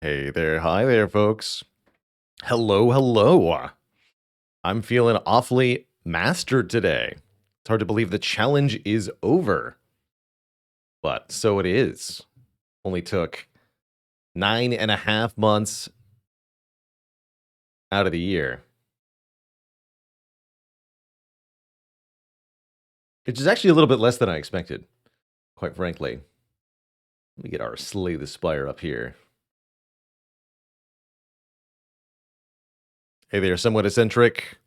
Hey there, hi there, folks. Hello, hello. I'm feeling awfully mastered today. It's hard to believe the challenge is over, but so it is. Only took 9.5 months out of the year, which is actually a little bit less than I expected, quite frankly. Let me get our Slay the Spire up here. Hey there, somewhat eccentric,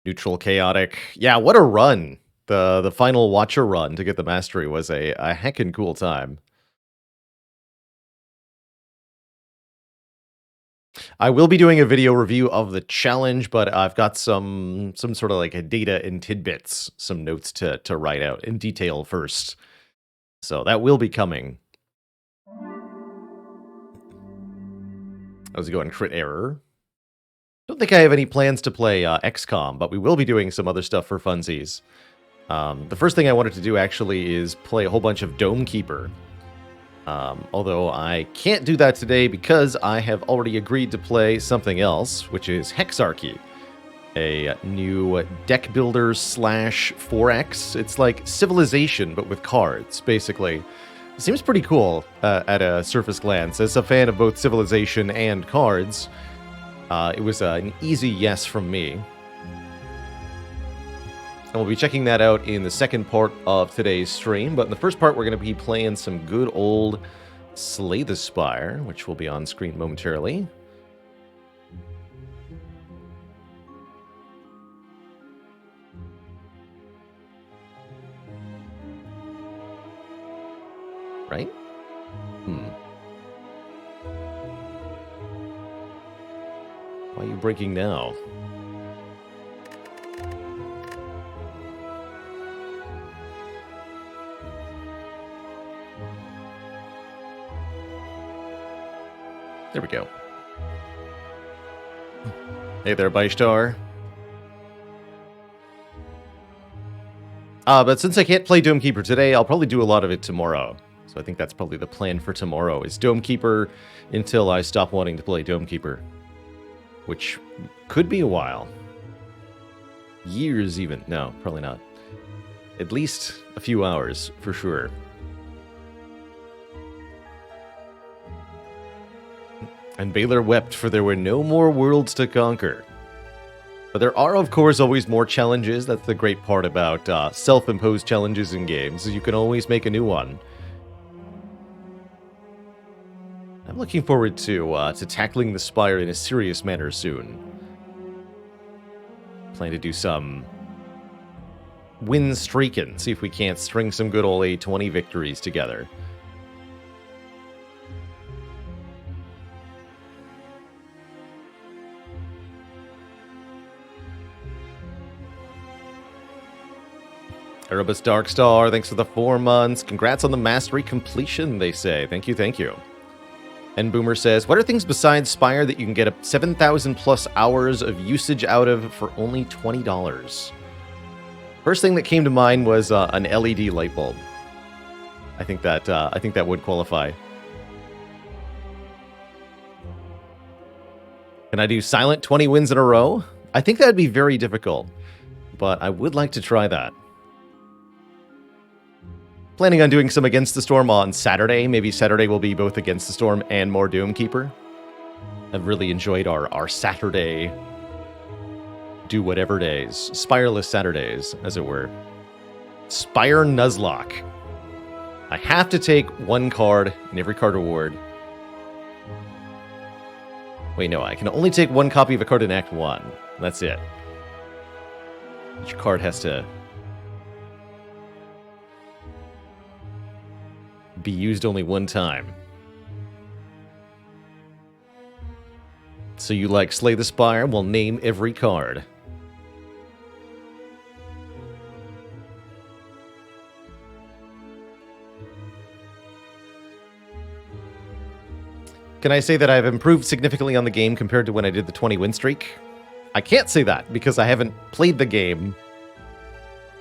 neutral, chaotic. Yeah, what a run! The final Watcher run to get the mastery was a heckin' cool time. I will be doing a video review of the challenge, but I've got some sort of like a data and tidbits, some notes to write out in detail first. So that will be coming. How's it going? Crit error. Don't think I have any plans to play XCOM, but we will be doing some other stuff for funsies. The first thing I wanted to do actually is play a whole bunch of Dome Keeper. Although I can't do that today because I have already agreed to play something else, which is Hexarchy, a new deck builder slash 4X. It's like Civilization, but with cards, basically. It seems pretty cool at a surface glance. As a fan of both Civilization and cards, it was an easy yes from me. And we'll be checking that out in the second part of today's stream. But in the first part, we're going to be playing some good old Slay the Spire, which will be on screen momentarily. Right? Why are you breaking now? There we go. Hey there, Baishtar. But since I can't play Domekeeper today, I'll probably do a lot of it tomorrow. So I think that's probably the plan for tomorrow, is Domekeeper until I stop wanting to play Domekeeper. Which could be a while. Years even. No, probably not. At least a few hours, for sure. And Baylor wept, for there were no more worlds to conquer. But there are, of course, always more challenges. That's the great part about self-imposed challenges in games. You can always make a new one. I'm looking forward to tackling the Spire in a serious manner soon. Plan to do some win streaking. See if we can't string some good old A20 victories together. Erebus Darkstar, thanks for the 4 months. Congrats on the mastery completion, they say. Thank you, thank you. And Boomer says, what are things besides Spire that you can get 7,000 plus hours of usage out of for only $20? First thing that came to mind was an LED light bulb. I think that would qualify. Can I do silent 20 wins in a row? I think that'd be very difficult, but I would like to try that. Planning on doing some Against the Storm on Saturday. Maybe Saturday will be both Against the Storm and more Domekeeper. I've really enjoyed our Saturday do whatever days. Spireless Saturdays, as it were. Spire Nuzlocke. I have to take one card in every card reward. Wait, no, I can only take one copy of a card in Act 1. That's it. Each card has to be used only one time. So you like Slay the Spire? We'll name every card. Can I say that I've improved significantly on the game compared to when I did the 20 win streak? I can't say that because I haven't played the game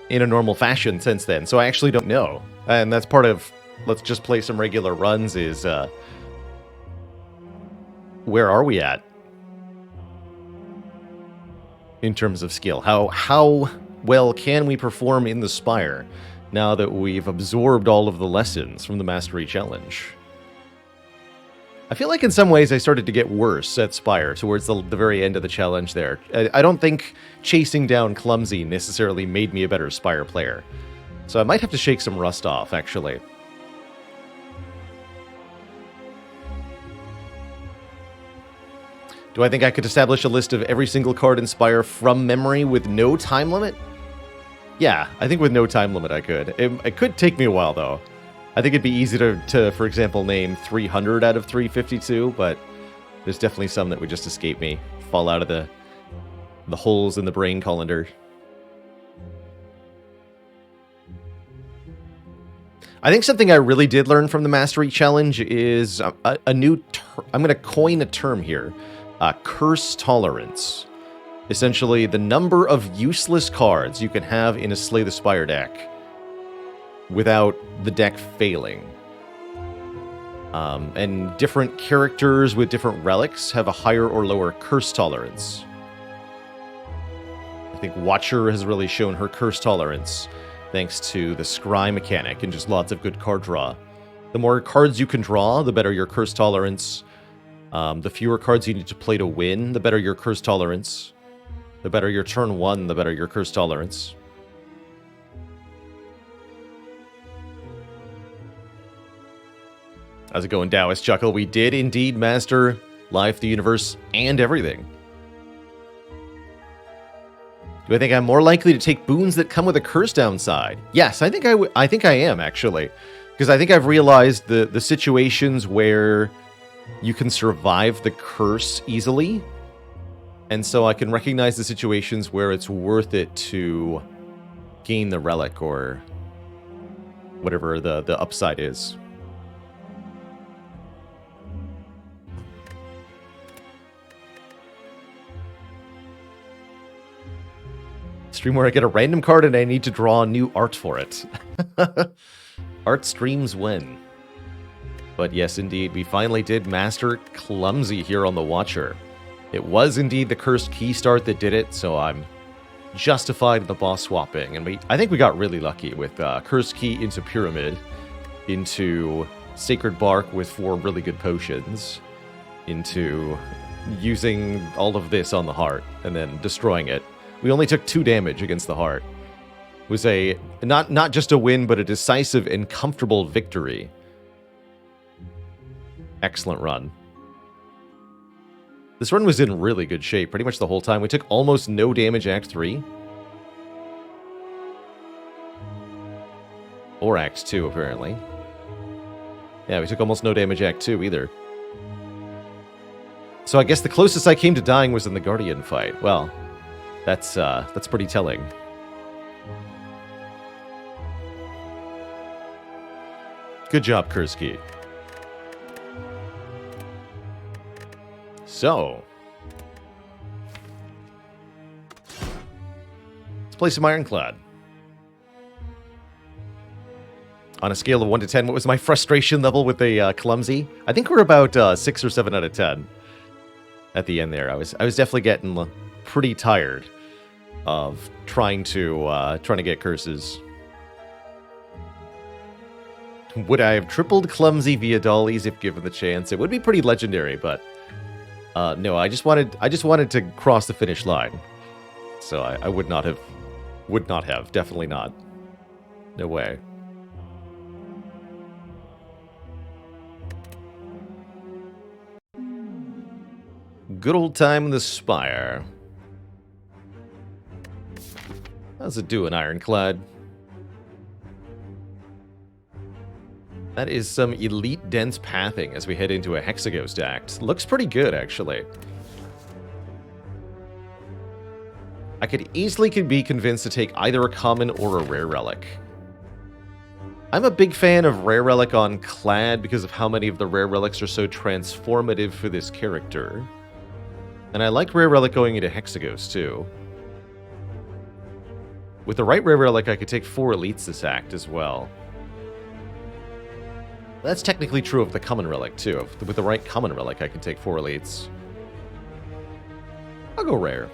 in a normal fashion since then, so I actually don't know. And that's part of let's just play some regular runs is, where are we at in terms of skill? How well can we perform in the Spire now that we've absorbed all of the lessons from the Mastery Challenge? I feel like in some ways I started to get worse at Spire towards the very end of the challenge there. I don't think chasing down Clumsy necessarily made me a better Spire player. So I might have to shake some rust off, actually. Do I think I could establish a list of every single card in Spire from memory with no time limit? Yeah, I think with no time limit I could. It could take me a while, though. I think it'd be easy to, for example, name 300 out of 352, but there's definitely some that would just escape me, fall out of the holes in the brain colander. I think something I really did learn from the Mastery Challenge is a new I'm going to coin a term here. Curse tolerance. Essentially, the number of useless cards you can have in a Slay the Spire deck without the deck failing. And different characters with different relics have a higher or lower curse tolerance. I think Watcher has really shown her curse tolerance thanks to the Scry mechanic and just lots of good card draw. The more cards you can draw, the better your curse tolerance. The fewer cards you need to play to win, the better your curse tolerance. The better your turn 1, the better your curse tolerance. How's it going, Taoist Chuckle? We did indeed master life, the universe, and everything. Do I think I'm more likely to take boons that come with a curse downside? Yes, I think I am, actually. Because I think I've realized the situations where you can survive the curse easily. And so I can recognize the situations where it's worth it to gain the relic or whatever the upside is. Stream where I get a random card and I need to draw new art for it. Art streams when. But yes, indeed, we finally did master Clumsy here on the Watcher. It was indeed the Cursed Key start that did it, so I'm justified in the boss swapping. And I think we got really lucky with Cursed Key into Pyramid, into Sacred Bark with 4 really good potions, into using all of this on the heart, and then destroying it. We only took 2 damage against the heart. It was a not just a win, but a decisive and comfortable victory. Excellent run. This run was in really good shape pretty much the whole time. We took almost no damage Act 3. Or Act 2, apparently. Yeah, we took almost no damage Act 2 either. So I guess the closest I came to dying was in the Guardian fight. Well, that's pretty telling. Good job, Kursky. So, let's play some Ironclad. On a scale of 1 to 10, what was my frustration level with the Clumsy? I think we're about 6 or 7 out of 10 at the end there. I was definitely getting pretty tired of trying to get curses. Would I have tripled Clumsy via dollies if given the chance? It would be pretty legendary, but no, I just wanted to cross the finish line. So I would not have, definitely not. No way. Good old time in the Spire. How's it doing, Ironclad? That is some elite dense pathing as we head into a Hexaghost Act. Looks pretty good, actually. I could easily be convinced to take either a common or a rare relic. I'm a big fan of rare relic on Clad because of how many of the rare relics are so transformative for this character. And I like rare relic going into Hexaghost, too. With the right rare relic, I could take 4 elites this act as well. That's technically true of the common relic, too. With the right common relic, I can take 4 elites. I'll go rare.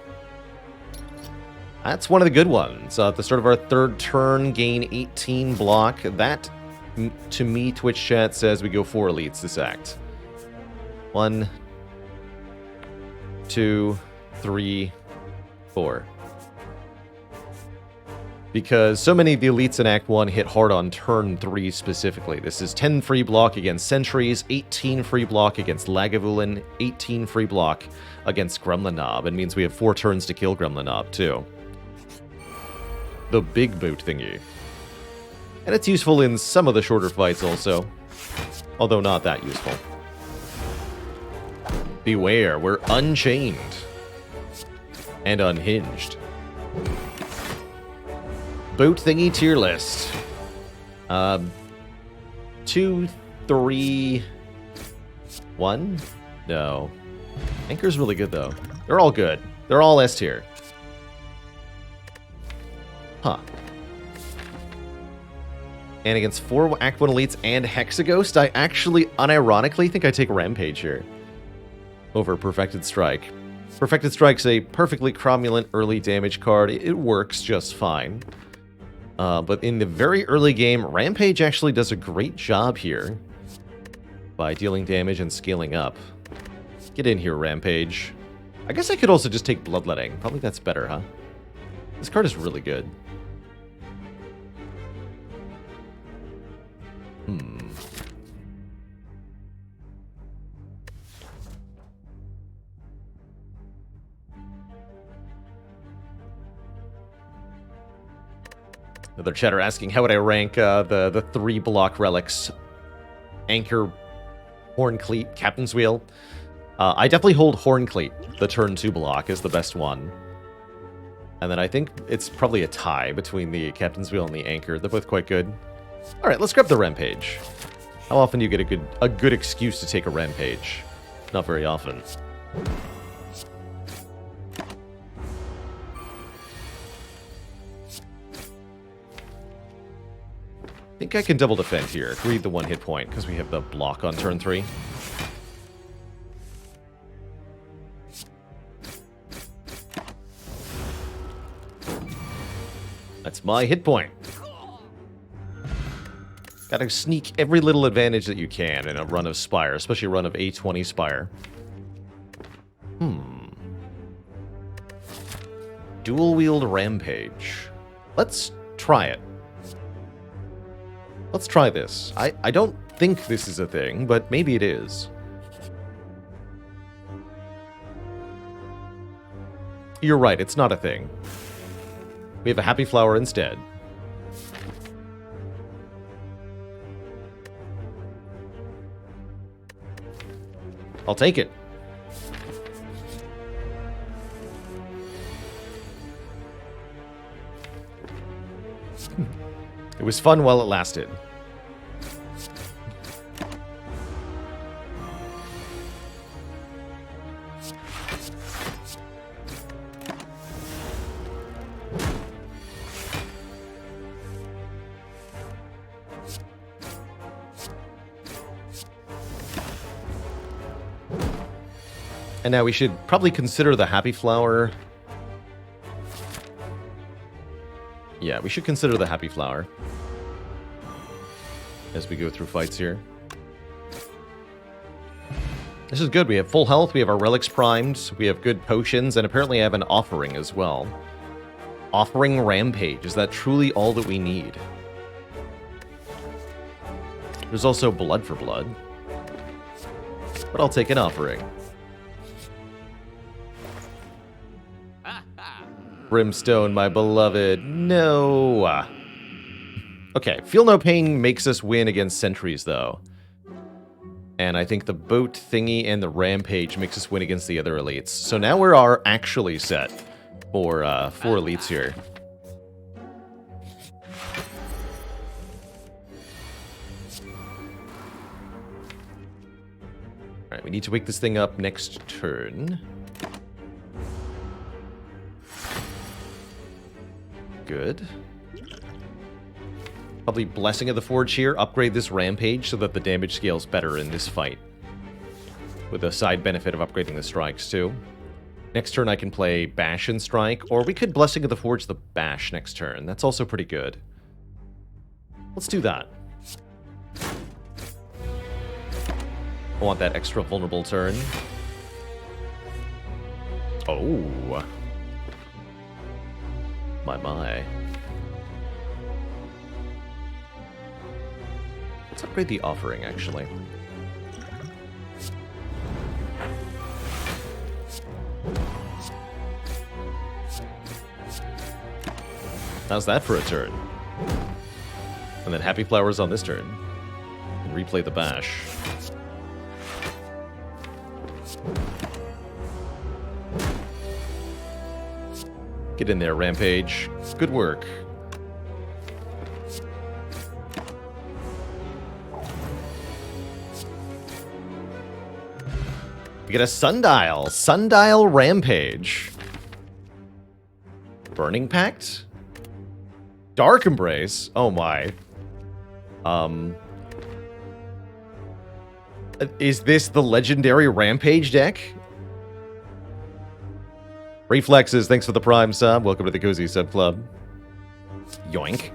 That's one of the good ones. At the start of our 3rd turn, gain 18 block. That, to me, Twitch chat says we go 4 elites this act. 1, 2, 3, 4. Because so many of the elites in Act 1 hit hard on turn 3 specifically. This is 10 free block against Sentries, 18 free block against Lagavulin, 18 free block against Gremlin. It means we have 4 turns to kill Gremlin, too. The big boot thingy. And it's useful in some of the shorter fights also. Although not that useful. Beware, we're unchained. And unhinged. Boat thingy tier list. 2, 3, 1? No. Anchor's really good, though. They're all good. They're all S tier. Huh. And against 4 Act 1 elites and Hexaghost, I actually, unironically, think I take Rampage here. Over Perfected Strike. Perfected Strike's a perfectly cromulent early damage card. It works just fine. But in the very early game, Rampage actually does a great job here by dealing damage and scaling up. Get in here, Rampage. I guess I could also just take Bloodletting. Probably that's better, huh? This card is really good. Another chatter asking, how would I rank the 3 block relics? Anchor, Horncleat, Captain's Wheel. I definitely hold Horncleat, the turn 2 block, as the best one. And then I think it's probably a tie between the Captain's Wheel and the Anchor. They're both quite good. Alright, let's grab the Rampage. How often do you get a good excuse to take a Rampage? Not very often. think I can double defend here. Read the 1 hit point, because we have the block on turn 3. That's my hit point. Gotta sneak every little advantage that you can in a run of Spire, especially a run of A20 Spire. Dual wield Rampage. Let's try it. Let's try this. I don't think this is a thing, but maybe it is. You're right, it's not a thing. We have a Happy Flower instead. I'll take it. It was fun while it lasted. And now we should probably consider the Happy Flower. Yeah, we should consider the Happy Flower as we go through fights here. This is good. We have full health, we have our relics primed, we have good potions, and apparently I have an offering as well. Offering Rampage. Is that truly all that we need? There's also Blood for Blood. But I'll take an offering. Brimstone, my beloved. No. Okay, Feel No Pain makes us win against sentries, though. And I think the boat thingy and the Rampage makes us win against the other elites. So now we are actually set for 4 elites here. Alright, we need to wake this thing up next turn. Good. Probably Blessing of the Forge here. Upgrade this Rampage so that the damage scales better in this fight. With a side benefit of upgrading the strikes, too. Next turn I can play Bash and Strike, or we could Blessing of the Forge the Bash next turn. That's also pretty good. Let's do that. I want that extra vulnerable turn. Oh. My. Let's upgrade the offering, actually. How's that for a turn? And then Happy Flowers on this turn. And replay the Bash. Get in there, Rampage. Good work. We get a Sundial. Sundial Rampage. Burning Pact? Dark Embrace? Oh my. Is this the legendary Rampage deck? Reflexes, thanks for the Prime sub. Welcome to the Cozy Sub Club. Yoink.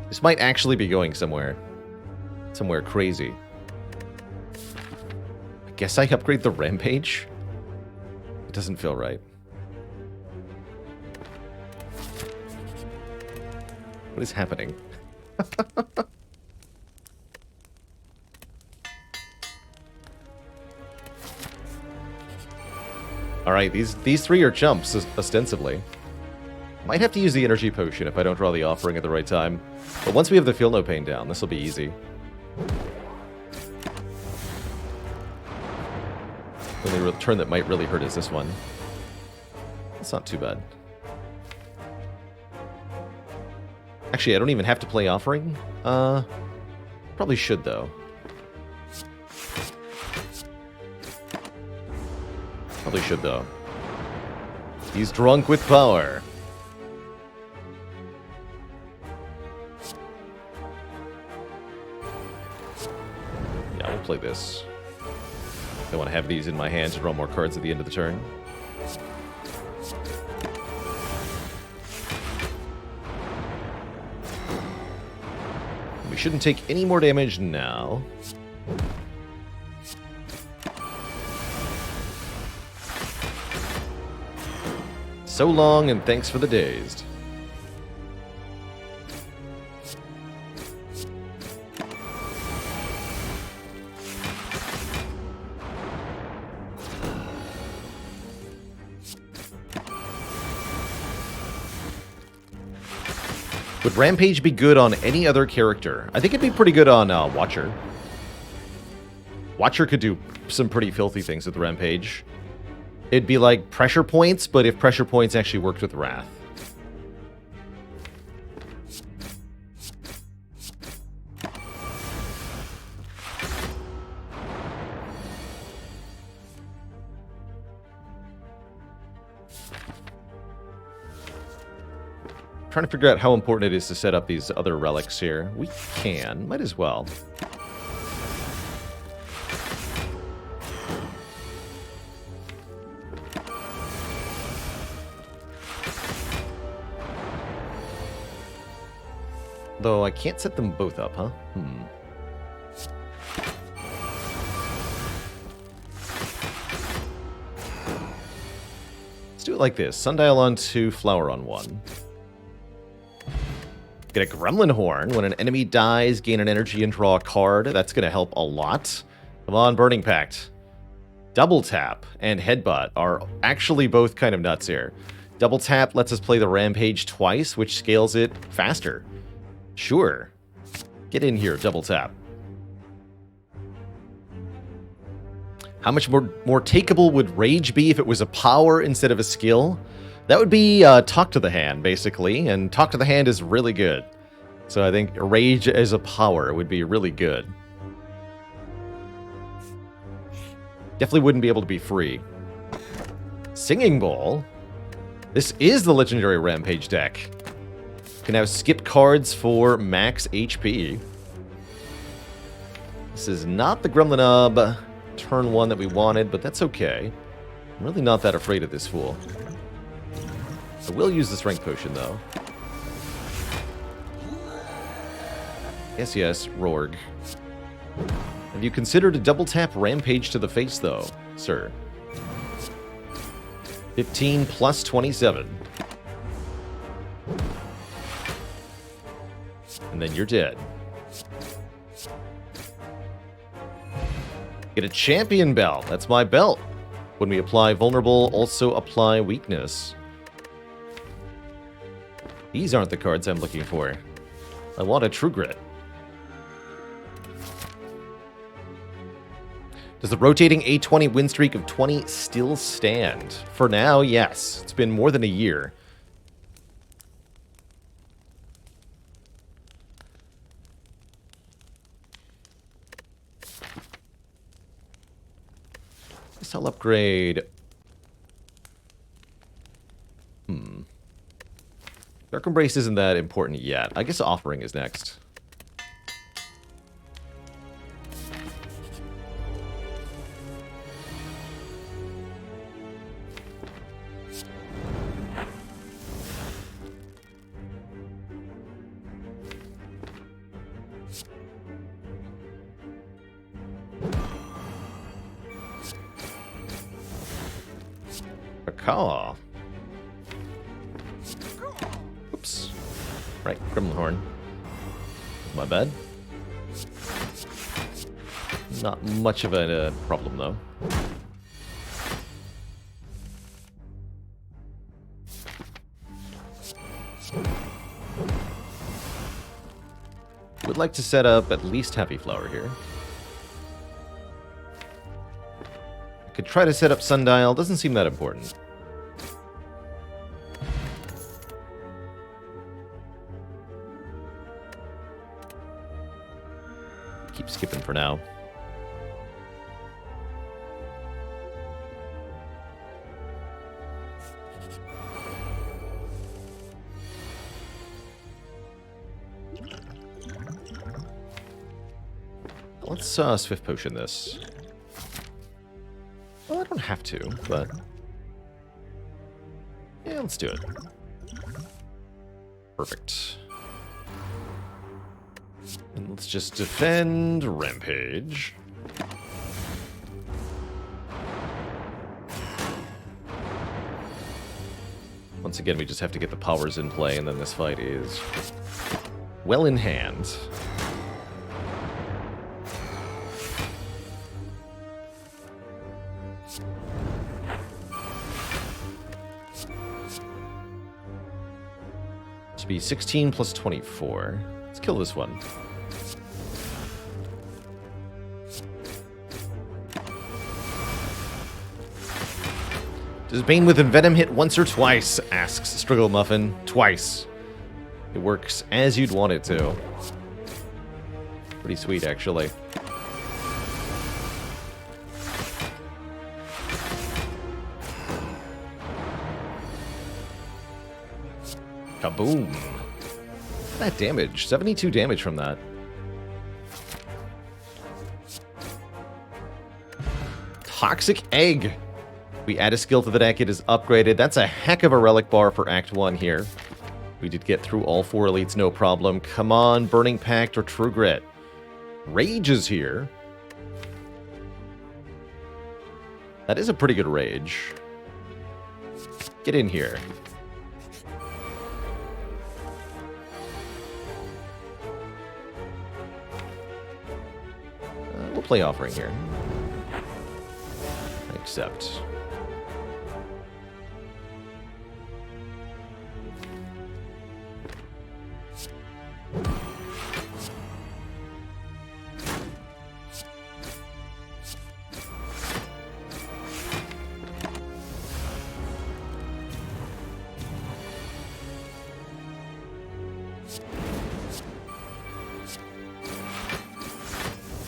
This might actually be going somewhere. Somewhere crazy. I guess I upgrade the Rampage? It doesn't feel right. What is happening? Alright, these 3 are chumps, ostensibly. Might have to use the energy potion if I don't draw the offering at the right time. But once we have the Feel No Pain down, this will be easy. The only turn that might really hurt is this one. That's not too bad. Actually, I don't even have to play offering. Probably should, though. Probably should, though. He's drunk with power. play this. I want to have these in my hand to draw more cards at the end of the turn. We shouldn't take any more damage now. So long, and thanks for the dazed. Would Rampage be good on any other character? I think it'd be pretty good on Watcher. Watcher could do some pretty filthy things with Rampage. It'd be like pressure points, but if pressure points actually worked with Wrath. Trying to figure out how important it is to set up these other relics here. We can. Might as well. Though I can't set them both up, huh? Let's do it like this. Sundial on 2, Flower on 1. Get a Gremlin Horn. When an enemy dies, gain an energy and draw a card. That's going to help a lot. Come on, Burning Pact. Double Tap and Headbutt are actually both kind of nuts here. Double Tap lets us play the Rampage twice, which scales it faster. Sure. Get in here, Double Tap. How much more takeable would Rage be if it was a power instead of a skill? That would be Talk to the Hand, basically, and Talk to the Hand is really good. So I think Rage as a power would be really good. Definitely wouldn't be able to be free. Singing Bowl. This is the legendary Rampage deck. Can now skip cards for max HP. This is not the Gremlin turn 1 that we wanted, but that's okay. I'm really not that afraid of this fool. I will use the Strength Potion, though. Yes, yes, Rorg. Have you considered a double tap Rampage to the face, though, sir? 15 plus 27. And then you're dead. Get a Champion Belt. That's my belt. When we apply Vulnerable, also apply Weakness. These aren't the cards I'm looking for. I want a True Grit. Does the rotating A20 win streak of 20 still stand? For now, yes. It's been more than a year. Guess I'll upgrade. Dark Embrace isn't that important yet. I guess Offering is next. Akaw. Oops. Right, Gremlin Horn. My bad. Not much of a problem, though. Would like to set up at least Happy Flower here. I could try to set up Sundial. Doesn't seem that important. Keep skipping for now. Let's Swift Potion this. Well, I don't have to, but... yeah, let's do it. Perfect. And let's just defend Rampage. Once again, we just have to get the powers in play, and then this fight is well in hand. To be 16 plus 24. Let's kill this one. Does Bane with Envenom hit once or twice? Asks Striggle Muffin. Twice. It works as you'd want it to. Pretty sweet, actually. Kaboom. That damage. 72 damage from that. Toxic Egg. We add a skill to the deck. It is upgraded. That's a heck of a relic bar for Act 1 here. We did get through all 4 elites, no problem. Come on, Burning Pact or True Grit. Rage is here. That is a pretty good rage. Get in here. We'll play Offering here. Accept.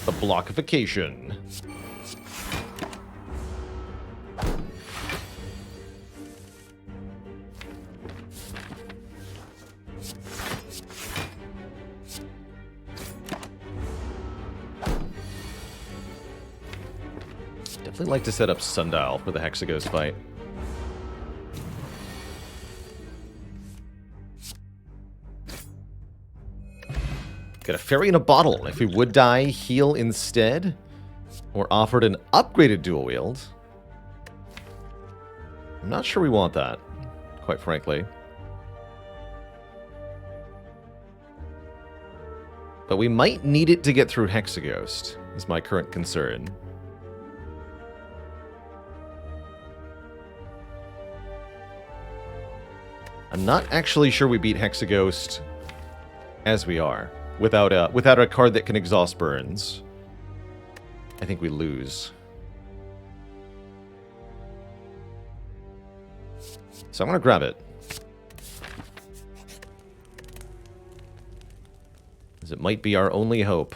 The blockification. Definitely like to set up Sundial for the Hexaghost fight. Got a fairy in a bottle. If we would die, heal instead. Or offered an upgraded dual wield. I'm not sure we want that, quite frankly. But we might need it to get through Hexaghost, is my current concern. I'm not actually sure we beat Hexaghost as we are. Without a card that can exhaust burns. I think we lose. So I'm going to grab it. As it might be our only hope.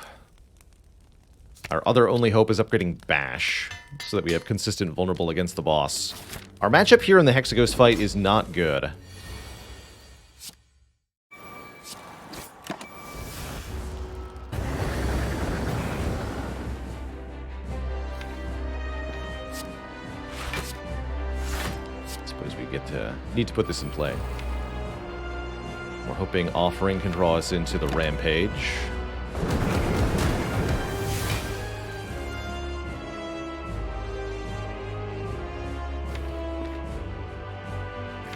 Our other only hope is upgrading Bash, so that we have consistent vulnerable against the boss. Our matchup here in the Hexaghost fight is not good. Need to put this in play. We're hoping Offering can draw us into the Rampage.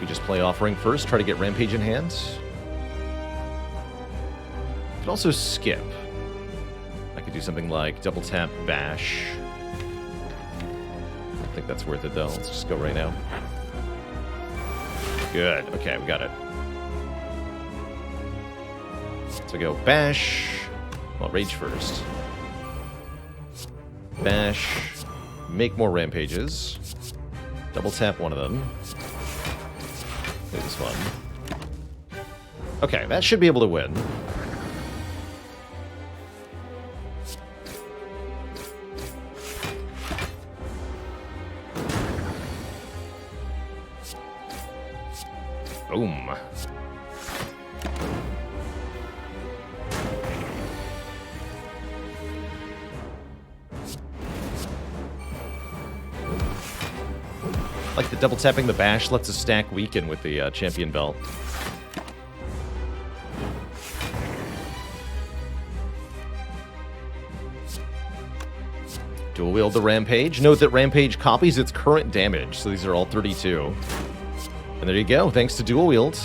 We just play Offering first, try to get Rampage in hand. Could also skip. I could do something like double tap Bash. I don't think that's worth it though. Let's just go right now. Good. Okay, we got it. So go Bash. Well, Rage first. Bash. Make more Rampages. Double tap one of them. This one. Okay, that should be able to win. Boom. Like the double tapping the bash lets us stack weaken with the champion belt. Dual wield the Rampage. Note that Rampage copies its current damage, so these are all 32. And there you go, thanks to dual wield.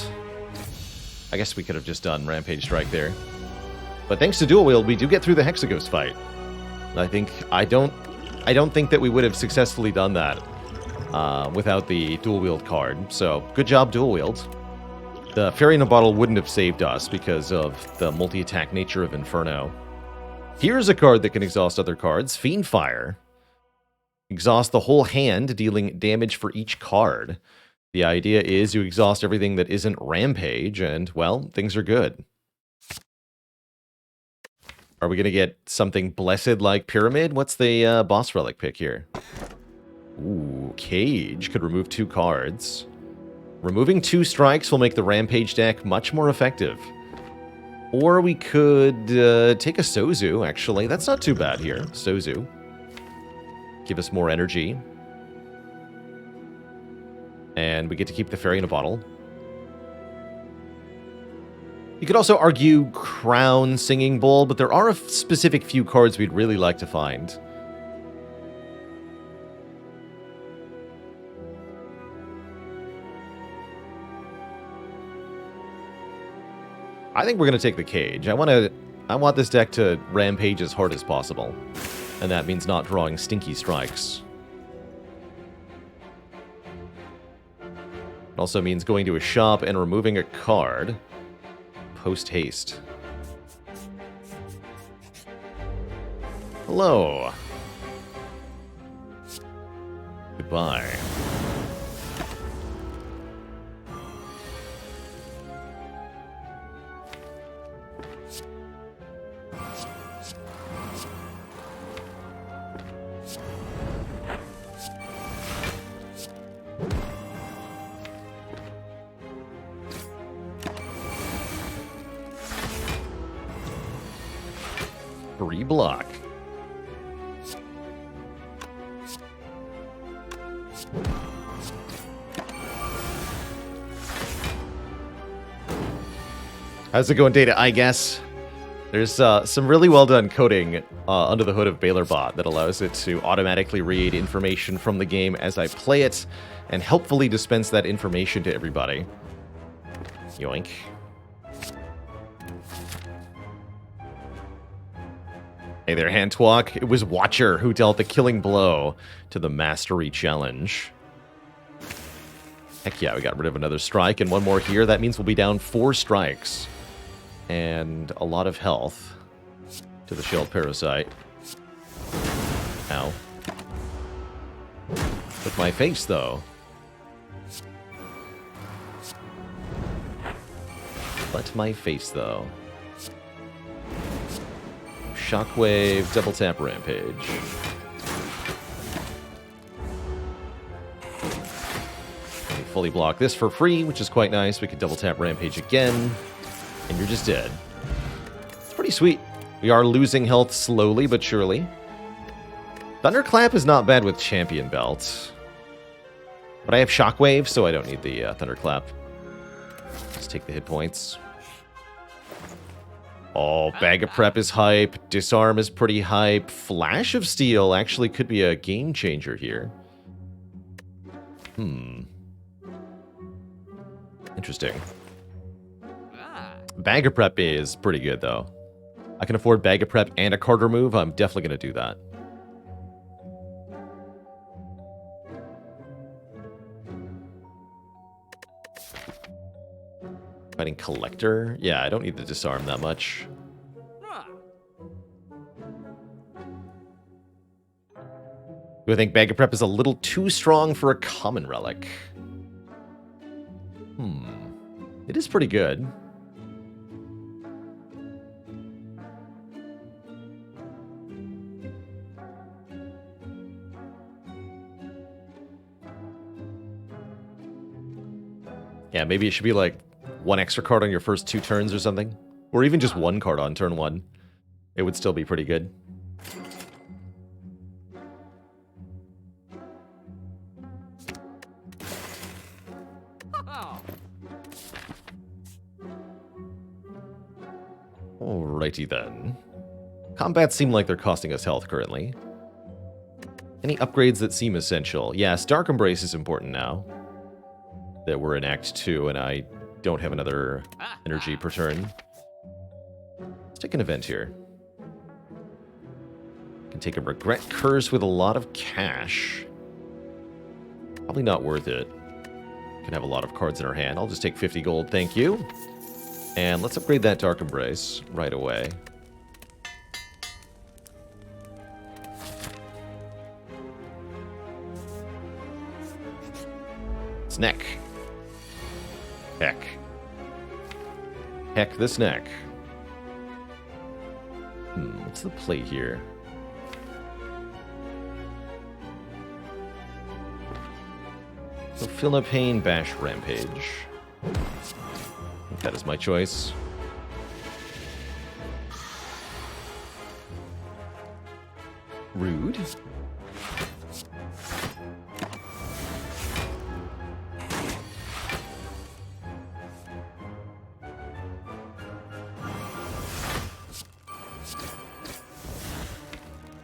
I guess we could have just done Rampage Strike there. But thanks to dual wield, we do get through the Hexagos fight. I don't think that we would have successfully done that without the dual wield card. So good job, dual wield. The Fairy in a Bottle wouldn't have saved us because of the multi-attack nature of Inferno. Here's a card that can exhaust other cards, Fiendfire. Exhaust the whole hand, dealing damage for each card. The idea is you exhaust everything that isn't Rampage, and, well, things are good. Are we going to get something blessed like Pyramid? What's the boss relic pick here? Ooh, Cage could remove 2 cards. Removing 2 strikes will make the Rampage deck much more effective. Or we could take a Sozu, actually. That's not too bad here. Sozu. Give us more energy. And we get to keep the Fairy in a Bottle. You could also argue Crown, Singing Bowl, but there are a specific few cards we'd really like to find. I think we're going to take the Cage. I want this deck to rampage as hard as possible. And that means not drawing stinky strikes. It also means going to a shop and removing a card. Post-haste. Hello. Goodbye. Block. How's it going, Data? I guess there's some really well done coding under the hood of BailerBot that allows it to automatically read information from the game as I play it and helpfully dispense that information to everybody. Yoink. Hey there, Hantwalk. It was Watcher who dealt the killing blow to the Mastery Challenge. Heck yeah, we got rid of another strike and one more here. That means we'll be down 4 strikes. And a lot of health to the Shelled Parasite. Ow. With my face, though. But my face, though. Shockwave, double tap Rampage. We fully block this for free, which is quite nice. We could double tap Rampage again, and you're just dead. It's pretty sweet. We are losing health slowly but surely. Thunderclap is not bad with Champion Belt. But I have Shockwave, so I don't need the Thunderclap. Just take the hit points. Oh, Bag of Prep is hype. Disarm is pretty hype. Flash of Steel actually could be a game changer here. Interesting. Bag of Prep is pretty good, though. I can afford Bag of Prep and a card remove. I'm definitely going to do that. Fighting Collector? Yeah, I don't need to disarm that much. Do I think Bag of Prep is a little too strong for a common relic? It is pretty good. Yeah, maybe it should be like 1 extra card on your first 2 turns or something. Or even just 1 card on turn 1. It would still be pretty good. Alrighty then. Combats seem like they're costing us health currently. Any upgrades that seem essential? Yes, Dark Embrace is important now that we're in Act 2 and I don't have another energy per turn. Let's take an event here. Can take a Regret Curse with a lot of cash. Probably not worth it. Can have a lot of cards in our hand. I'll just take 50 gold, thank you. And let's upgrade that Dark Embrace right away. Neck. Heck. Heck this neck. What's the play here? So Feel No Pain, Bash, Rampage. I think that is my choice. Rude.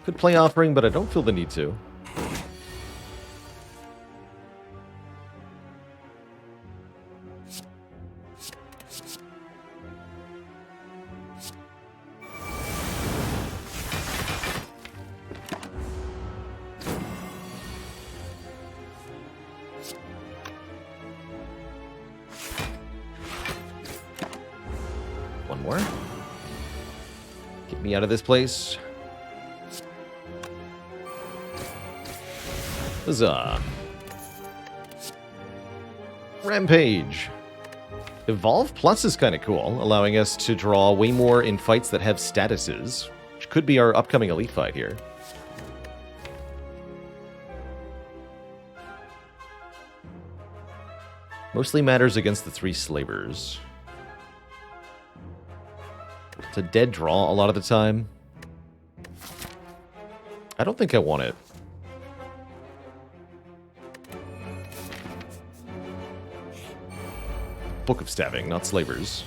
Could play Offering, but I don't feel the need to. One more. Get me out of this place. Huzzah. Rampage. Evolve Plus is kind of cool, allowing us to draw way more in fights that have statuses, which could be our upcoming elite fight here. Mostly matters against the 3 slavers. It's a dead draw a lot of the time. I don't think I want it. Book of Stabbing, not slavers.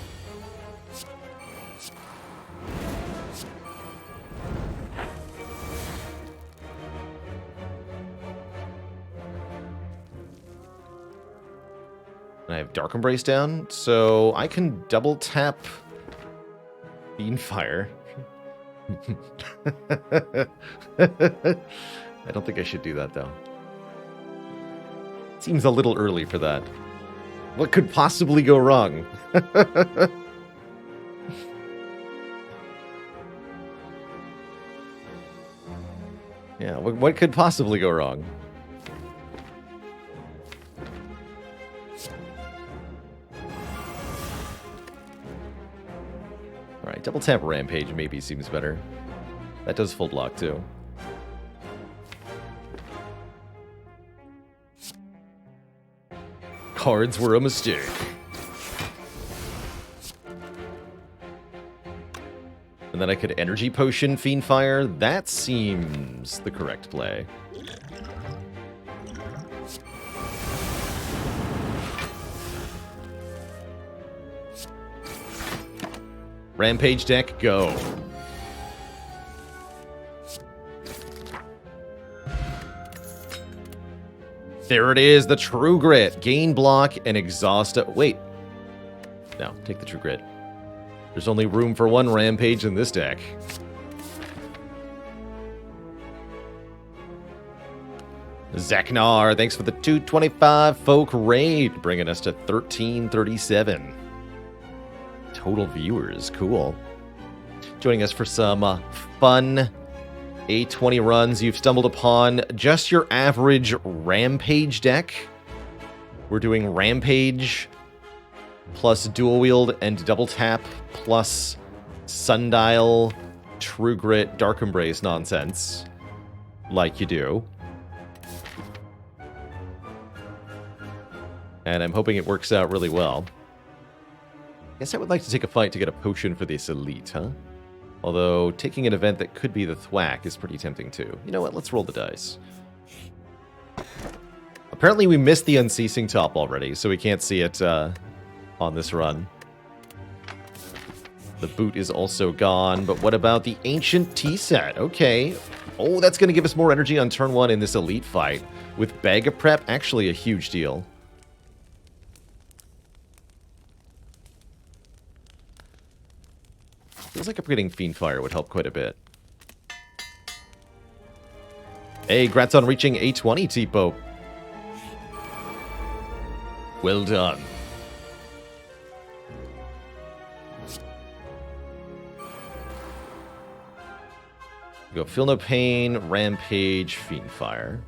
I have Dark Embrace down, so I can double tap Beanfire. I don't think I should do that, though. Seems a little early for that. What could possibly go wrong? Yeah, what could possibly go wrong? Alright, double tap Rampage maybe seems better. That does full block too. Cards were a mistake. And then I could Energy Potion Fiendfire. That seems the correct play. Rampage deck, go. There it is, the True Grit. Gain block and exhaust. Wait. No, take the True Grit. There's only room for one Rampage in this deck. Zeknar, thanks for the 225 folk raid, bringing us to 1337. Total viewers, cool. Joining us for some fun A20 runs. You've stumbled upon just your average Rampage deck. We're doing Rampage plus Dual Wield and Double Tap plus Sundial, True Grit, Dark Embrace nonsense. Like you do. And I'm hoping it works out really well. Guess I would like to take a fight to get a potion for this elite, huh? Although, taking an event that could be the thwack is pretty tempting too. You know what, let's roll the dice. Apparently we missed the Unceasing Top already, so we can't see it on this run. The boot is also gone, but what about the Ancient Tea Set? Okay. Oh, that's going to give us more energy on turn 1 in this elite fight. With Bag of Prep, actually a huge deal. Feels like upgrading Fiendfire would help quite a bit. Hey, congrats on reaching A20, T-Pope. Well done. Go Feel No Pain, Rampage, Fiendfire.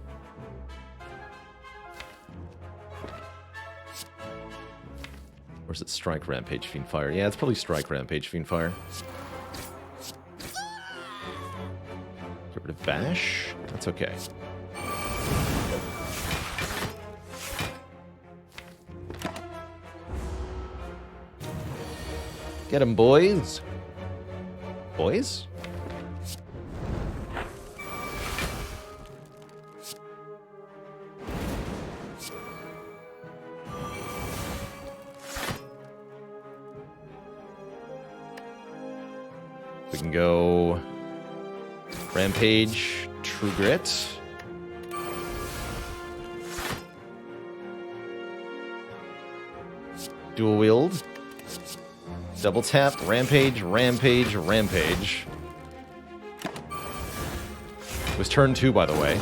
Or is it Strike, Rampage, Fiendfire? Yeah, it's probably Strike, Rampage, Fiendfire. Get rid of Bash? That's okay. Get him, boys. Boys? We can go Rampage, True Grit. Dual wield. Double tap, Rampage, Rampage, Rampage. It was turn 2, by the way.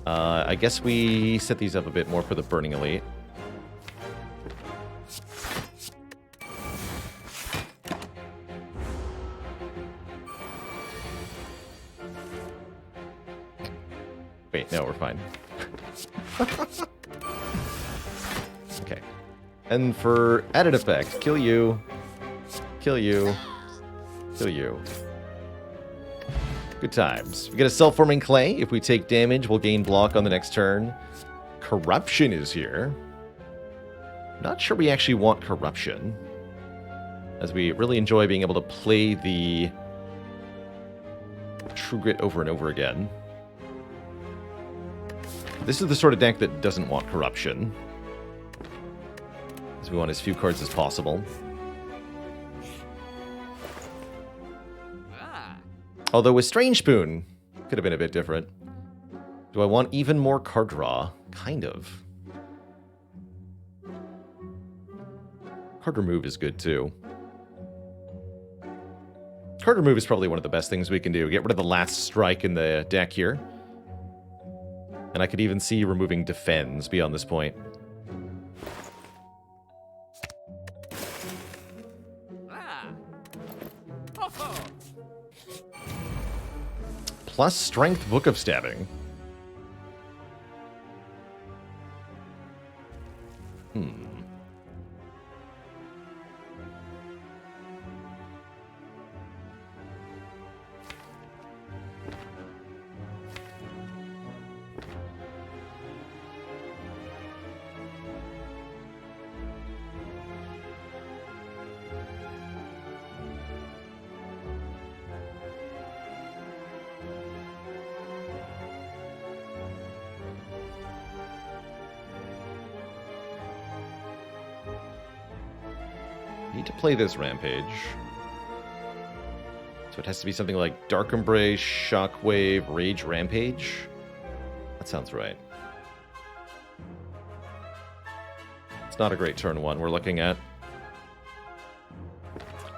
I guess we set these up a bit more for the Burning Elite. Wait, no, we're fine. Okay. And for added effect, kill you, kill you, kill you. Good times. We get a self-forming clay. If we take damage, we'll gain block on the next turn. Corruption is here. Not sure we actually want Corruption, as we really enjoy being able to play the True Grit over and over again. This is the sort of deck that doesn't want Corruption, as we want as few cards as possible. Although with Strange Spoon, could have been a bit different. Do I want even more card draw? Kind of. Card remove is good too. Card remove is probably one of the best things we can do. Get rid of the last strike in the deck here. And I could even see removing Defends beyond this point. Plus Strength, Book of Stabbing. Need to play this Rampage. So it has to be something like Dark Embrace, Shockwave, Rage Rampage. That sounds right. It's not a great turn 1 we're looking at.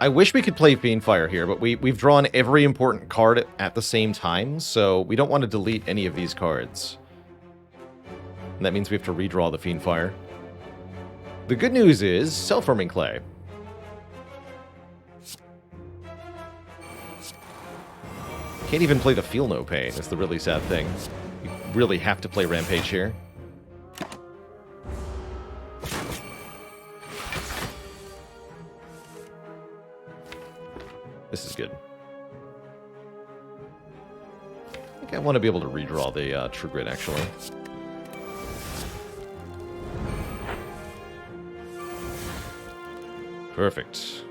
I wish we could play Fiendfire here, but we've drawn every important card at the same time, so we don't want to delete any of these cards. And that means we have to redraw the Fiendfire. The good news is Self-Forming Clay. Can't even play the Feel No Pain, is the really sad thing. You really have to play Rampage here. This is good. I think I want to be able to redraw the True Grit, actually. Perfect.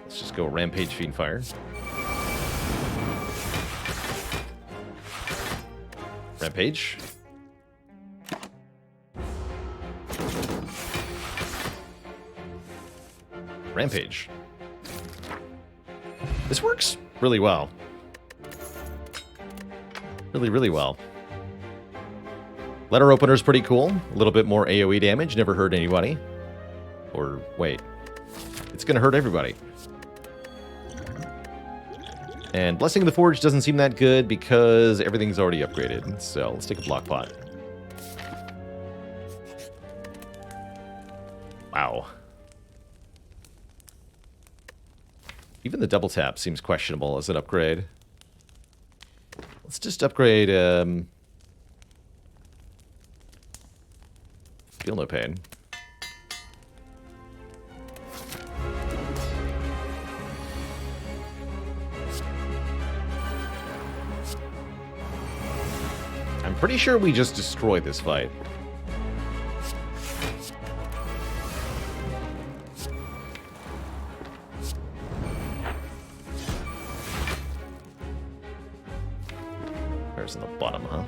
Let's just go Rampage Fiendfire. Rampage. Rampage. This works really well. Really, really well. Letter opener's pretty cool. A little bit more AoE damage. Never hurt anybody. Or, wait. It's gonna hurt everybody. And Blessing of the Forge doesn't seem that good because everything's already upgraded. So, let's take a block pot. Wow. Even the double tap seems questionable as an upgrade. Let's just upgrade, Feel No Pain. I'm pretty sure we just destroyed this fight. Where's in the bottom, huh?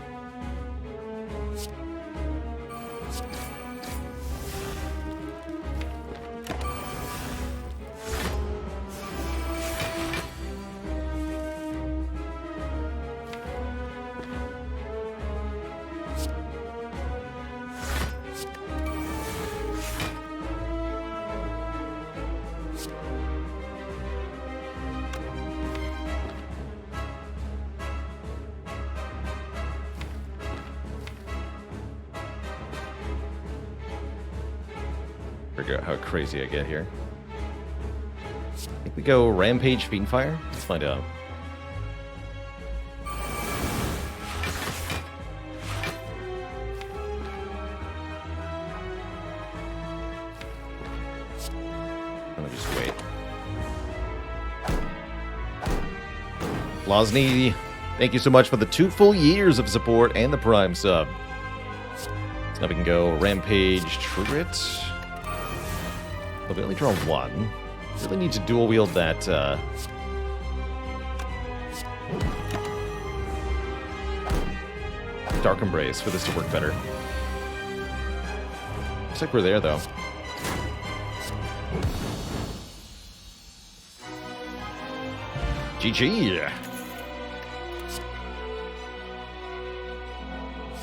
Figure out how crazy I get here. I think we go Rampage Fiendfire. Let's find out. Let me just wait. Losny, thank you so much for the 2 full years of support and the Prime sub. So now we can go Rampage Trigrit. But we only draw 1. Really need to dual wield that, Dark Embrace for this to work better. Looks like we're there, though. GG!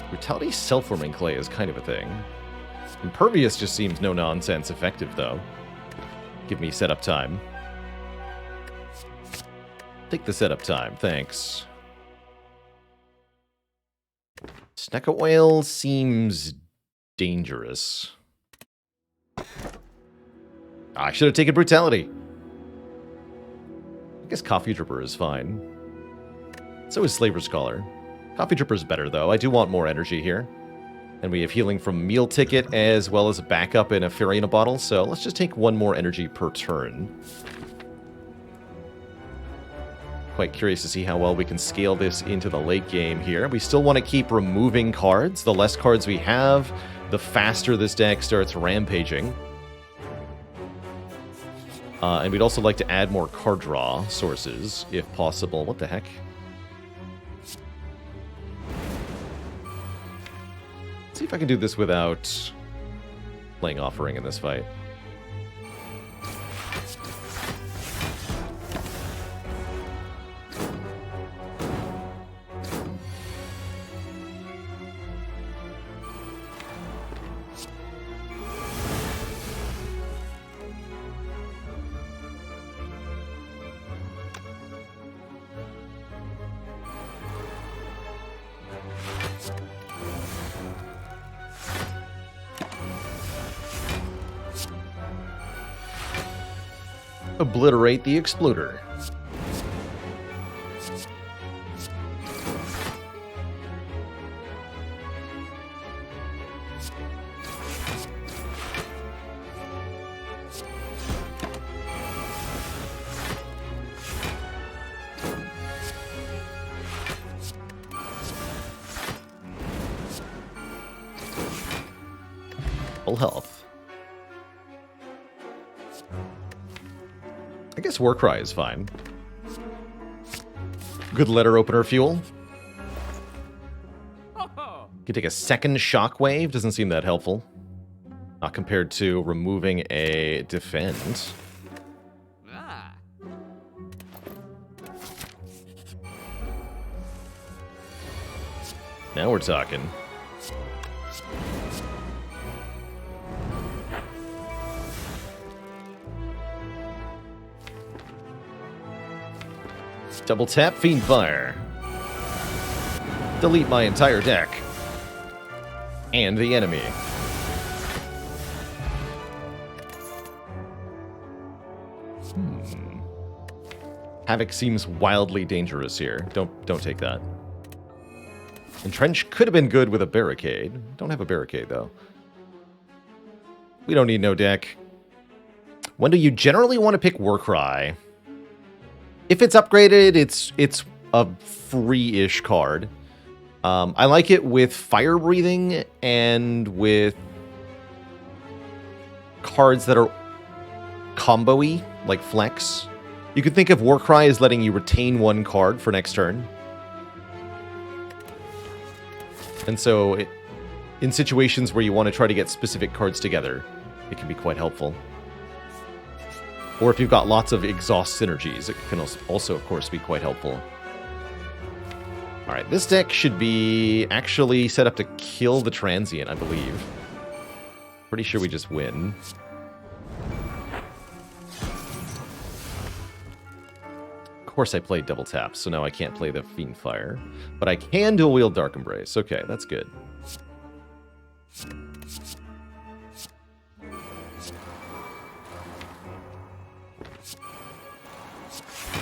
Brutality self-forming clay is kind of a thing. Impervious just seems no-nonsense effective, though. Give me setup time. Take the setup time, thanks. Snecka Oil seems dangerous. I should have taken Brutality. I guess Coffee Dripper is fine. So is Slaver's Scholar. Coffee Dripper is better, though. I do want more energy here. And we have healing from Meal Ticket as well as a backup in a Farina bottle, so let's just take 1 more energy per turn. Quite curious to see how well we can scale this into the late game here. We still want to keep removing cards. The less cards we have, the faster this deck starts rampaging. And we'd also like to add more card draw sources, if possible. What the heck? See if I can do this without playing Offering in this fight. Obliterate the Exploder. Full health. I guess Warcry is fine. Good letter opener fuel. Could take a second shockwave. Doesn't seem that helpful. Not compared to removing a defend. Now we're talking. Double tap, Fiend Fire. Delete my entire deck. And the enemy. Havoc seems wildly dangerous here. Don't take that. Entrench could have been good with a barricade. Don't have a barricade, though. We don't need no deck. When do you generally want to pick Warcry? If it's upgraded, it's a free-ish card. I like it with Fire Breathing and with cards that are combo-y, like Flex. You could think of Warcry as letting you retain one card for next turn. And so, in situations where you want to try to get specific cards together, it can be quite helpful. Or if you've got lots of exhaust synergies, it can also, of course, be quite helpful. Alright, this deck should be actually set up to kill the Transient, I believe. Pretty sure we just win. Of course I played double tap, so now I can't play the Fiend Fire. But I can dual wield Dark Embrace. Okay, that's good.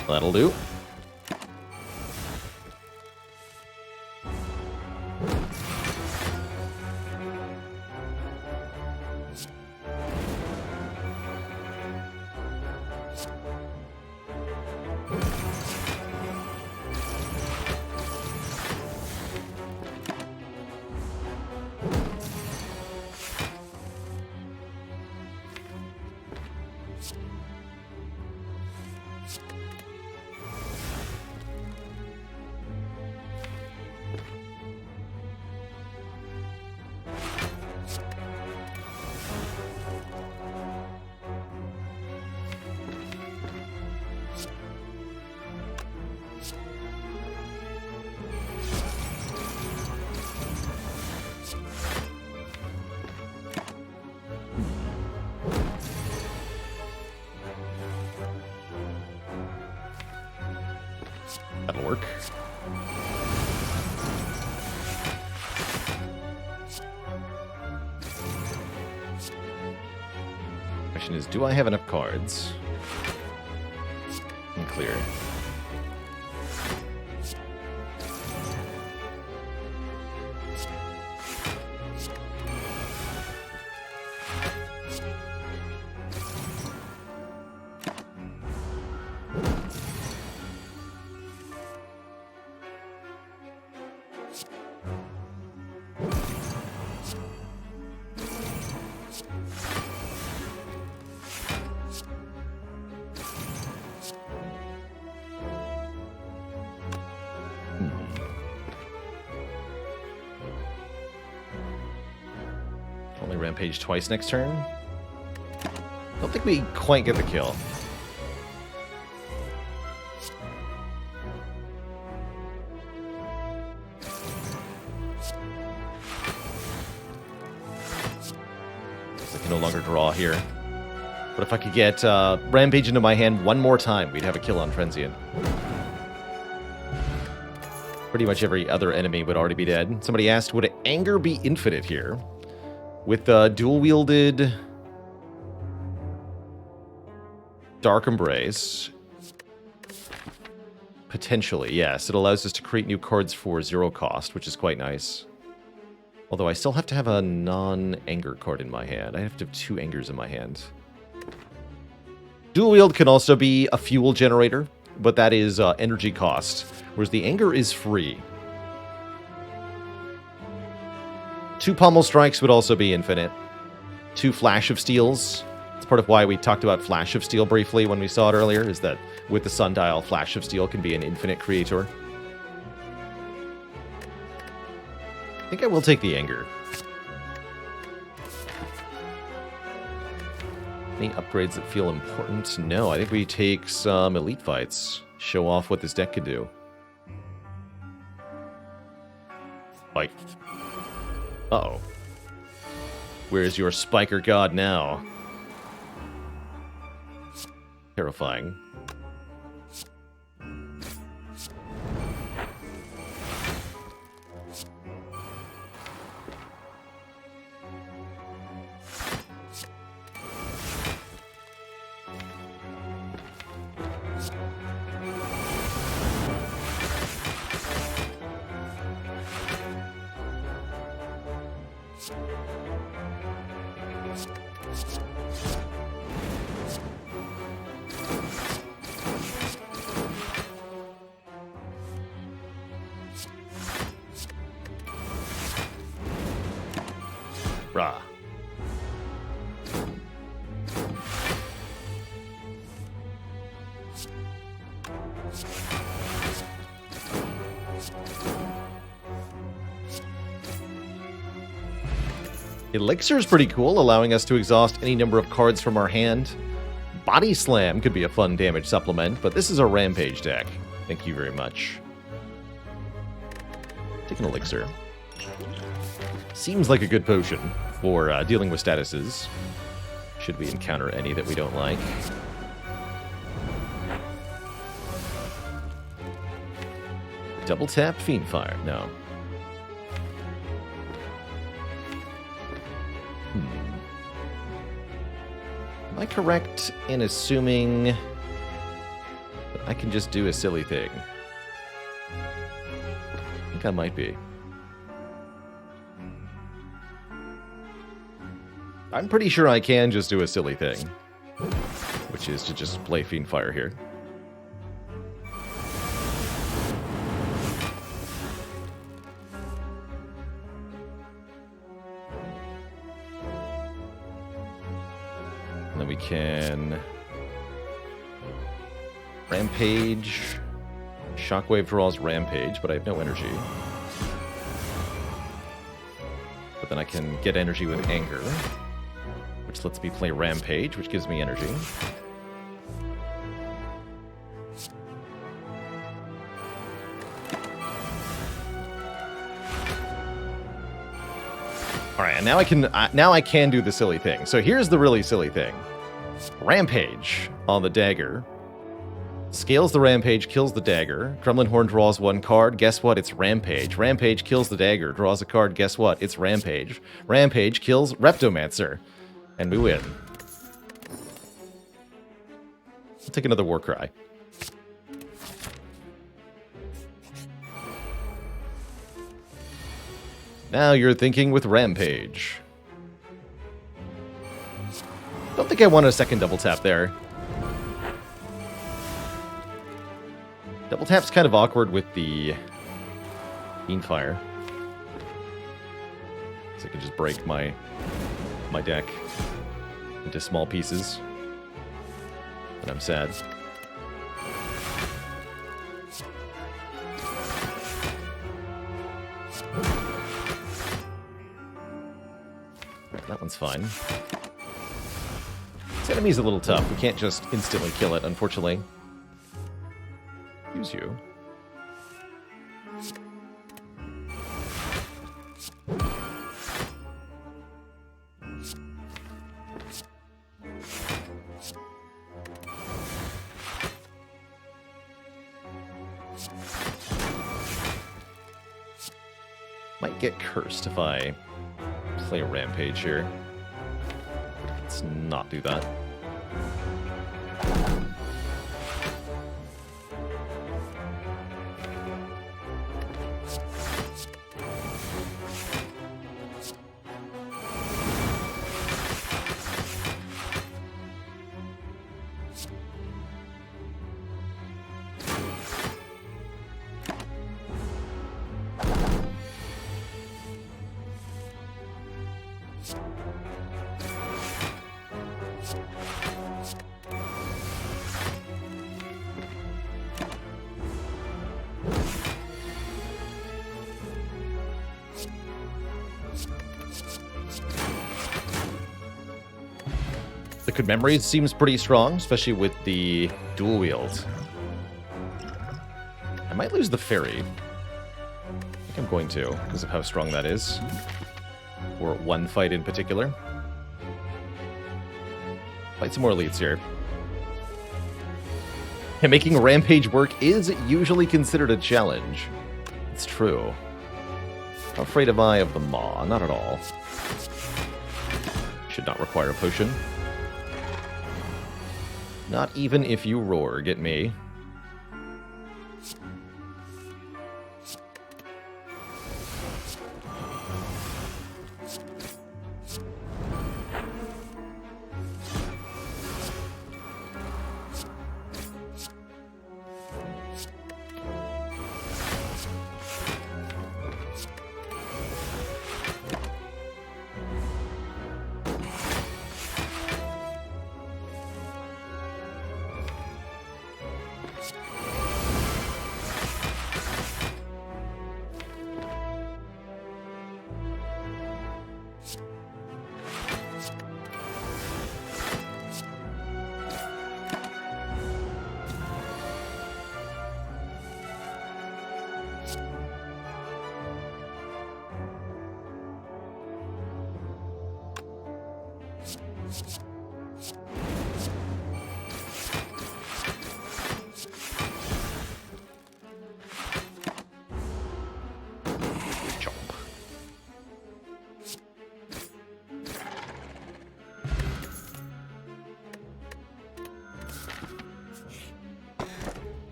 That'll do. That'll work. Question is, do I have enough cards? I'm clear. Only rampage twice next turn. Don't think we quite get the kill. I can no longer draw here. But if I could get rampage into my hand one more time, we'd have a kill on Transient. Pretty much every other enemy would already be dead. Somebody asked, would anger be infinite here? With the dual-wielded Dark Embrace. Potentially, yes. It allows us to create new cards for 0 cost, which is quite nice. Although I still have to have a non-anger card in my hand. I have to have 2 angers in my hand. Dual wield can also be a fuel generator, but that is energy cost, whereas the anger is free. 2 Pommel Strikes would also be infinite. 2 Flash of Steels It's part of why we talked about Flash of Steel briefly when we saw it earlier, is that with the Sundial, Flash of Steel can be an infinite creator. I think I will take the Anger. Any upgrades that feel important? No, I think we take some Elite Fights. Show off what this deck can do. Fight. Uh-oh. Where's your Spiker God now? Terrifying. Rah. Elixir is pretty cool, allowing us to exhaust any number of cards from our hand. Body Slam could be a fun damage supplement, but this is a Rampage deck. Thank you very much. Take an Elixir. Seems like a good potion for dealing with statuses, should we encounter any that we don't like. Double tap Fiendfire. No. Am I correct in assuming that I can just do a silly thing? I think I might be. I'm pretty sure I can just do a silly thing, which is to just play Fiendfire here. And then we can Rampage. Shockwave draws Rampage, but I have no energy. But then I can get energy with Anger, which lets me play Rampage, which gives me energy. All right, and now I can do the silly thing. So here's the really silly thing. Rampage on the dagger. Scales the Rampage, kills the dagger. Kremlin Horn draws one card. Guess what? It's Rampage. Rampage kills the dagger, draws a card. Guess what? It's Rampage. Rampage kills Reptomancer. And we win. I'll take another Warcry. Now you're thinking with Rampage. Don't think I want a second double tap there. Double tap's kind of awkward with the Fiendfire. So I can just break my deck into small pieces. But I'm sad. Right, that one's fine. This enemy's a little tough. We can't just instantly kill it, unfortunately. Use you. Might get cursed if I play a Rampage here. Let's not do that. Liquid Memories seems pretty strong, especially with the dual wield. I might lose the Fairy. I think I'm going to, because of how strong that is. Or one fight in particular. Fight some more elites here. And making Rampage work is usually considered a challenge. It's true. How afraid am I of the Maw? Not at all. Should not require a potion. Not even if you roar, get me.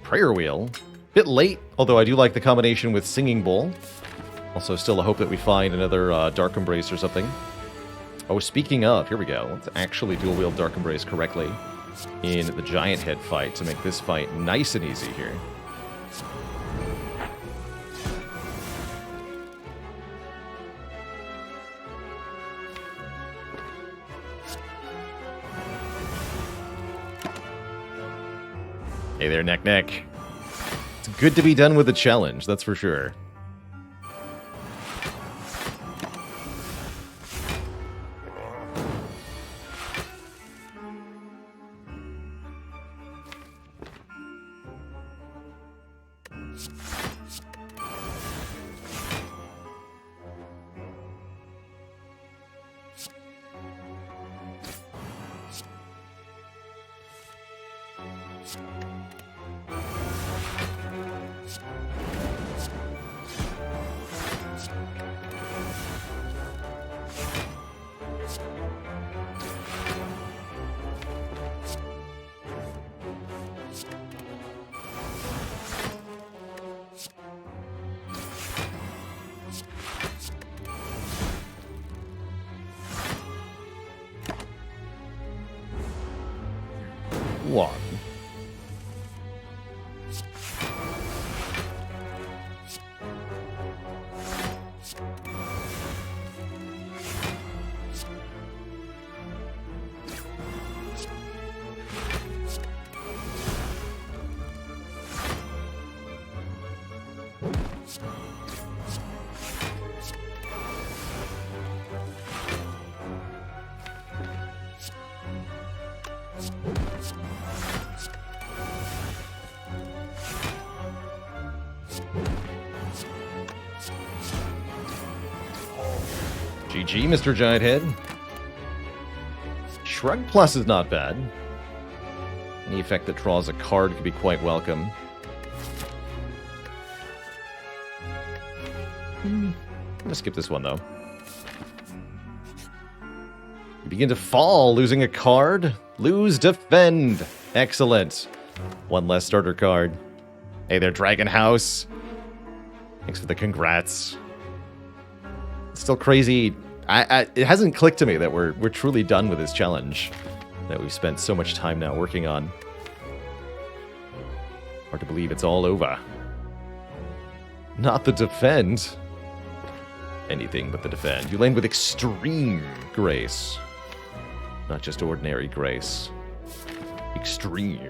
Prayer Wheel. Bit late, although I do like the combination with Singing Bowl. Also, still a hope that we find another Dark Embrace or something. Oh, speaking of, here we go. Let's actually dual wield Dark Embrace correctly in the Giant Head fight to make this fight nice and easy here. Hey there, Neck. It's good to be done with a challenge, that's for sure. One. GG, Mr. Giant Head. Shrug Plus is not bad. Any effect that draws a card could be quite welcome. I'm gonna skip this one, though. You begin to fall, losing a card. Lose Defend. Excellent. One less starter card. Hey there, Dragon House. Thanks for the congrats. It's still crazy. It hasn't clicked to me that we're truly done with this challenge that we've spent so much time now working on. Hard to believe it's all over. Not the Defend. Anything but the Defend. You land with extreme grace. Not just ordinary grace. Extreme.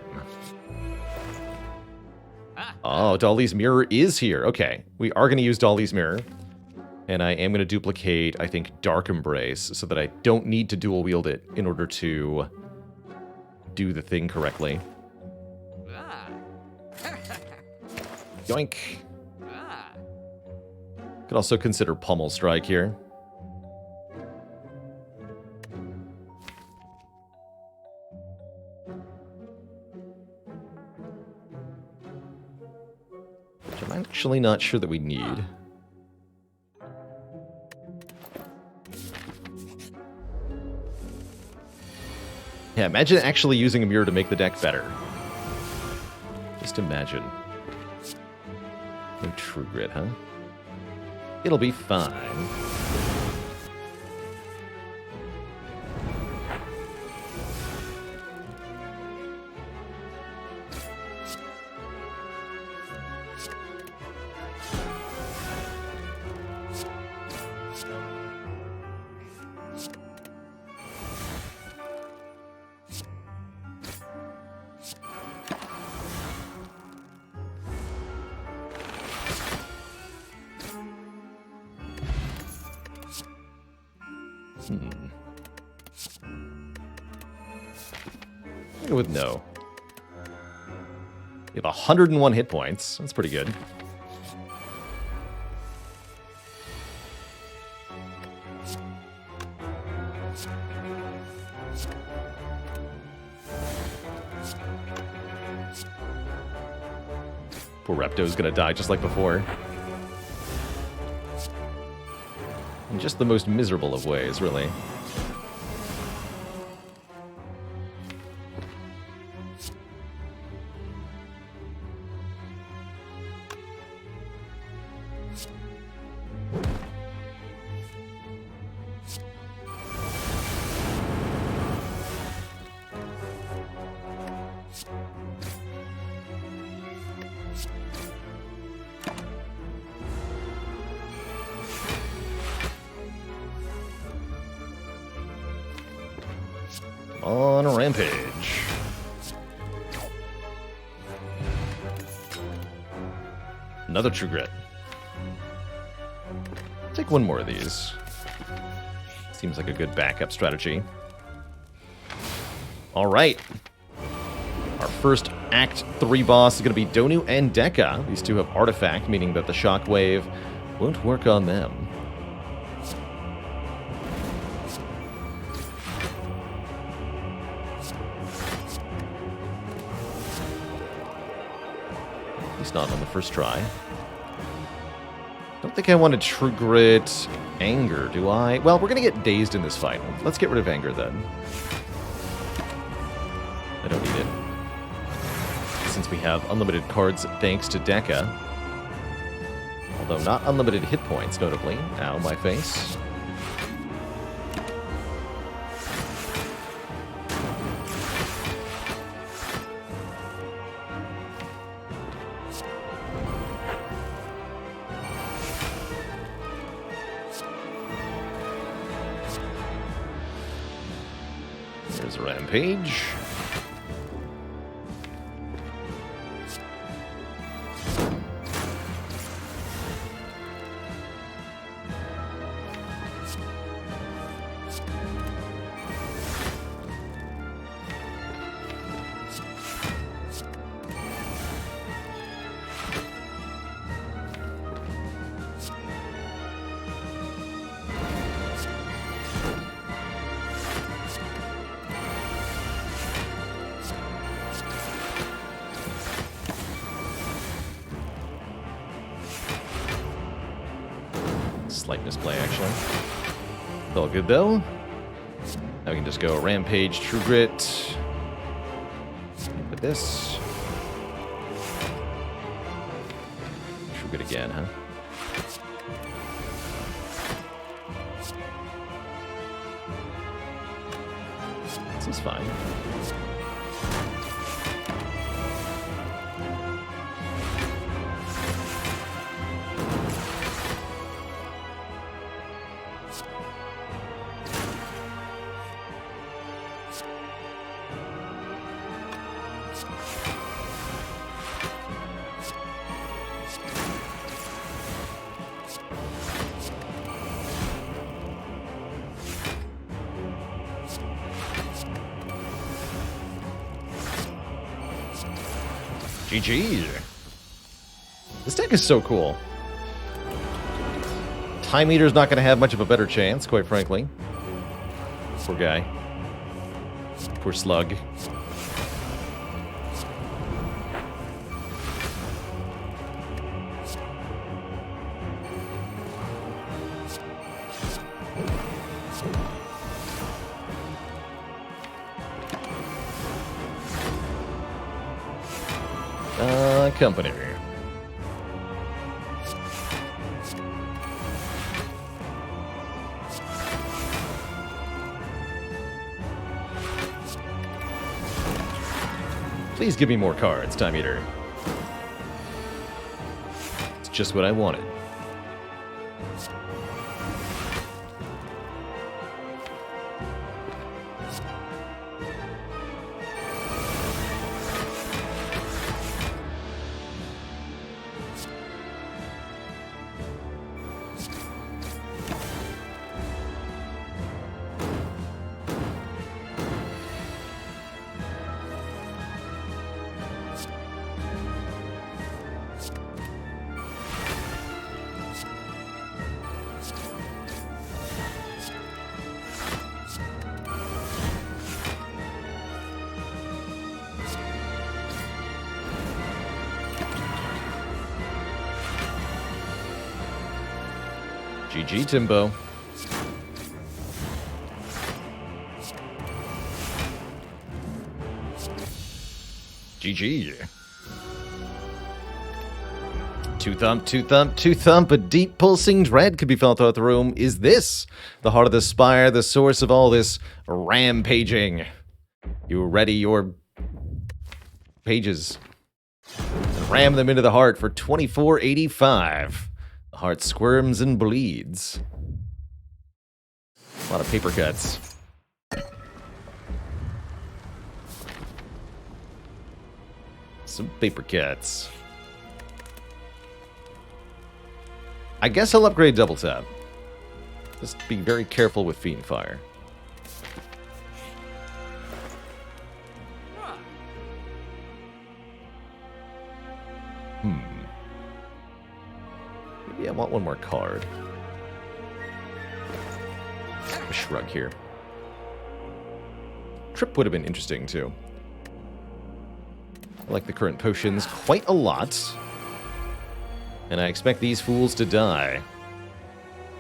Oh, Dolly's Mirror is here. Okay, we are going to use Dolly's Mirror. And I am going to duplicate, I think, Dark Embrace, so that I don't need to dual wield it in order to do the thing correctly. Yoink. Could also consider Pummel Strike here. Which I'm actually not sure that we need. Yeah, imagine actually using a mirror to make the deck better. Just imagine. No True Grit, huh? It'll be fine. I'll go with no. You have 101 hit points. That's pretty good. Poor Repto's gonna die just like before. In just the most miserable of ways, really. On a rampage. Another True Grit. Take one more of these. Seems like a good backup strategy. All right. Our first Act 3 boss is going to be Donu and Deka. These two have Artifact, meaning that the Shockwave won't work on them. Not on the first try. Don't think I want to True Grit Anger, do I? Well, we're going to get dazed in this fight. Let's get rid of Anger then. I don't need it. Since we have unlimited cards thanks to Deka. Although not unlimited hit points, notably. Ow, my face. There's a rampage. Slight misplay, actually. It's all good, though. Now we can just go Rampage, True Grit. With this. True Grit again, huh? This is fine. GG. This deck is so cool. Time Eater's not going to have much of a better chance, quite frankly. Poor guy. Poor slug. Company. Please give me more cards, Time Eater. It's just what I wanted. GG, Timbo. GG. Two thump, two thump, two thump. A deep pulsing dread could be felt throughout the room. Is this the heart of the Spire, the source of all this rampaging? You ready your pages? Ram them into the heart for $24.85. The heart squirms and bleeds. A lot of paper cuts. Some paper cuts. I guess I'll upgrade double tap. Just be very careful with Fiend Fire. Maybe I want one more card. A shrug here. Trip would have been interesting, too. I like the current potions quite a lot. And I expect these fools to die.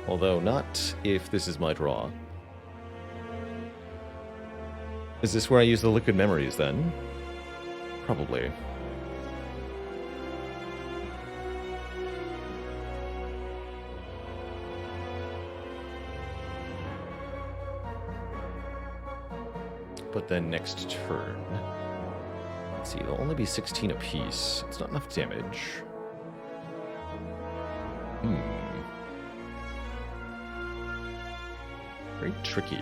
Although not if this is my draw. Is this where I use the liquid memories, then? Probably. But then next turn... Let's see, it'll only be 16 apiece. It's not enough damage. Very tricky.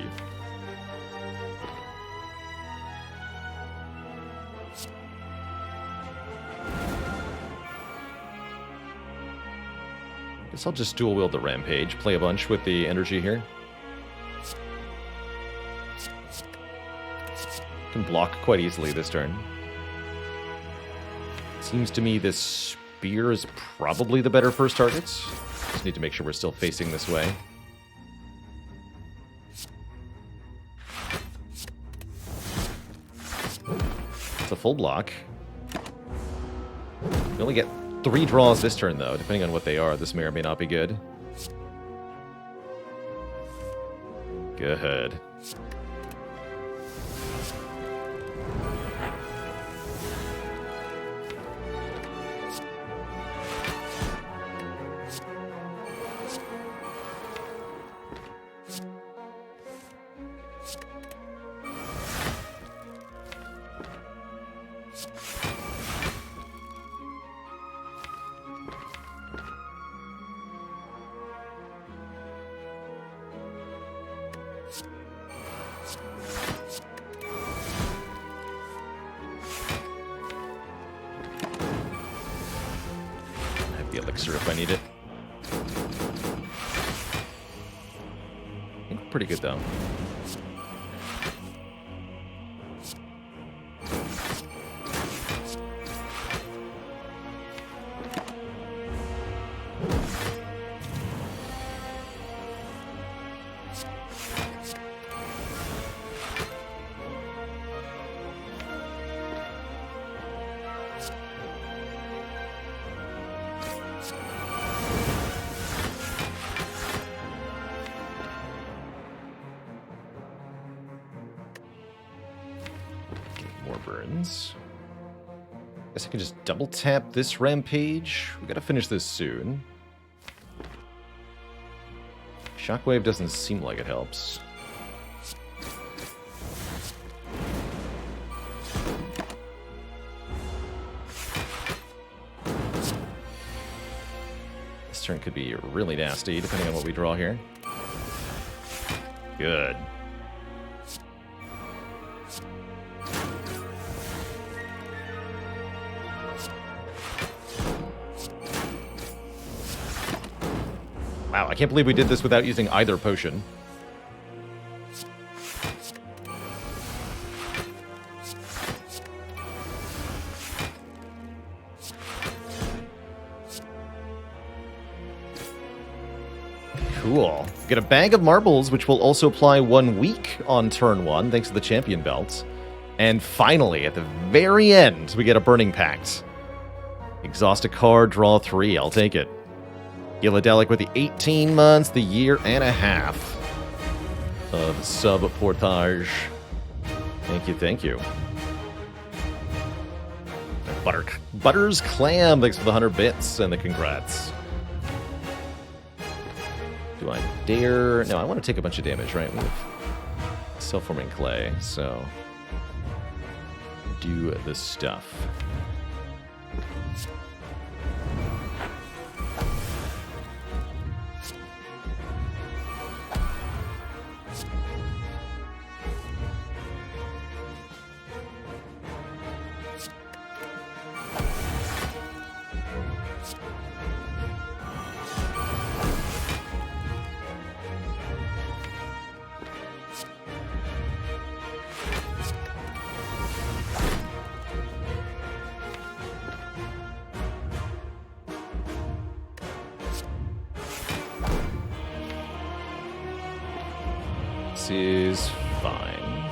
Guess I'll just dual wield the Rampage, play a bunch with the energy here. Can block quite easily this turn. Seems to me this Spear is probably the better first target. Just need to make sure we're still facing this way. It's a full block. We only get 3 draws this turn, though. Depending on what they are, this may or may not be good. Good. The elixir if I need it. I think we're pretty good though. turns. Guess I can just double tap this Rampage. We gotta finish this soon. Shockwave doesn't seem like it helps. This turn could be really nasty, depending on what we draw here. Good. Wow, I can't believe we did this without using either potion. Cool. Get a bag of marbles, which will also apply 1 week on turn 1, thanks to the champion belt. And finally, at the very end, we get a Burning Pact. Exhaust a card, draw 3. I'll take it. Gilladelic with the 18 months, the year and a half of sub-portage. Thank you, thank you. Butters Clam, thanks for the 100 bits and the congrats. Do I dare? No, I want to take a bunch of damage, right? We have self-forming clay, so do the stuff. This is fine.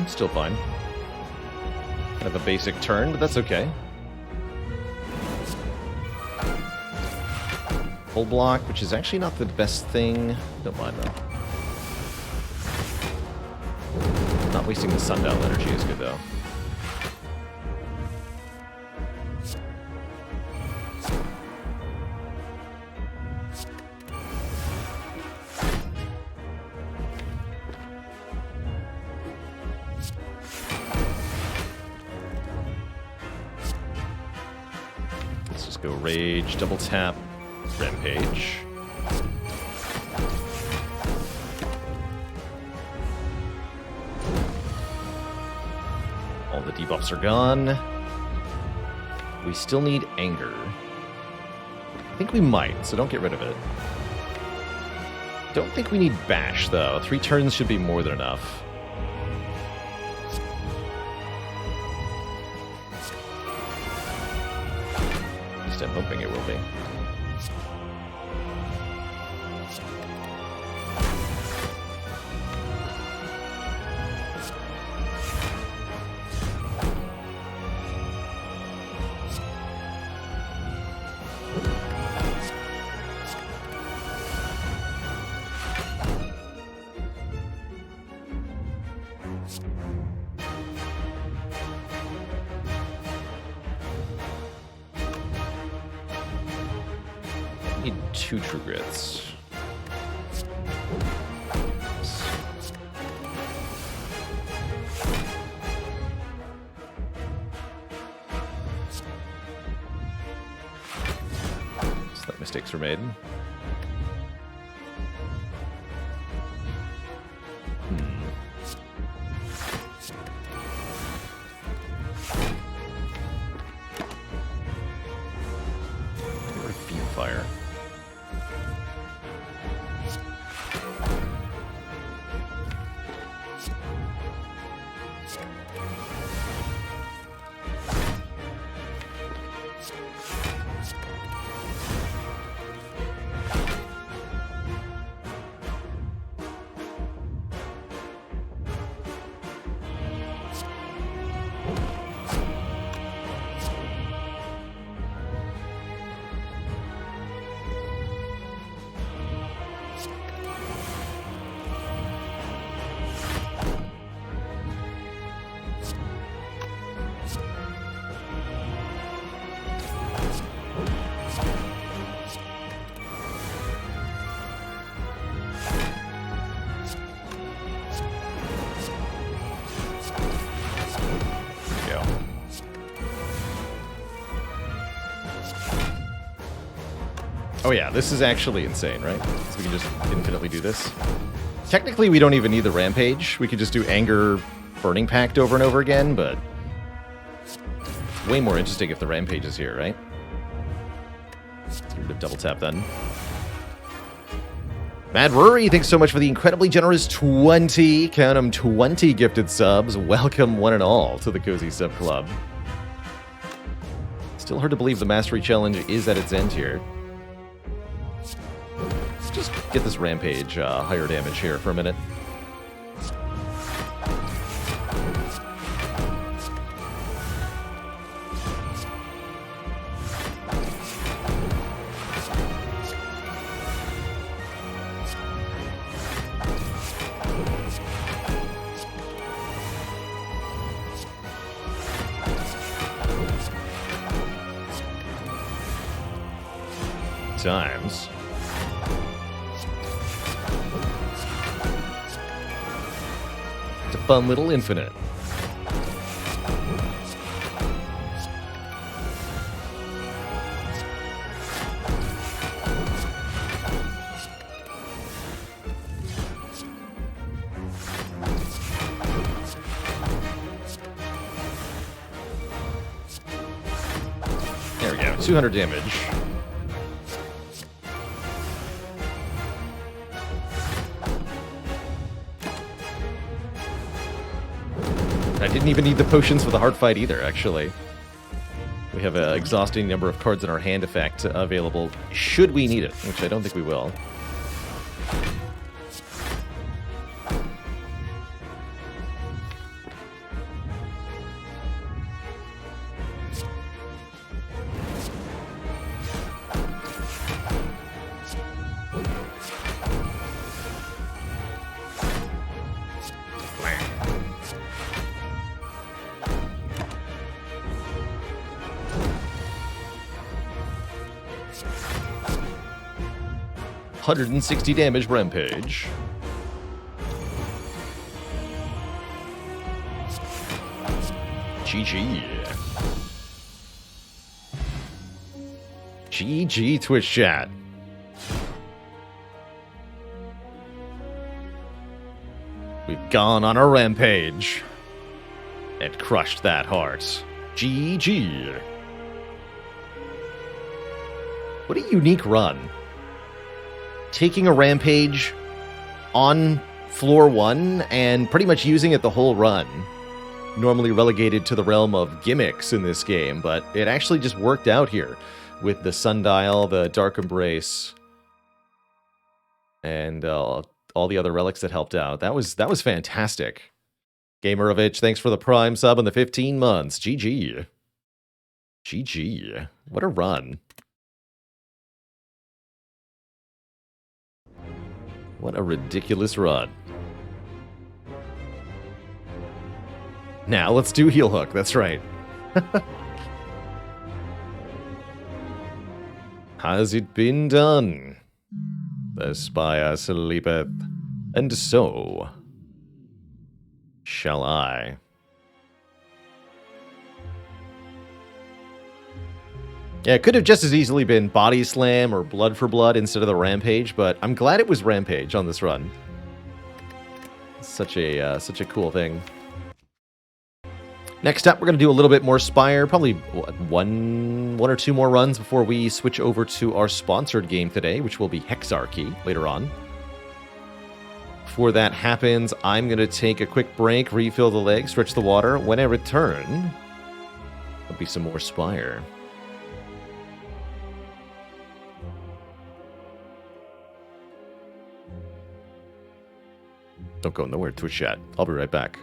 Still fine. Kind of a basic turn, but that's okay. Full block, which is actually not the best thing. Don't mind though. Not wasting the sundial energy is good though. Let's just go rage, double tap. Rampage. All the debuffs are gone. We still need anger. I think we might, so don't get rid of it. Don't think we need bash, though. 3 turns should be more than enough. At least I'm hoping it will be. Need 2 True Grits. So that mistakes were made. Fire. yeah, this is actually insane, right? Because we can just infinitely do this. Technically, we don't even need the Rampage. We could just do Anger Burning Pact over and over again, but it's way more interesting if the Rampage is here, right? Let's get rid of double tap then. Mad Rory, thanks so much for the incredibly generous 20, count 'em 20 gifted subs. Welcome one and all to the Cozy Sub Club. Still hard to believe the Mastery Challenge is at its end here. Let's just get this Rampage higher damage here for a minute. Times. It's a fun little infinite. There we go, 200 damage. I didn't even need the potions for the hard fight either, actually. We have an exhausting number of cards in our hand effect available should we need it, which I don't think we will. $160 damage Rampage. GG. GG Twitch chat. We've gone on a rampage and crushed that heart. GG. What a unique run. Taking a rampage on floor 1 and pretty much using it the whole run. Normally relegated to the realm of gimmicks in this game, but it actually just worked out here with the Sundial, the Dark Embrace, and all the other relics that helped out. That was fantastic. Gamerovich, thanks for the Prime sub and the 15 months. GG. GG. What a run. What a ridiculous run. Now let's do Heel Hook, that's right. Has it been done? The Spire sleepeth, and so shall I. Yeah, it could have just as easily been Body Slam or Blood for Blood instead of the Rampage, but I'm glad it was Rampage on this run. Such a cool thing. Next up, we're going to do a little bit more Spire, probably one or two more runs before we switch over to our sponsored game today, which will be Hexarchy later on. Before that happens, I'm going to take a quick break, refill the leg, stretch the water. When I return, there'll be some more Spire. Don't go nowhere, Twitch chat. I'll be right back.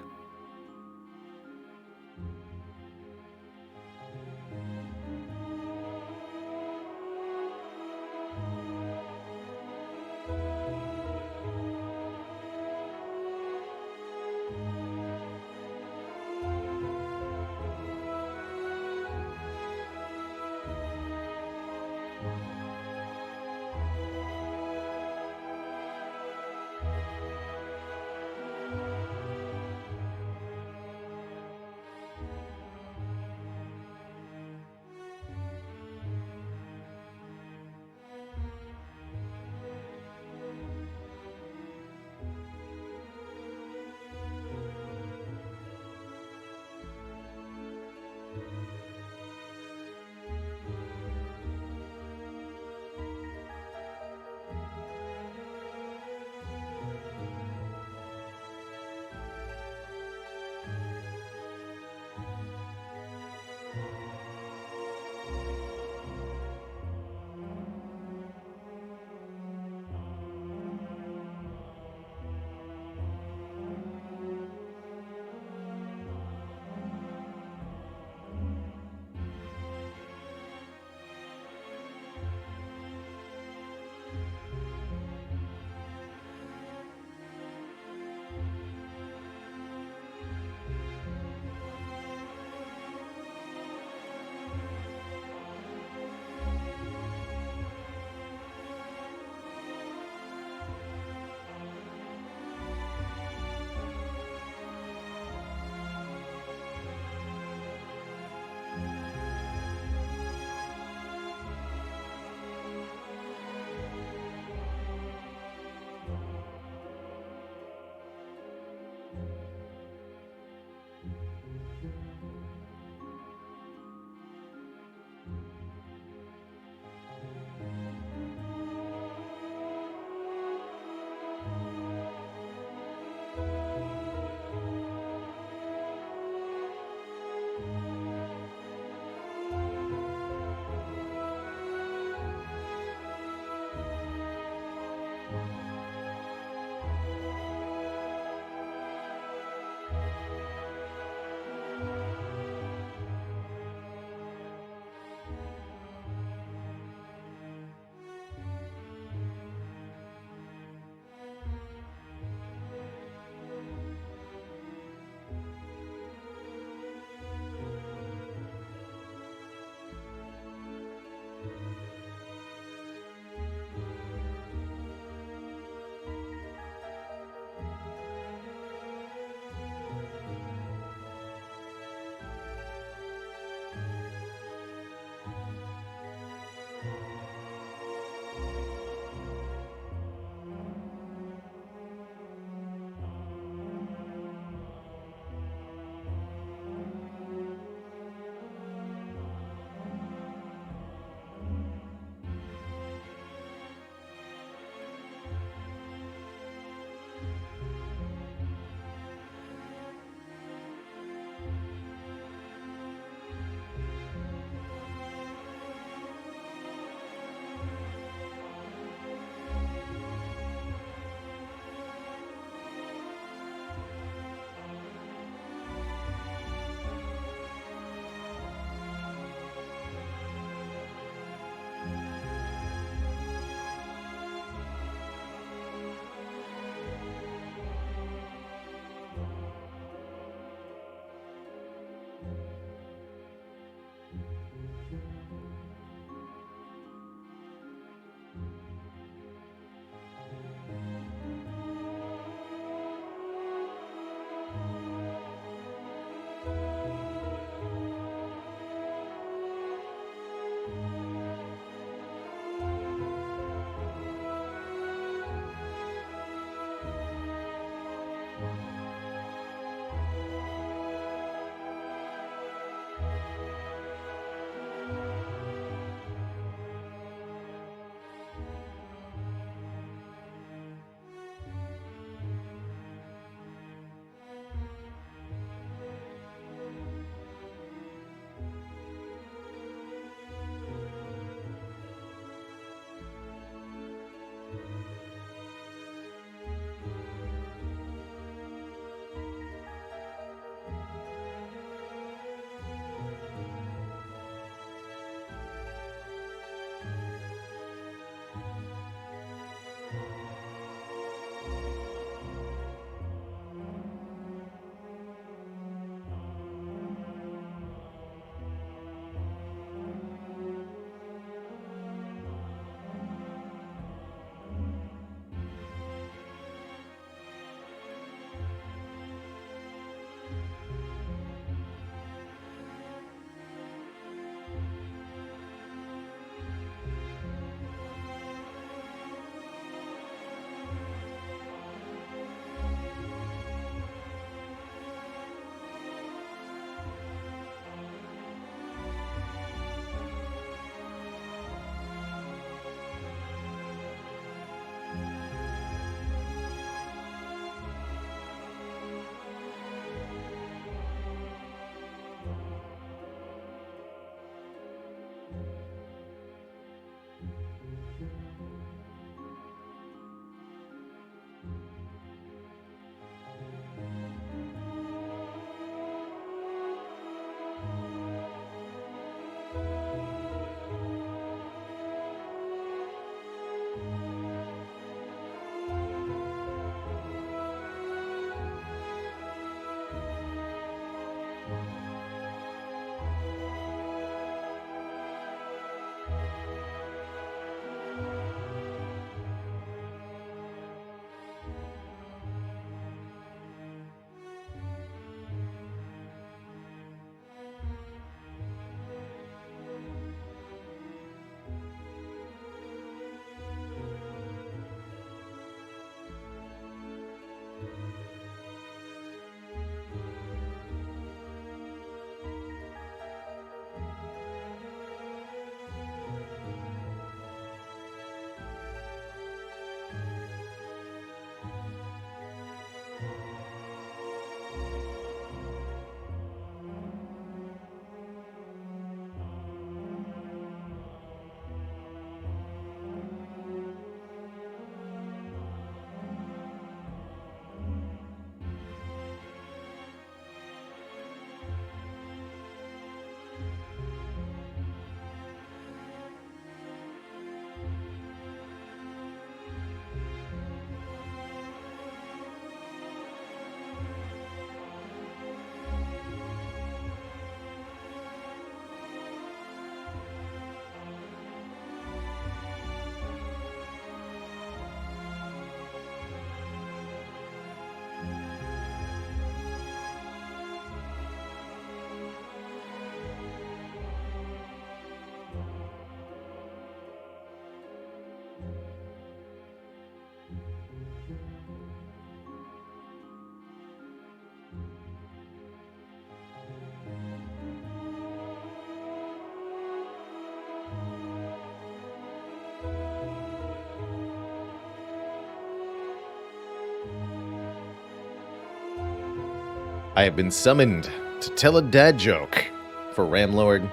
I have been summoned to tell a dad joke for Ramlord,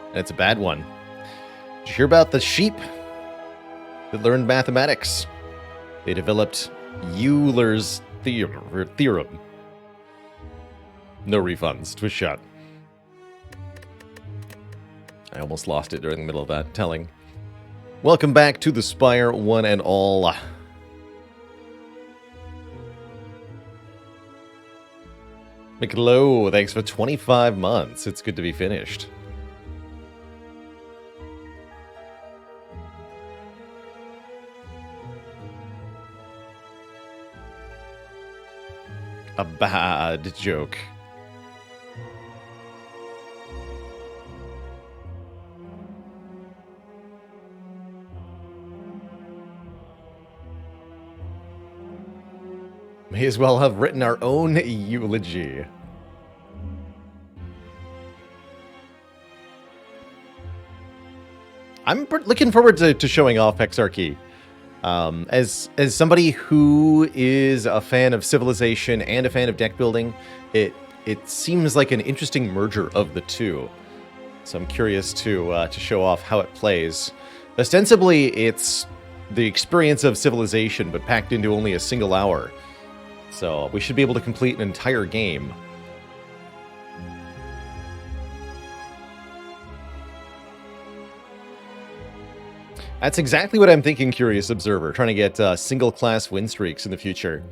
and it's a bad one. Did you hear about the sheep that learned mathematics? They developed Euler's theorem. No refunds. Twist shot. I almost lost it during the middle of that telling. Welcome back to the Spire, one and all. McLow, thanks for 25 months. It's good to be finished. A bad joke. May as well have written our own eulogy. I'm looking forward to showing off Hexarchy. As somebody who is a fan of Civilization and a fan of deck building, it seems like an interesting merger of the two. So I'm curious to show off how it plays. Ostensibly, it's the experience of Civilization, but packed into only a single hour. So we should be able to complete an entire game. That's exactly what I'm thinking, Curious Observer, trying to get single-class win streaks in the future.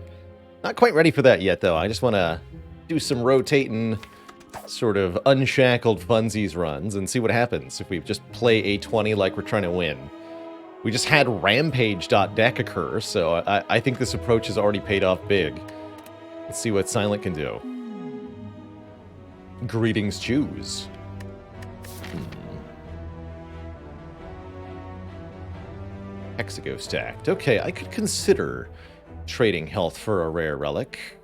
Not quite ready for that yet, though. I just want to do some rotating, sort of unshackled funsies runs and see what happens if we just play A20 like we're trying to win. We just had Rampage.deck occur, so I think this approach has already paid off big. Let's see what Silent can do. Greetings, Jews. Hexago stacked. Okay, I could consider trading health for a rare relic.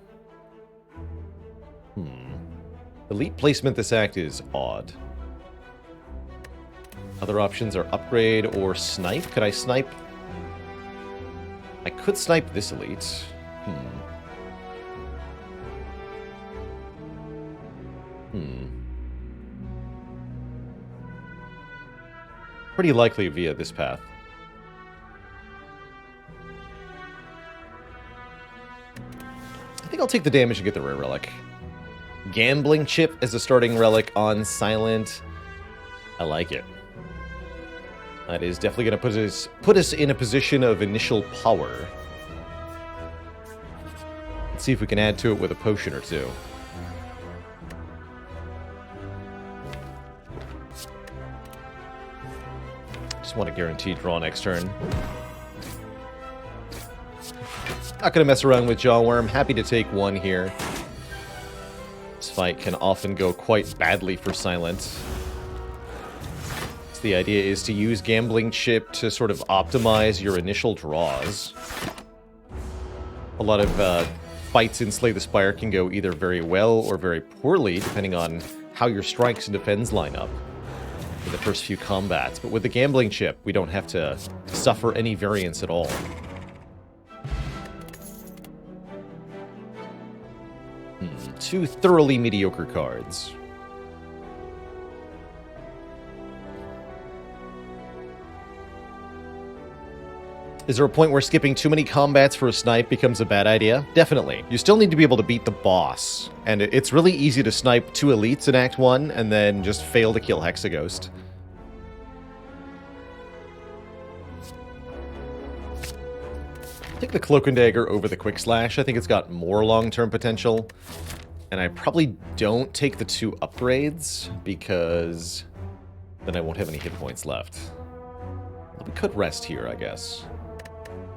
Elite placement this act is odd. Other options are upgrade or snipe. Could I snipe? I could snipe this elite. Pretty likely via this path. I think I'll take the damage and get the rare relic. Gambling chip as a starting relic on Silent. I like it. That is definitely going to put us in a position of initial power. Let's see if we can add to it with a potion or two. Just want to guarantee draw next turn. Not going to mess around with Jawworm. Happy to take one here. This fight can often go quite badly for Silent. So the idea is to use Gambling Chip to sort of optimize your initial draws. A lot of fights in Slay the Spire can go either very well or very poorly, depending on how your strikes and defends line up in the first few combats. But with the Gambling Chip, we don't have to suffer any variance at all. Two thoroughly mediocre cards. Is there a point where skipping too many combats for a snipe becomes a bad idea? Definitely. You still need to be able to beat the boss. And it's really easy to snipe two elites in Act 1 and then just fail to kill Hexaghost. Take the Cloak and Dagger over the Quick Slash. I think it's got more long-term potential. And I probably don't take the two upgrades, because then I won't have any hit points left. We could rest here, I guess.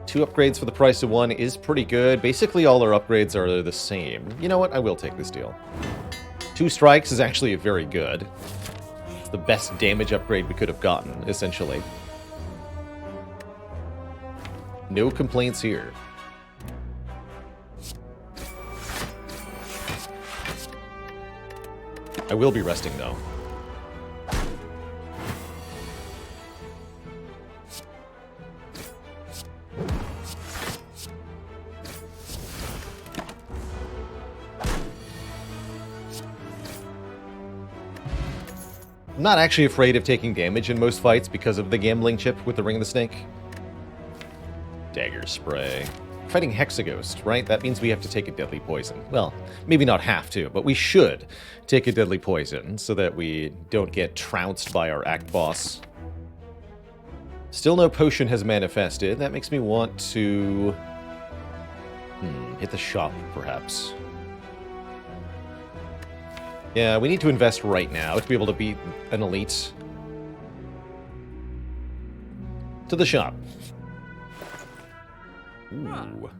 Two upgrades for the price of one is pretty good. Basically, all our upgrades are the same. You know what? I will take this deal. Two strikes is actually very good. It's the best damage upgrade we could have gotten, essentially. No complaints here. I will be resting, though. I'm not actually afraid of taking damage in most fights because of the gambling chip with the Ring of the Snake. Dagger spray. Fighting Hexaghost, right? That means we have to take a deadly poison. Well, maybe not have to, but we should take a deadly poison so that we don't get trounced by our act boss. Still no potion has manifested. That makes me want to... hit the shop, perhaps. Yeah, we need to invest right now to be able to beat an elite. To the shop. Ooh.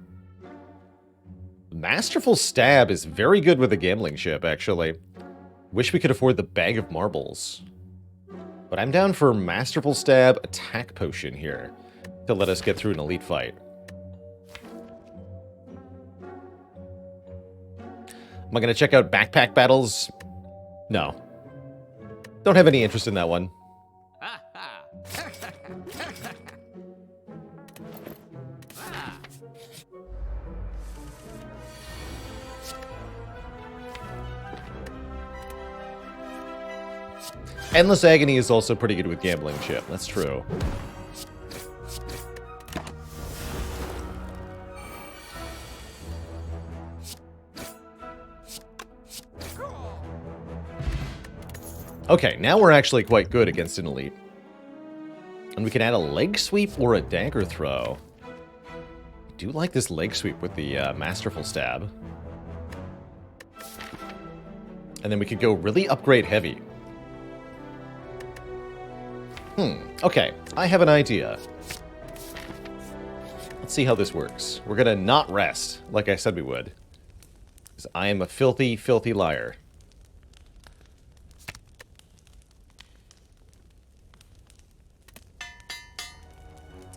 Masterful Stab is very good with the gambling chip, actually. Wish we could afford the bag of marbles. But I'm down for Masterful Stab attack potion here to let us get through an elite fight. Am I going to check out backpack battles? No. Don't have any interest in that one. Endless Agony is also pretty good with gambling chip. That's true. Okay, now we're actually quite good against an elite. And we can add a leg sweep or a dagger throw. I do like this leg sweep with the Masterful Stab. And then we could go really upgrade heavy. Okay, I have an idea. Let's see how this works. We're gonna not rest, like I said we would. Because I am a filthy, filthy liar.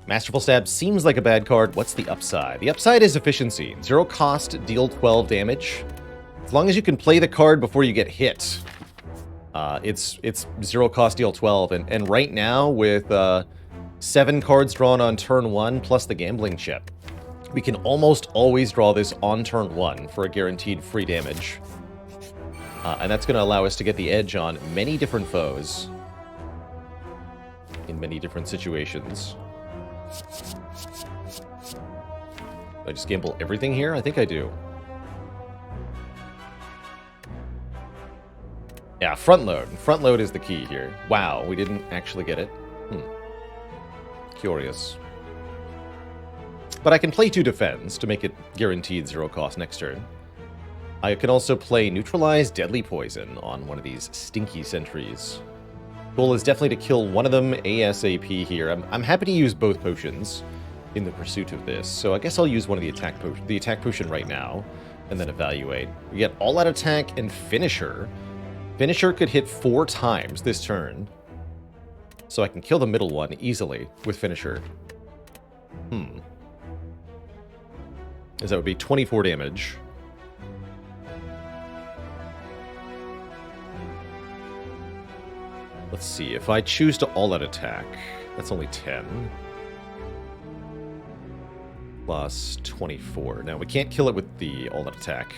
Masterful Stab seems like a bad card. What's the upside? The upside is efficiency. 0 cost, deal 12 damage. As long as you can play the card before you get hit. It's 0 cost, deal 12. And right now, with 7 cards drawn on turn 1 plus the gambling chip, we can almost always draw this on turn 1 for a guaranteed free damage. And that's going to allow us to get the edge on many different foes. In many different situations. Do I just gamble everything here? I think I do. Yeah, front load. Front load is the key here. Wow, we didn't actually get it. Curious. But I can play 2 defends to make it guaranteed 0 cost next turn. I can also play Neutralize Deadly Poison on one of these stinky sentries. Goal is definitely to kill one of them ASAP here. I'm happy to use both potions in the pursuit of this, so I guess I'll use one of the attack potion right now, and then evaluate. We get all-out attack and Finisher. Finisher could hit 4 times this turn, so I can kill the middle one easily with Finisher. As that would be 24 damage. Let's see, if I choose to all-out attack, that's only 10. Plus 24. Now, we can't kill it with the all-out attack.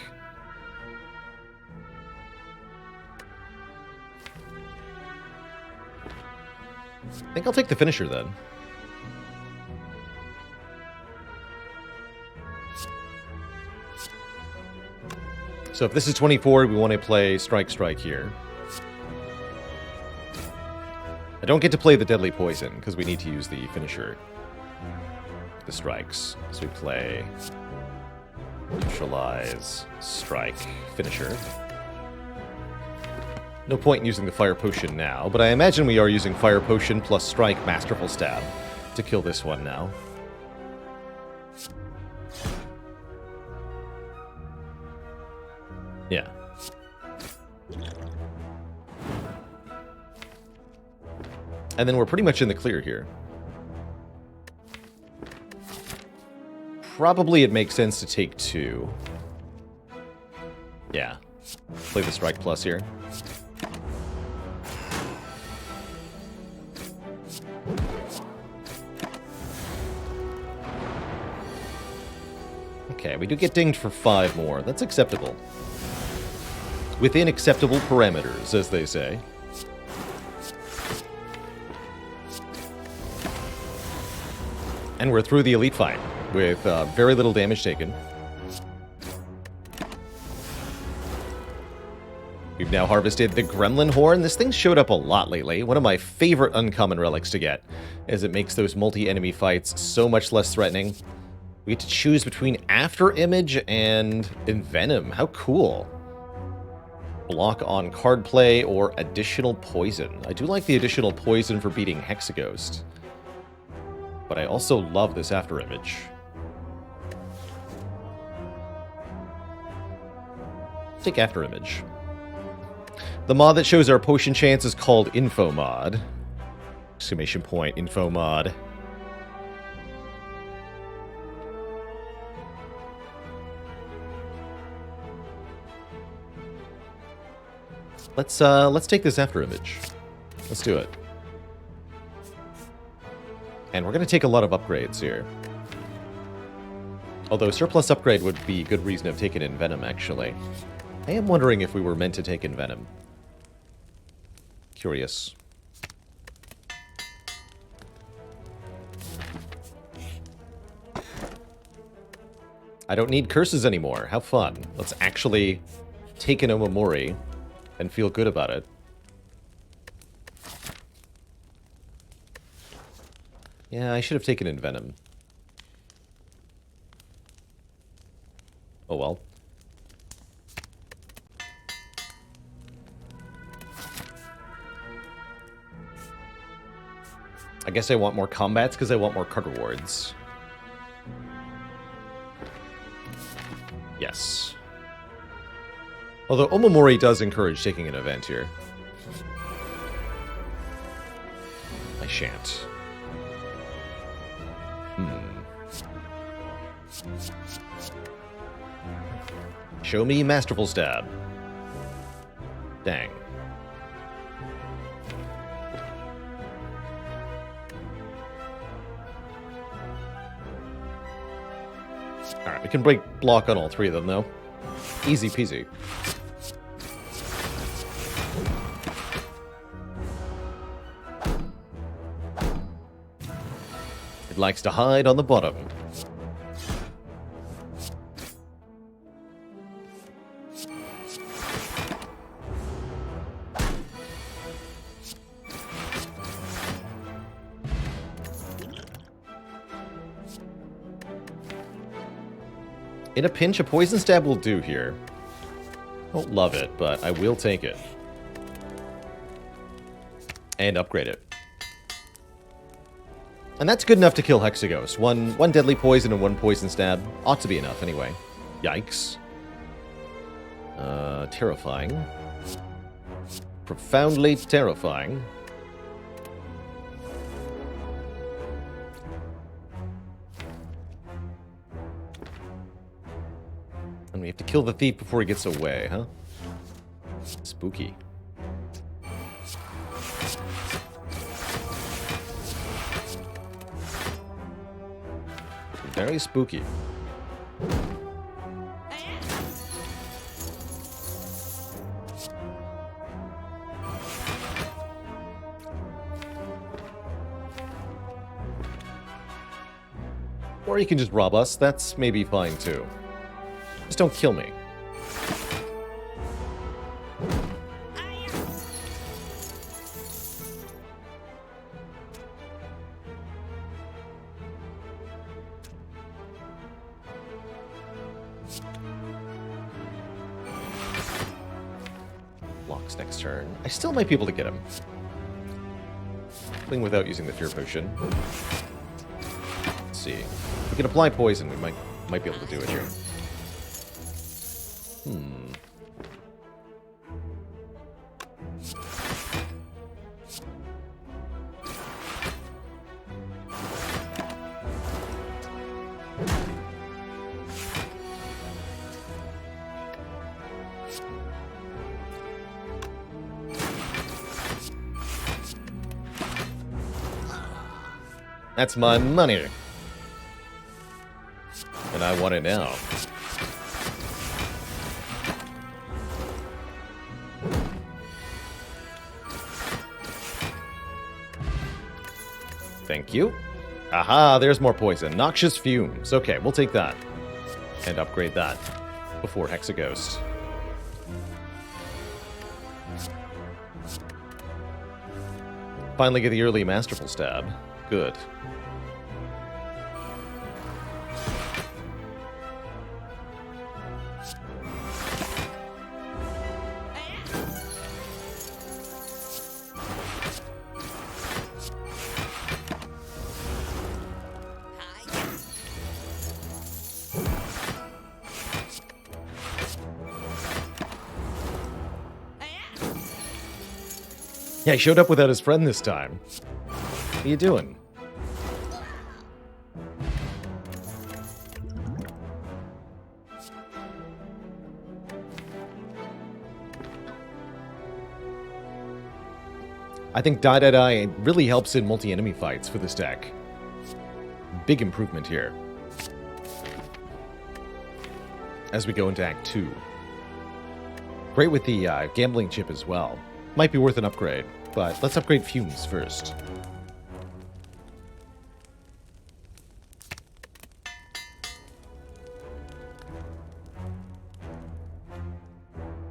I think I'll take the Finisher, then. So if this is 24, we want to play Strike Strike here. I don't get to play the Deadly Poison, because we need to use the Finisher. The strikes. So we play... Neutralize, Strike, Finisher. No point in using the Fire Potion now, but I imagine we are using Fire Potion plus Strike, Masterful Stab to kill this one now. Yeah. And then we're pretty much in the clear here. Probably it makes sense to take 2. Yeah. Play the Strike Plus here. Okay, we do get dinged for 5 more. That's acceptable. Within acceptable parameters, as they say. And we're through the elite fight with very little damage taken. We've now harvested the Gremlin Horn. This thing showed up a lot lately. One of my favorite uncommon relics to get, as it makes those multi-enemy fights so much less threatening. We get to choose between After Image and Envenom. How cool. Block on card play or additional poison. I do like the additional poison for beating Hexaghost. But I also love this After Image. Take After Image. The mod that shows our potion chance is called Info Mod. Exclamation point, Info Mod. Let's take this After Image. Let's do it. And we're going to take a lot of upgrades here. Although surplus upgrade would be a good reason of taking Envenom, actually. I am wondering if we were meant to take Envenom. Curious. I don't need curses anymore. How fun. Let's actually take an Omamori and feel good about it. Yeah, I should have taken Envenom. Oh well. I guess I want more combats because I want more card rewards. Yes. Although Omamori does encourage taking an event here. I shan't. Show me Masterful Stab. Dang. Alright, we can break block on all three of them, though. Easy peasy. It likes to hide on the bottom. In a pinch, a Poison Stab will do here. Don't love it, but I will take it. And upgrade it. And that's good enough to kill Hexaghost. One deadly poison and one Poison Stab. Ought to be enough, anyway. Yikes. Terrifying. Profoundly terrifying. And we have to kill the thief before he gets away, huh? Spooky. Very spooky. Or you can just rob us. That's maybe fine too. Just don't kill me. Blocks next turn. I still might be able to get him. Playing without using the Fear Potion. Let's see. If we can apply poison, we might be able to do it here. That's my money. And I want it now. Thank you. Aha, there's more poison. Noxious fumes. Okay, we'll take that. And upgrade that before Hexaghost. Finally get the early Masterful Stab. Good. Yeah, he showed up without his friend this time. What are you doing? I think Die Die Die really helps in multi-enemy fights for this deck. Big improvement here. As we go into Act 2. Great with the gambling chip as well. Might be worth an upgrade, but let's upgrade Fumes first.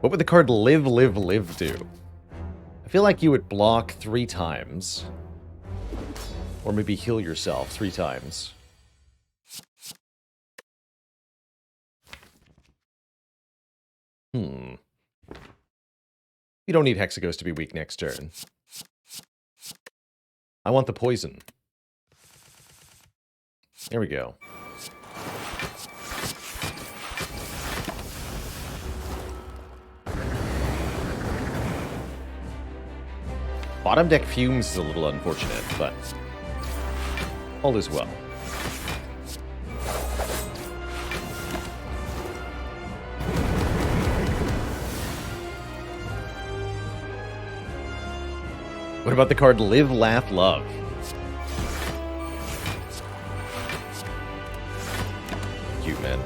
What would the card Live, Live, Live do? I feel like you would block 3 times. Or maybe heal yourself 3 times. You don't need Hexaghost to be weak next turn. I want the poison. There we go. Bottom deck Fumes is a little unfortunate, but all is well. What about the card Live, Laugh, Love? Cute, man.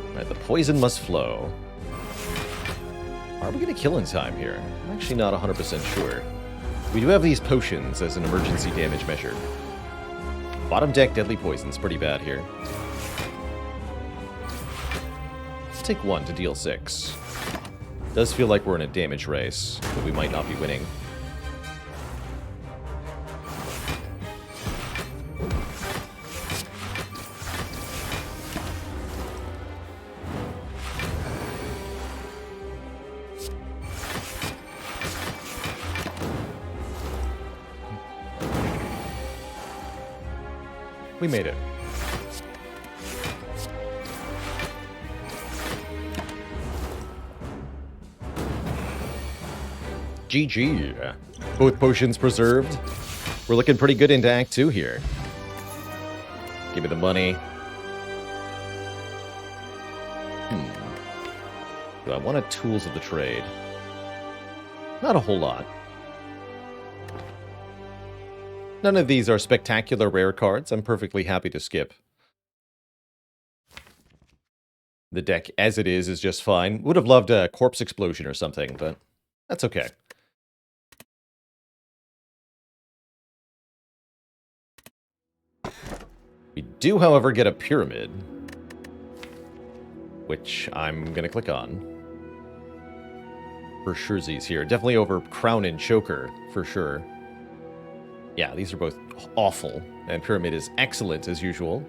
Alright, the poison must flow. Are we going to kill in time here? I'm actually not 100% sure. We do have these potions as an emergency damage measure. Bottom deck Deadly Poison's pretty bad here. Let's take 1 to deal 6. Does feel like we're in a damage race, but we might not be winning. We made it. GG. Both potions preserved. We're looking pretty good into Act 2 here. Give me the money. Do I want a Tools of the Trade? Not a whole lot. None of these are spectacular rare cards. I'm perfectly happy to skip. The deck as it is just fine. Would have loved a Corpse Explosion or something, but that's okay. We do, however, get a Pyramid, which I'm going to click on. For surezies here. Definitely over Crown and Choker, for sure. Yeah, these are both awful, and Pyramid is excellent as usual.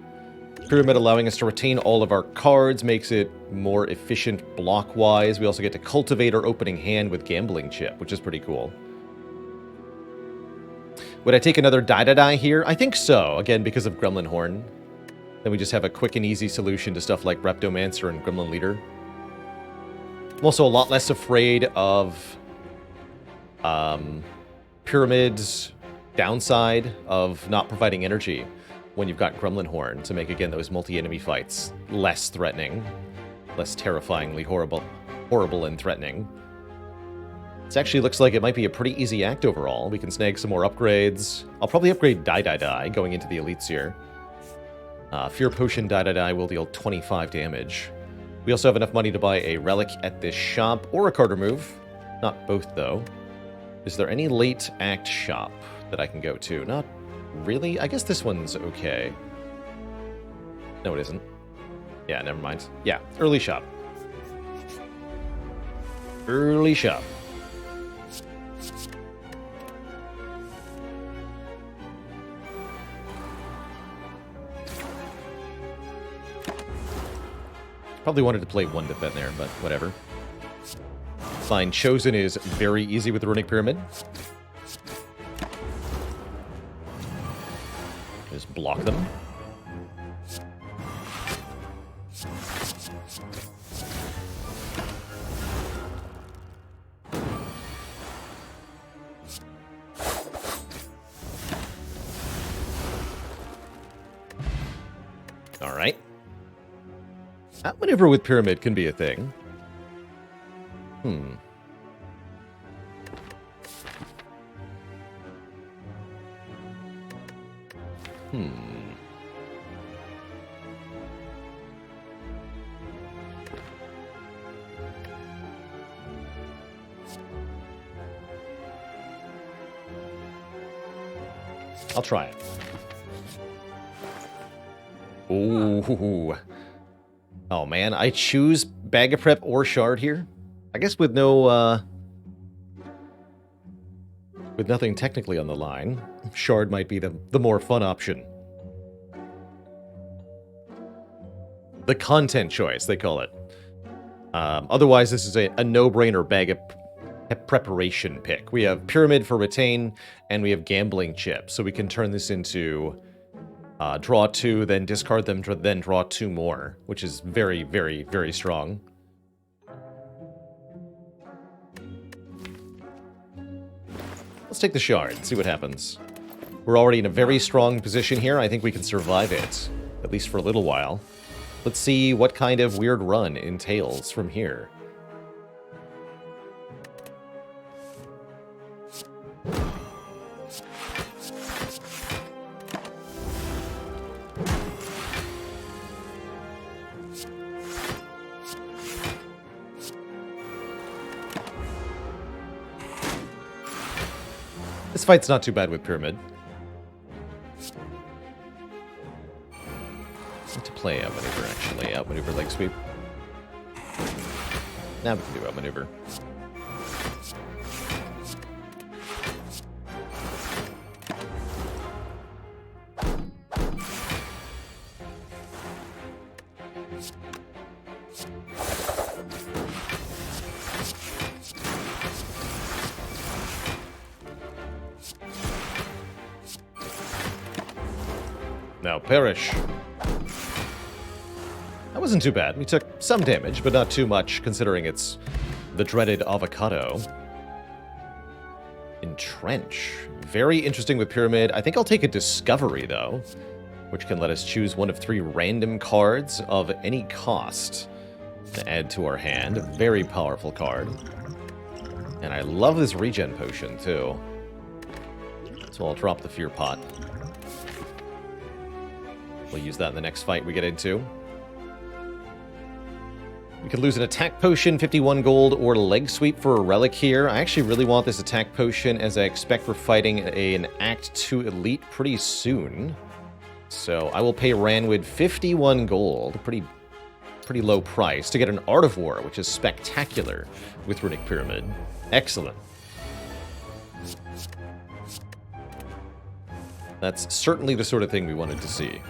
Pyramid allowing us to retain all of our cards makes it more efficient block-wise. We also get to cultivate our opening hand with Gambling Chip, which is pretty cool. Would I take another Die Die Die here? I think so, again, because of Gremlin Horn. Then we just have a quick and easy solution to stuff like Reptomancer and Gremlin Leader. I'm also a lot less afraid of Pyramid's downside of not providing energy when you've got Gremlin Horn to make, again, those multi-enemy fights less threatening, less terrifyingly horrible and threatening. This actually looks like it might be a pretty easy act overall. We can snag some more upgrades. I'll probably upgrade Die Die Die going into the Elites here. Fear Potion Die Die Die will deal 25 damage. We also have enough money to buy a Relic at this shop, or a card remove. Not both, though. Is there any late act shop that I can go to? Not really. I guess this one's okay. No, it isn't. Yeah, never mind. Yeah, early shop. Early shop. Probably wanted to play one defend there, but whatever. Fine. Chosen is very easy with the Runic Pyramid. Just block them. Alright. Outmaneuver with Pyramid can be a thing. I'll try it. Ooh. Oh, man. I choose Bag of Prep or Shard here? I guess with no, with nothing technically on the line, Shard might be the more fun option. The content choice, they call it. Otherwise, this is a no-brainer Bag of Preparation pick. We have Pyramid for Retain, and we have Gambling Chip. So we can turn this into draw 2, then discard them, then draw 2 more, which is very, very, very strong. Let's take the Shard, see what happens. We're already in a very strong position here. I think we can survive it, at least for a little while. Let's see what kind of weird run entails from here. This fight's not too bad with Pyramid. To play outmaneuver, actually. Outmaneuver leg sweep. Now we can do outmaneuver. Now perish. That wasn't too bad. We took some damage, but not too much, considering it's the dreaded avocado. Entrench. Very interesting with Pyramid. I think I'll take a Discovery, though, which can let us choose one of 3 random cards of any cost to add to our hand. A very powerful card. And I love this regen potion, too. So I'll drop the Fear Pot. We'll use that in the next fight we get into. We could lose an attack potion, 51 gold, or leg sweep for a relic here. I actually really want this attack potion, as I expect we're fighting an Act 2 elite pretty soon. So I will pay Ranwood 51 gold, pretty low price, to get an Art of War, which is spectacular with Runic Pyramid. Excellent. That's certainly the sort of thing we wanted to see.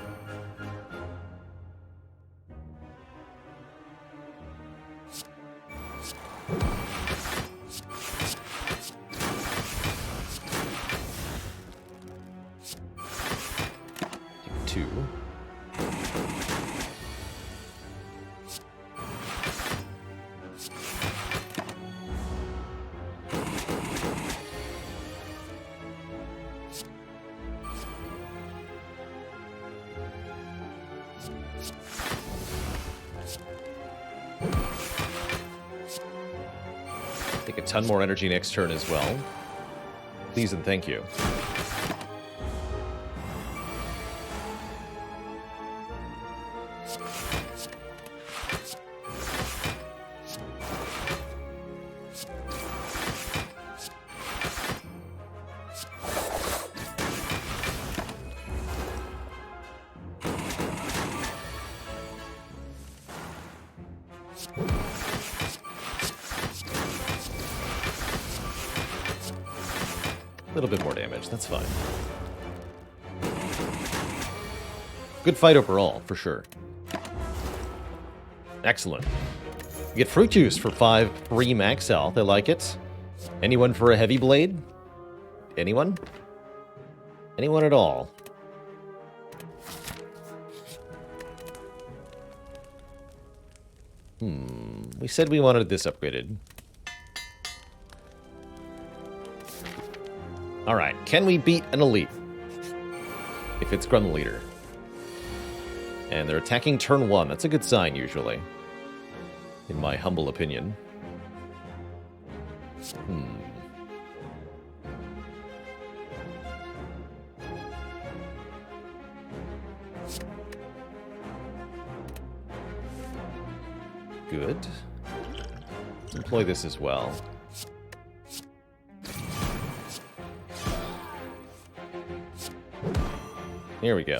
Take a ton more energy next turn as well. Please and thank you. A little bit more damage, that's fine. Good fight overall, for sure. Excellent. You get fruit juice for 5 free max health. I like it. Anyone for a heavy blade? Anyone? Anyone at all? We said we wanted this upgraded. Alright, can we beat an elite? If it's Grumble Leader. And they're attacking turn 1. That's a good sign, usually. In my humble opinion. Good. Let's employ this as well. Here we go.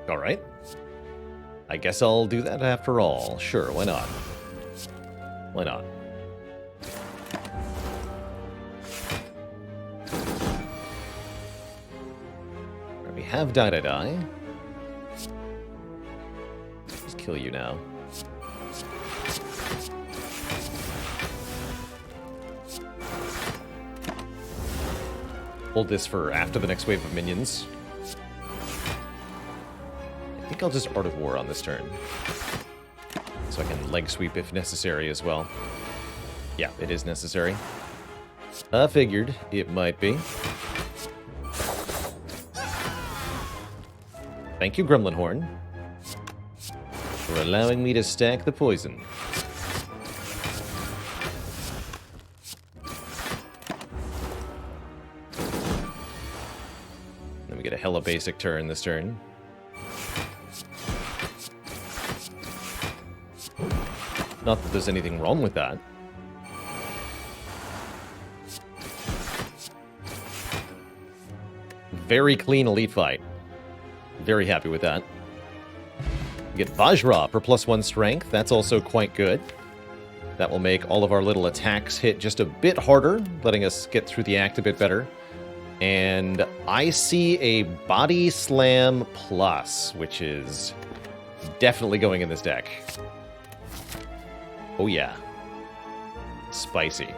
All right. I guess I'll do that after all. Sure, why not? Why not? We have die. Just kill you now. Hold this for after the next wave of minions. I think I'll just Art of War on this turn. So I can leg sweep if necessary as well. Yeah, it is necessary. I figured it might be. Thank you, Gremlin Horn, for allowing me to stack the poison. Then we get a hella basic turn this turn. Not that there's anything wrong with that. Very clean elite fight. Very happy with that. We get Vajra for +1 strength. That's also quite good. That will make all of our little attacks hit just a bit harder, letting us get through the act a bit better. And I see a Body Slam Plus, which is definitely going in this deck. Oh yeah. Spicy.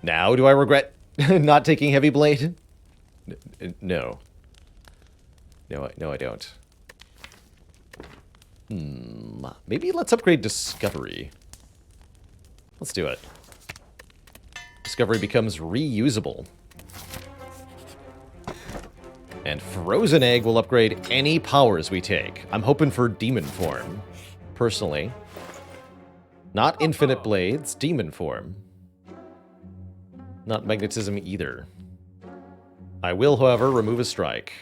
Now do I regret not taking Heavy Blade? No. No, I don't. Maybe let's upgrade Discovery. Let's do it. Discovery becomes reusable. And Frozen Egg will upgrade any powers we take. I'm hoping for Demon Form, personally. Not Infinite Blades, Demon Form. Not Magnetism either. I will, however, remove a strike.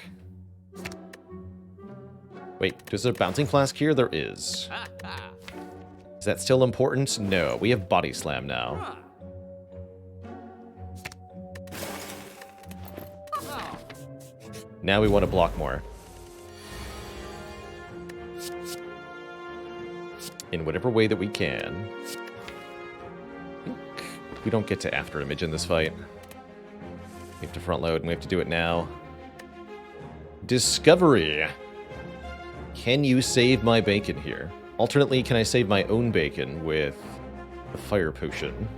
Wait, is there a Bouncing Flask here? There is. Is that still important? No, we have Body Slam now. Now we want to block more. In whatever way that we can. We don't get to After Image in this fight. We have to front load, and we have to do it now. Discovery. Can you save my bacon here? Alternately, can I save my own bacon with the Fire Potion?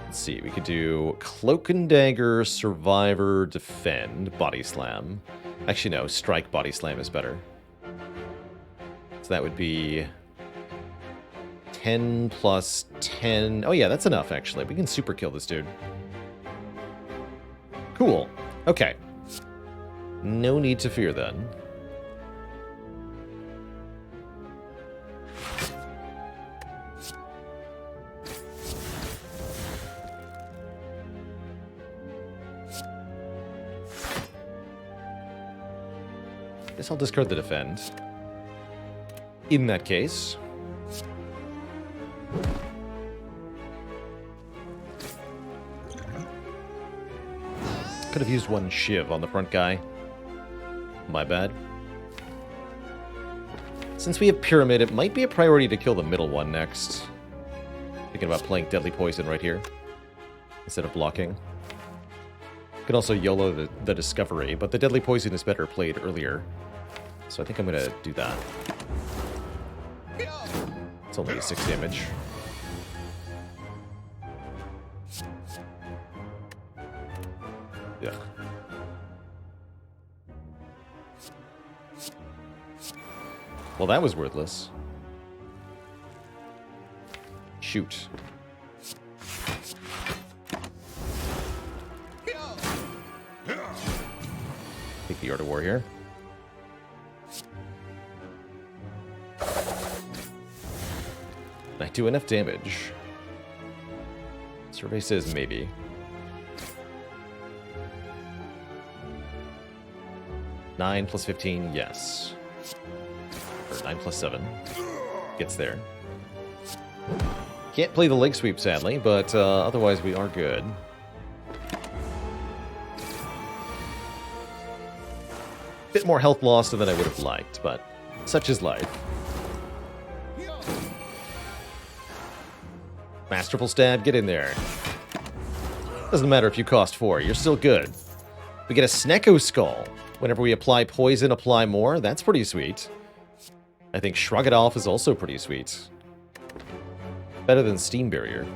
Let's see, we could do Cloak and Dagger, Survivor, Defend, Body Slam. Actually, no, Strike, Body Slam is better. So that would be 10 plus 10. Oh yeah, that's enough, actually. We can super kill this dude. Cool. Okay. No need to fear, then. Guess I'll discard the defend. In that case. Could have used one Shiv on the front guy. My bad. Since we have Pyramid, it might be a priority to kill the middle one next. Thinking about playing Deadly Poison right here, instead of blocking. Could also YOLO the Discovery, but the Deadly Poison is better played earlier. So I think I'm going to do that. It's only a 6 damage. Yeah. Well, that was worthless. Shoot. Take the Art of War here. I do enough damage. Survey says maybe. Nine plus 15, yes. Or 9 plus 7. Gets there. Can't play the leg sweep, sadly, but otherwise we are good. Bit more health loss than I would have liked, but such is life. Masterful Stab, get in there. Doesn't matter if you cost 4, you're still good. We get a Snecko Skull. Whenever we apply poison, apply more. That's pretty sweet. I think Shrug It Off is also pretty sweet. Better than Steam Barrier.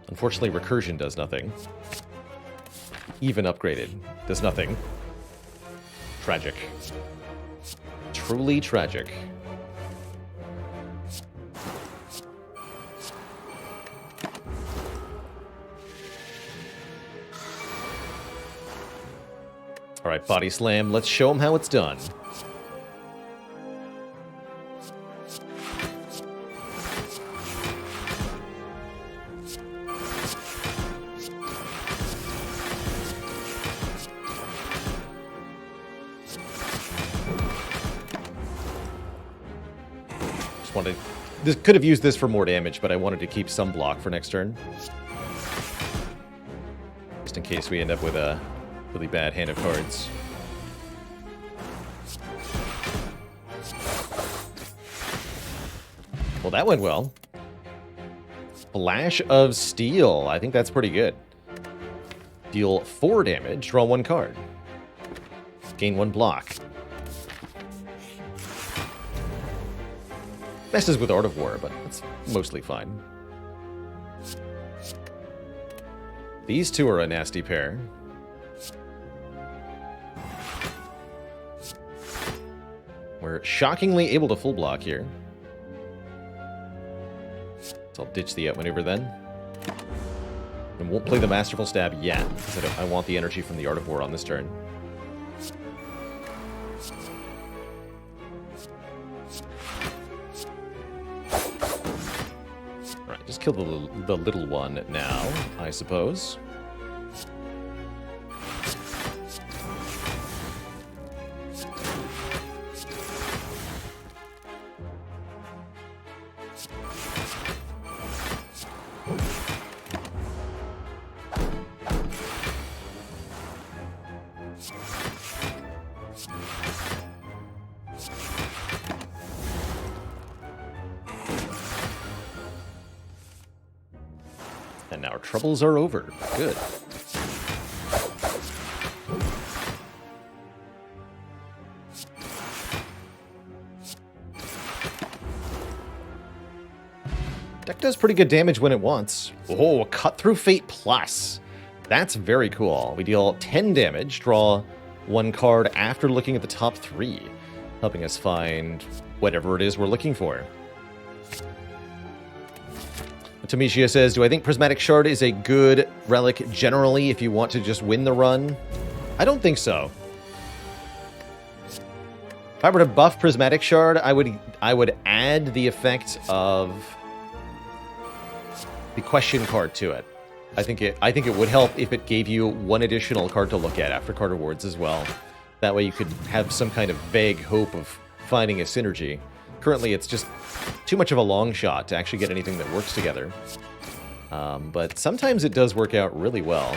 Unfortunately, Recursion does nothing. Even upgraded does nothing. Tragic. Truly tragic. Alright, Body Slam. Let's show him how it's done. This could have used this for more damage, but I wanted to keep some block for next turn. Just in case we end up with a really bad hand of cards. Well, that went well. Flash of Steel. I think that's pretty good. Deal 4 damage, draw 1 card. Gain 1 block. Messes with Art of War, but it's mostly fine. These two are a nasty pair. We're shockingly able to full block here. So I'll ditch the outmaneuver then. And won't play the Masterful Stab yet, because I want the energy from the Art of War on this turn. Alright, just kill the little one now, I suppose. And now our troubles are over. Good. Deck does pretty good damage when it wants. Oh, Cut Through Fate Plus. That's very cool. We deal 10 damage, draw 1 card after looking at the top 3, helping us find whatever it is we're looking for. Tamisha says, do I think Prismatic Shard is a good relic generally if you want to just win the run? I don't think so. If I were to buff Prismatic Shard, I would add the effect of the question card to it. I think it would help if it gave you 1 additional card to look at after card rewards as well. That way you could have some kind of vague hope of finding a synergy. Currently, it's just too much of a long shot to actually get anything that works together. But sometimes it does work out really well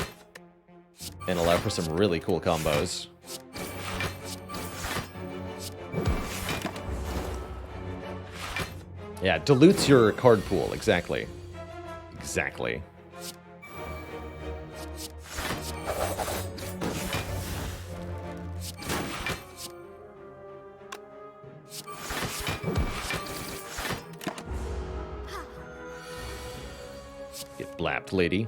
and allow for some really cool combos. Yeah, it dilutes your card pool, exactly. Exactly. Get blapped, lady.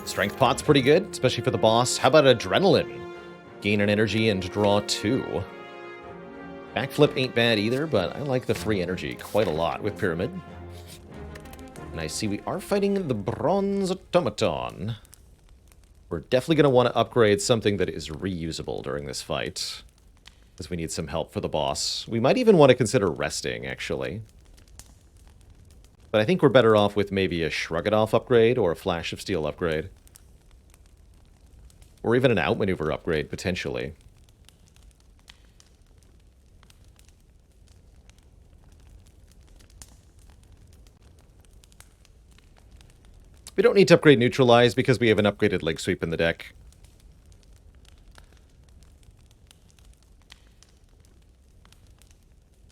Strength pot's pretty good, especially for the boss. How about adrenaline? Gain an energy and draw 2. Backflip ain't bad either, but I like the free energy quite a lot with Pyramid. And I see we are fighting the Bronze Automaton. We're definitely going to want to upgrade something that is reusable during this fight, because we need some help for the boss. We might even want to consider resting, actually. But I think we're better off with maybe a Shrug It Off upgrade or a Flash of Steel upgrade. Or even an Outmaneuver upgrade, potentially. We don't need to upgrade Neutralize because we have an upgraded Leg Sweep in the deck.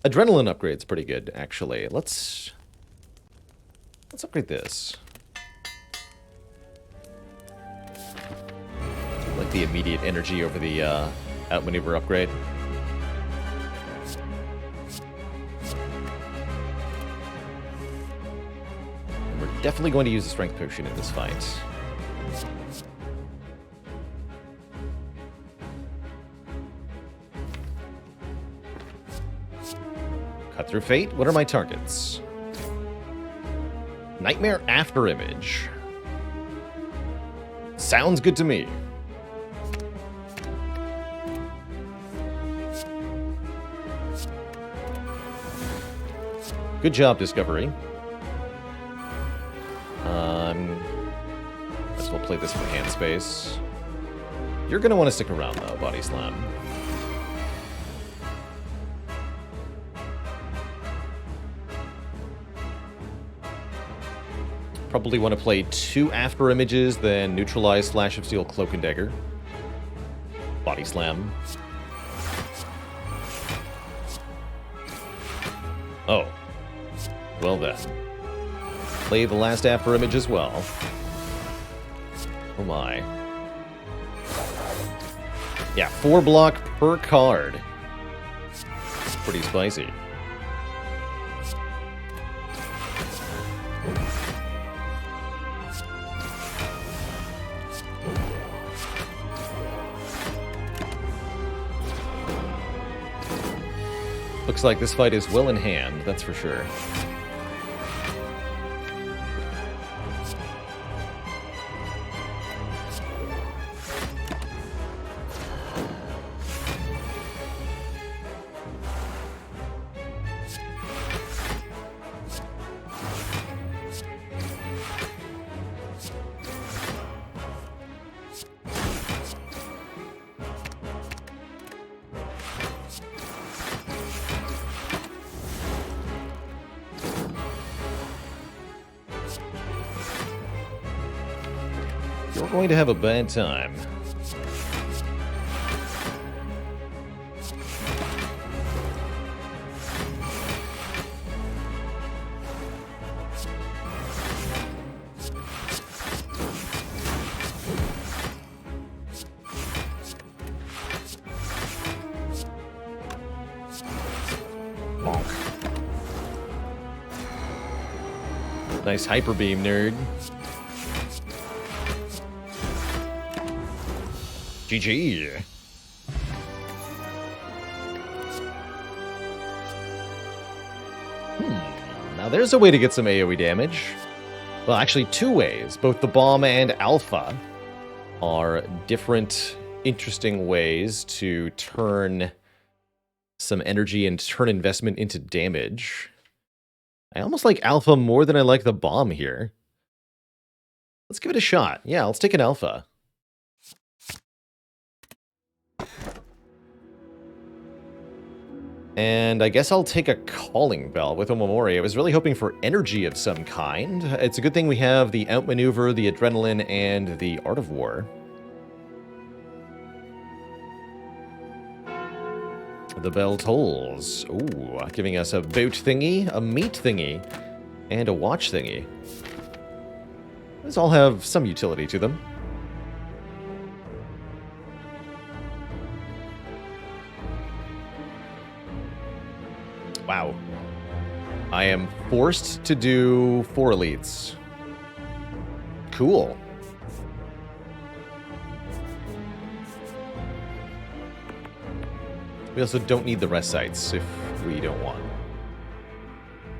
Adrenaline upgrade's pretty good, actually. Let's upgrade this. Like the immediate energy over the Outmaneuver upgrade. And we're definitely going to use the Strength Potion in this fight. Cut Through Fate. What are my targets? Nightmare Afterimage. Sounds good to me. Good job, Discovery. Guess we'll play this for hand space. You're going to want to stick around, though, Body Slam. Probably want to play 2 After Images, then Neutralize, Flash of Steel, Cloak and Dagger. Body Slam. Oh. Well then. Play the last After Image as well. Oh my. Yeah, 4 block per card. It's pretty spicy. Looks like this fight is well in hand, that's for sure. You're going to have a bad time. Bonk. Nice hyper beam, nerd. GG. Now there's a way to get some AoE damage. Well, actually 2 ways. Both the Bomb and Alpha are different, interesting ways to turn some energy and turn investment into damage. I almost like Alpha more than I like the Bomb here. Let's give it a shot. Yeah, let's take an alpha. And I guess I'll take a Calling Bell with Omamori. I was really hoping for energy of some kind. It's a good thing we have the Outmaneuver, the Adrenaline, and the Art of War. The bell tolls. Ooh, giving us a boat thingy, a meat thingy, and a watch thingy. These all have some utility to them. Wow. I am forced to do 4 elites. Cool. We also don't need the rest sites if we don't want.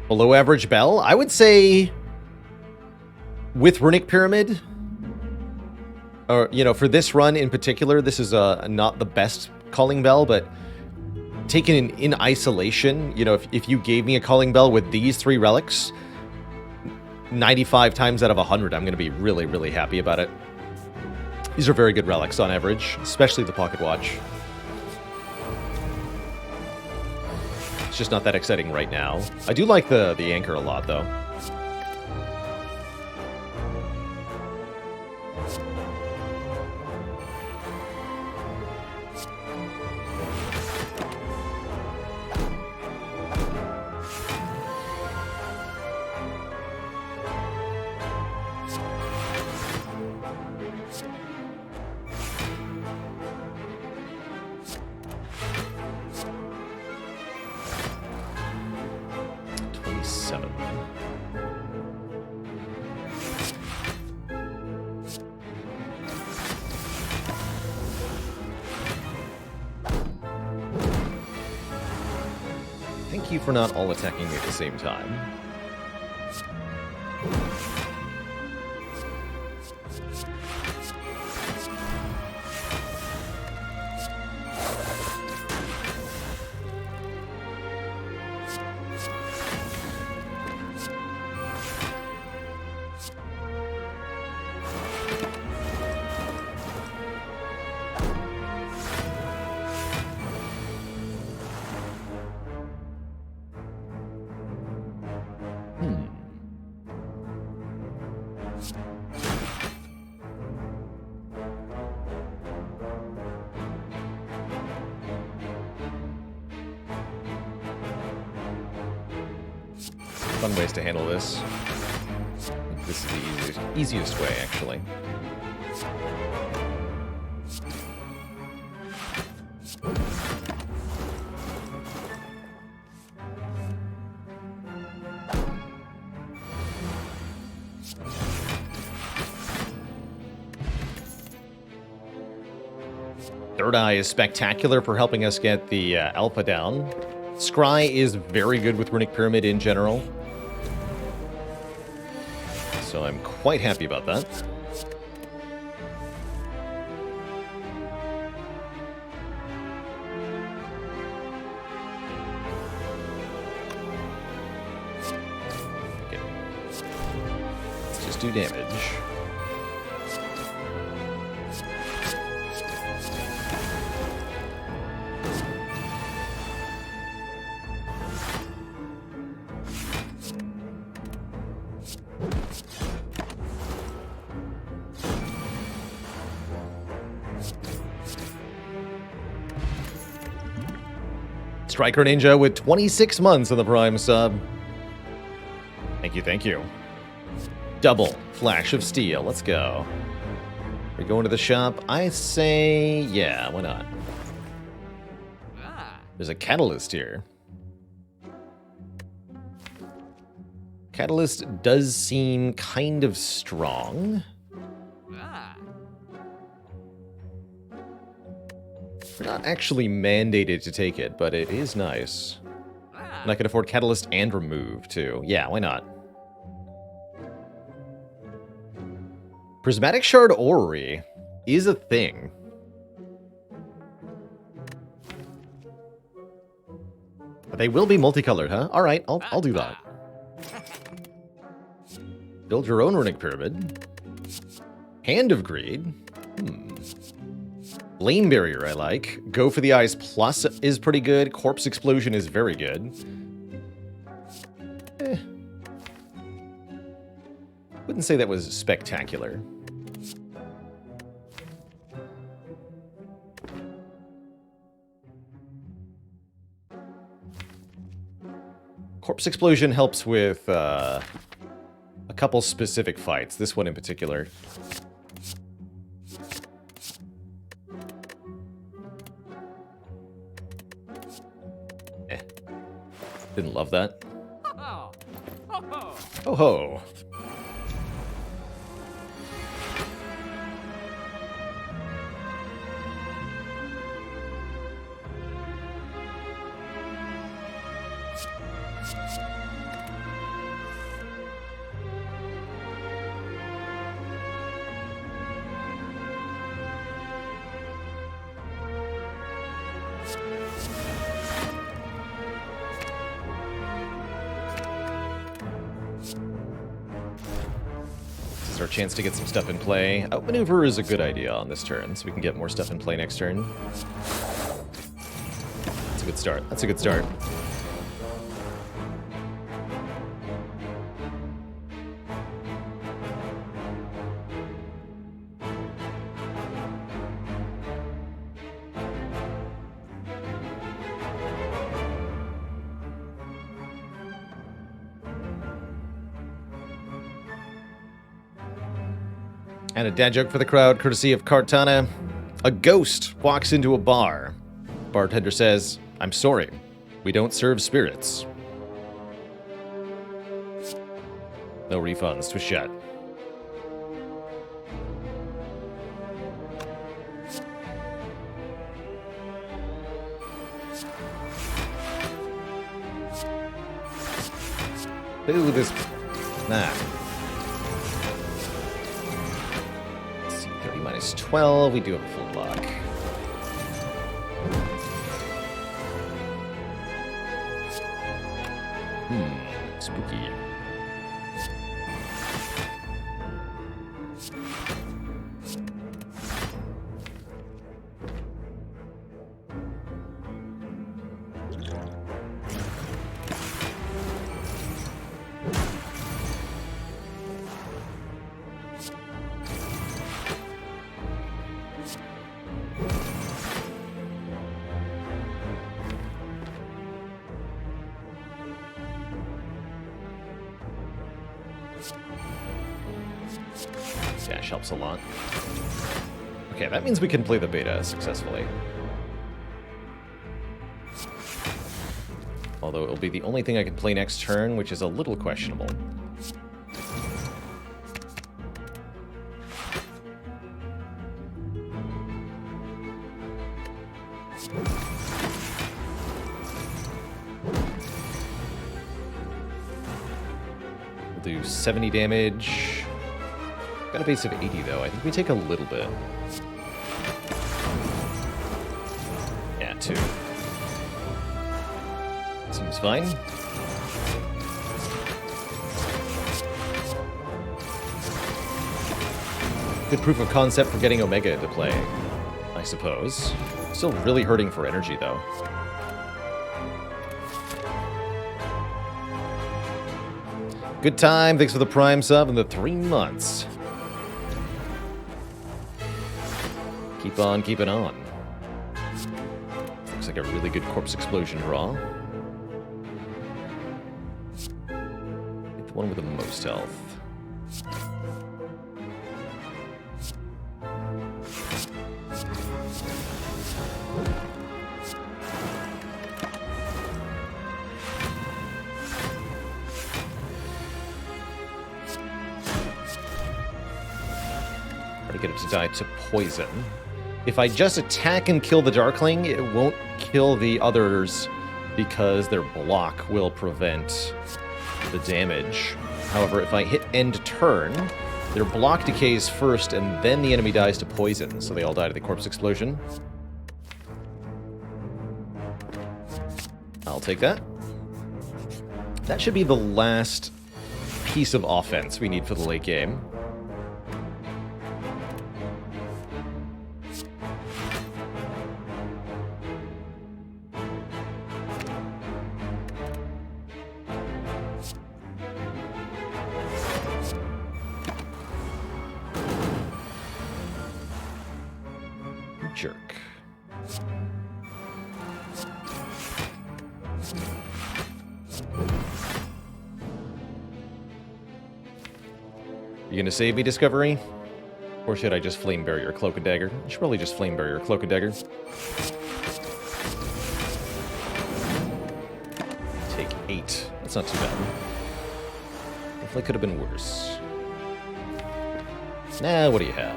Below average bell? I would say with Runic Pyramid, or, you know, for this run in particular, this is not the best calling bell, but taken in isolation, you know, if you gave me a calling bell with these 3 relics, 95 times out of 100, I'm going to be really, really happy about it. These are very good relics on average, especially the pocket watch. It's just not that exciting right now. I do like the anchor a lot, though. Thank you for not all attacking me at the same time. Fun ways to handle this. This is the easiest way, actually. Third Eye is spectacular for helping us get the alpha down. Scry is very good with Runic Pyramid in general. So I'm quite happy about that. Okay. Let's just do damage. Striker Ninja with 26 months on the Prime sub. Thank you, thank you. Double Flash of Steel. Let's go. We're going to the shop. I say, yeah, why not? There's a Catalyst here. Catalyst does seem kind of strong. We're not actually mandated to take it, but it is nice. And I can afford Catalyst and Remove, too. Yeah, why not? Prismatic Shard Orrery is a thing. But they will be multicolored, huh? Alright, I'll do that. Build your own Runic Pyramid. Hand of Greed. Flame Barrier I like. Go for the Eyes Plus is pretty good. Corpse Explosion is very good. Wouldn't say that was spectacular. Corpse Explosion helps with a couple specific fights. This one in particular. Didn't love that. Oh ho. Our chance to get some stuff in play. Outmaneuver is a good idea on this turn, so we can get more stuff in play next turn. That's a good start. That's a good start. And a dad joke for the crowd, courtesy of Cartana. A ghost walks into a bar. Bartender says, "I'm sorry, we don't serve spirits." No refunds, twist shot. Ooh, this... Nah. 12, we do have a full block. Spooky. Dash helps a lot. Okay, that means we can play the beta successfully. Although it'll be the only thing I can play next turn, which is a little questionable. We'll do 70 damage. Got a base of 80, though. I think we take a little bit. Yeah, 2. Seems fine. Good proof of concept for getting Omega into play, I suppose. Still really hurting for energy, though. Good time. Thanks for the Prime sub and the 3 months. Keep on keeping on. Looks like a really good Corpse Explosion draw. Get the one with the most health. Try to get it to die to poison. If I just attack and kill the Darkling, it won't kill the others because their block will prevent the damage. However, if I hit end turn, their block decays first and then the enemy dies to poison, so they all die to the Corpse Explosion. I'll take that. That should be the last piece of offense we need for the late game. jerk. You gonna save me, Discovery? Or should I just Flame Barrier Cloak and Dagger? I should probably just Flame Barrier Cloak and Dagger. Take 8. That's not too bad. Definitely could have been worse. Nah, what do you have?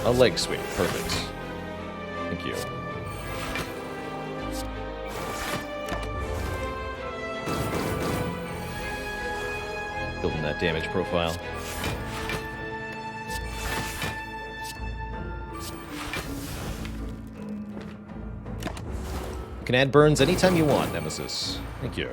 A leg sweep. Perfect. Thank you. Building that damage profile. You can add burns anytime you want, Nemesis. Thank you.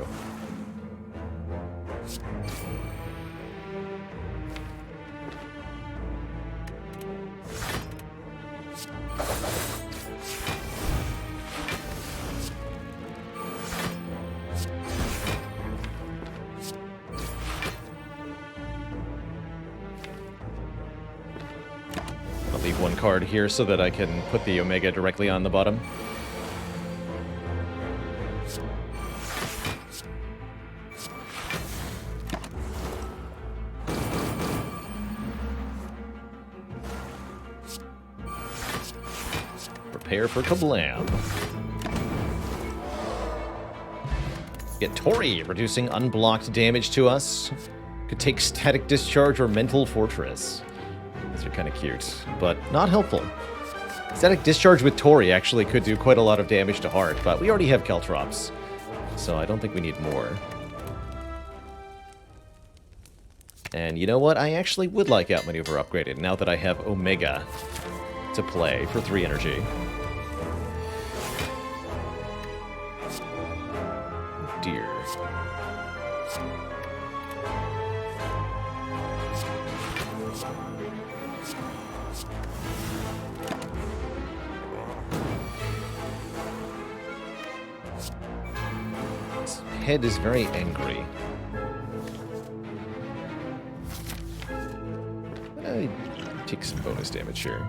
I'll leave one card here so that I can put the Omega directly on the bottom. Prepare for kablam. Get Tori, reducing unblocked damage to us. Could take Static Discharge or Mental Fortress. These are kind of cute, but not helpful. Static Discharge with Tori actually could do quite a lot of damage to Heart, but we already have Caltrops, so I don't think we need more. And you know what? I actually would like Outmaneuver upgraded now that I have Omega to play for 3 energy. Dear. His head is very angry. I take some bonus damage here.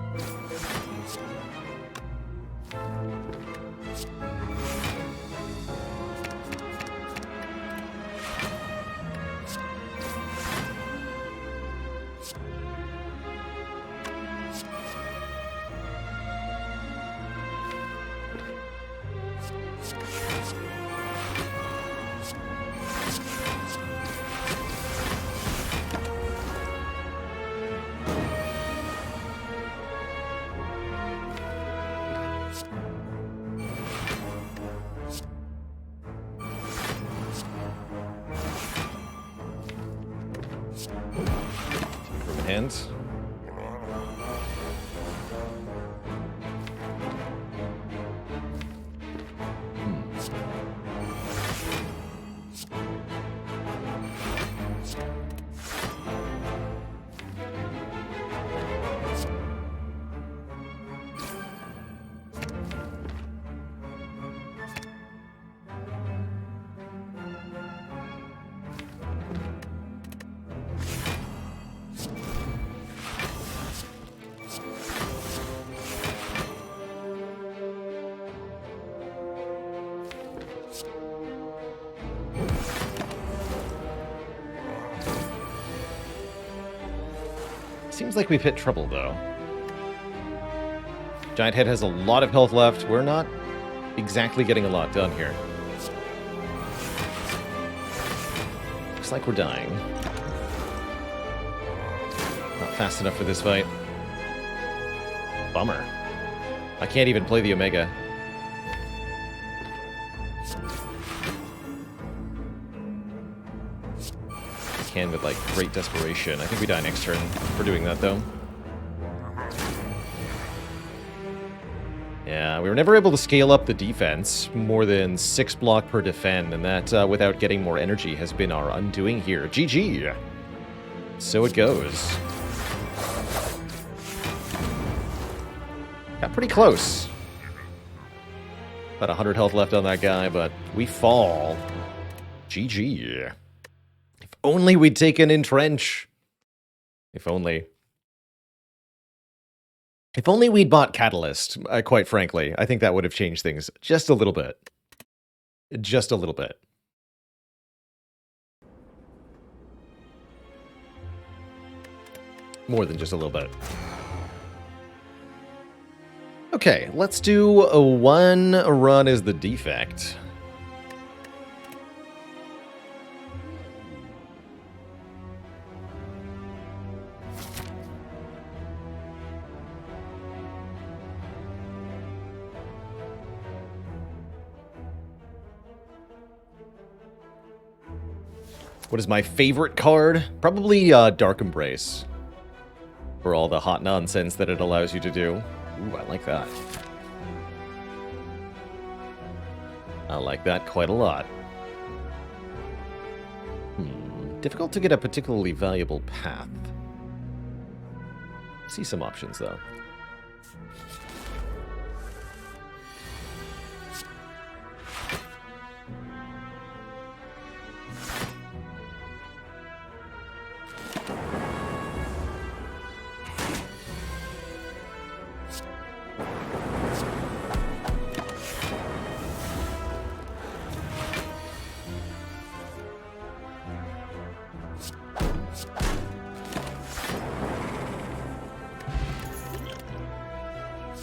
Hands. Seems like we've hit trouble, though. Giant Head has a lot of health left. We're not exactly getting a lot done here. Looks like we're dying. Not fast enough for this fight. Bummer. I can't even play the Omega. Can with like great desperation. I think we die next turn for doing that though. Yeah, we were never able to scale up the defense more than 6 block per defend, and that without getting more energy has been our undoing here. GG. So it goes. Got pretty close. About 100 health left on that guy, but we fall. GG. If only we'd taken Entrench. If only. If only we'd bought Catalyst, quite frankly. I think that would have changed things just a little bit. Just a little bit. More than just a little bit. Okay, let's do a one run as the Defect. What is my favorite card? Probably Dark Embrace. For all the hot nonsense that it allows you to do. Ooh, I like that. I like that quite a lot. Difficult to get a particularly valuable path. See some options, though.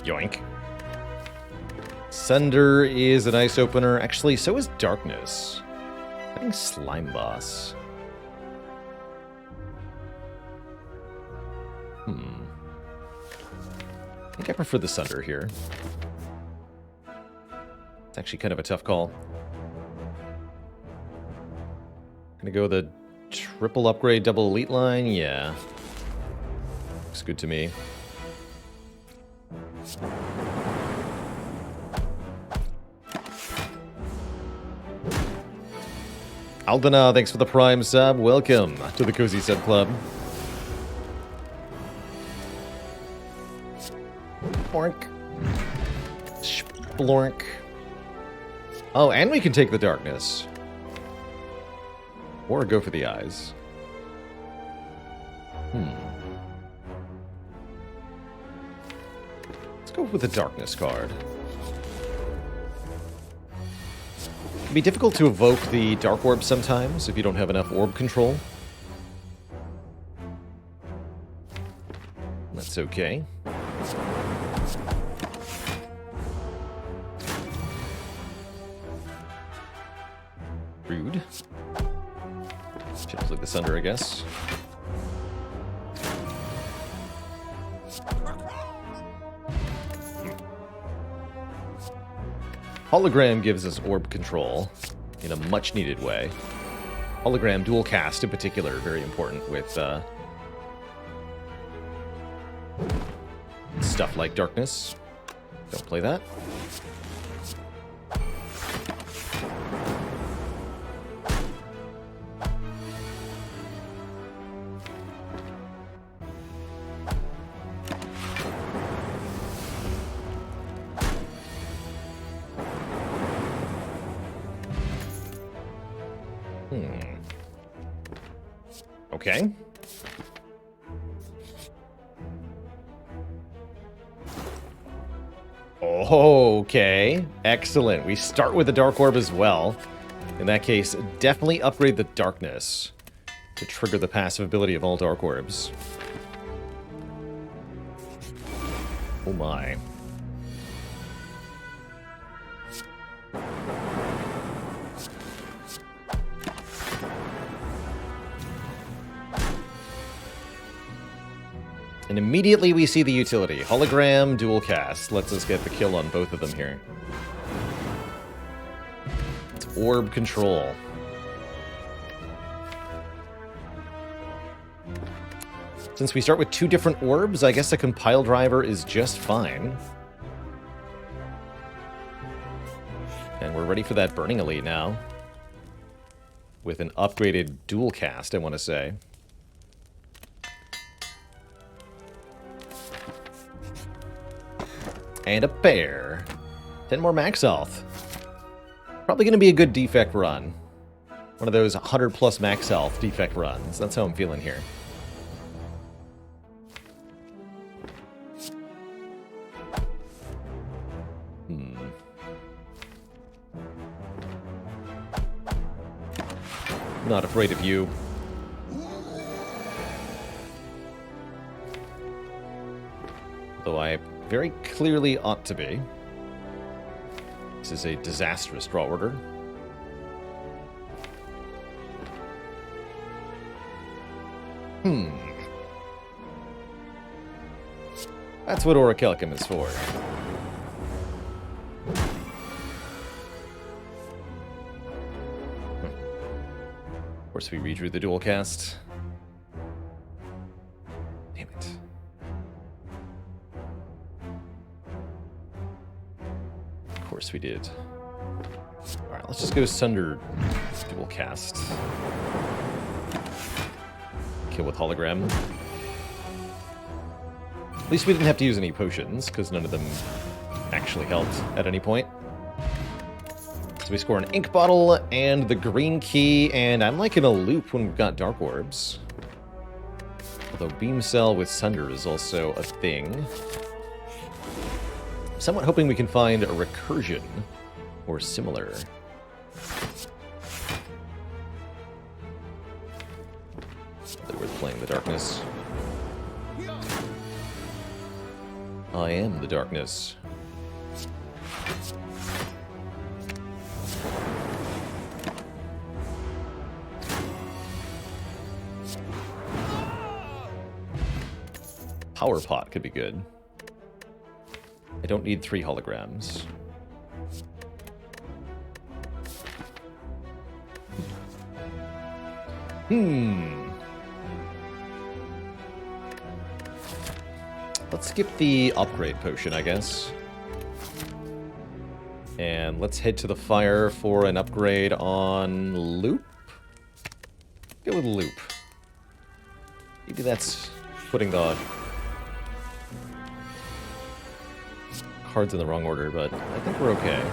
Yoink. Sunder is a nice opener. Actually, so is Darkness. I think Slime Boss. I think I prefer the Sunder here. It's actually kind of a tough call. Gonna go the triple upgrade, double elite line? Yeah. Looks good to me. Aldana, thanks for the Prime sub. Welcome to the Cozy Sub Club. Blork. Splork. Oh, and we can take the Darkness. Or go for the eyes. Let's go with the Darkness card. It can be difficult to evoke the Dark Orb sometimes if you don't have enough orb control. That's okay. Rude. Should have played this under, I guess. Hologram gives us orb control in a much-needed way. Hologram dual cast, in particular, very important with stuff like Darkness. Don't play that. Okay. Okay. Excellent. We start with the Dark Orb as well. In that case, definitely upgrade the Darkness to trigger the passive ability of all Dark Orbs. Oh my. And immediately we see the utility. Hologram, dual cast. Lets us get the kill on both of them here. It's orb control. Since we start with two different orbs, I guess a compile driver is just fine. And we're ready for that Burning Elite now. With an upgraded dual cast, I want to say. And a bear. 10 more max health. Probably going to be a good Defect run. One of those 100 plus max health Defect runs. That's how I'm feeling here. Not afraid of you. Though I very clearly ought to be. This is a disastrous draw order. That's what Orichalcum is for. Of course, we redrew the dual cast. Damn it. Of course we did. Alright, let's just go Sunder dual cast. Kill with hologram. At least we didn't have to use any potions, because none of them actually helped at any point. So we score an ink bottle and the green key, and I'm like in a loop when we've got dark orbs. Although beam cell with Sunder is also a thing. I'm somewhat hoping we can find a recursion or similar. Really worth playing the darkness. I am the darkness. Power pot could be good. I don't need 3 holograms. Let's skip the upgrade potion, I guess. And let's head to the fire for an upgrade on loop. Go with loop. Maybe that's putting the cards in the wrong order, but I think we're okay.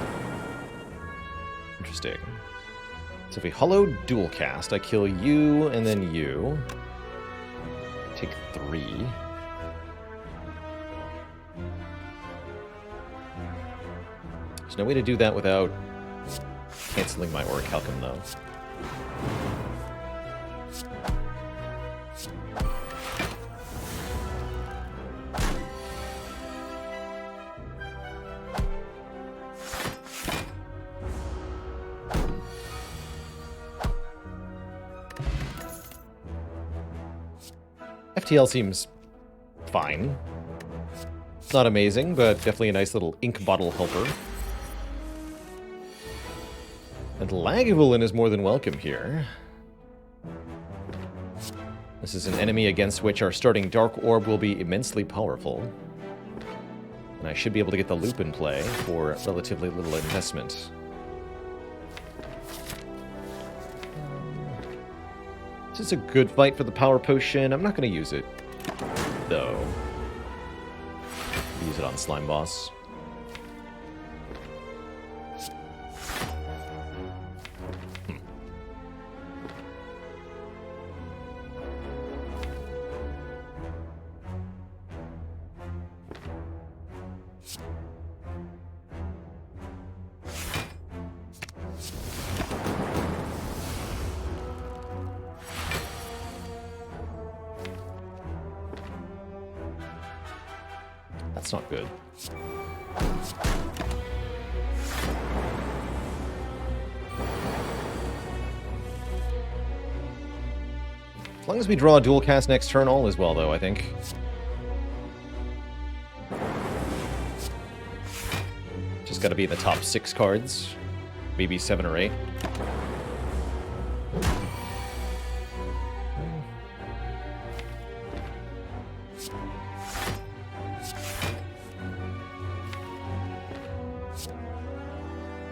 Interesting. So if we hollow dual cast, I kill you and then you. Take 3. There's no way to do that without canceling my Orichalcum, though. FTL seems fine. It's not amazing, but definitely a nice little ink bottle helper. And Lagavulin is more than welcome here. This is an enemy against which our starting Dark Orb will be immensely powerful. And I should be able to get the loop in play for relatively little investment. This is a good fight for the power potion. I'm not going to use it, though. Use it on Slime Boss. That's not good. As long as we draw a dual cast next turn, all is well, though, I think. Just gotta be in the top 6 cards. Maybe 7 or 8.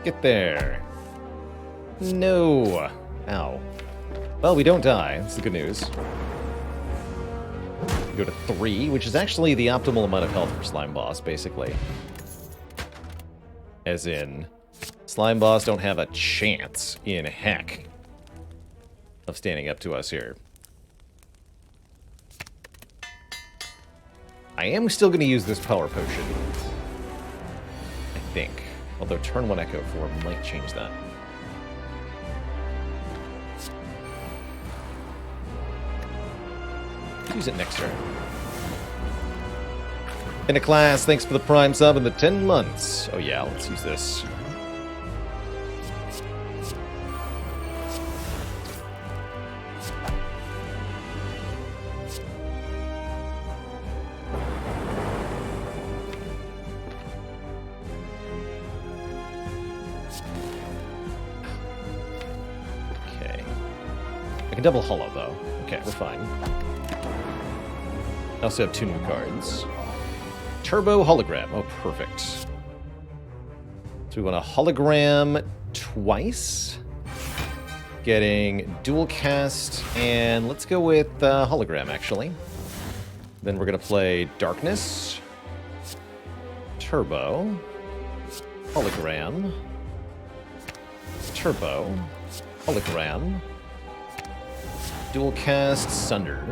Get there. No. Ow. Well, we don't die. That's the good news. We go to 3, which is actually the optimal amount of health for Slime Boss, basically. As in, Slime Boss don't have a chance in heck of standing up to us here. I am still going to use this power potion. I think. Although turn 1 Echo 4 might change that. Use it next turn. In a class, thanks for the Prime sub and the 10 months. Oh yeah, let's use this. Okay. I can double hollow, though. Okay, we're fine. I also have 2 new cards. Turbo hologram. Oh, perfect. So we want a hologram twice. Getting dual cast, and let's go with hologram, actually. Then we're going to play darkness. Turbo. Hologram. Turbo. Hologram. Dual cast, sunder.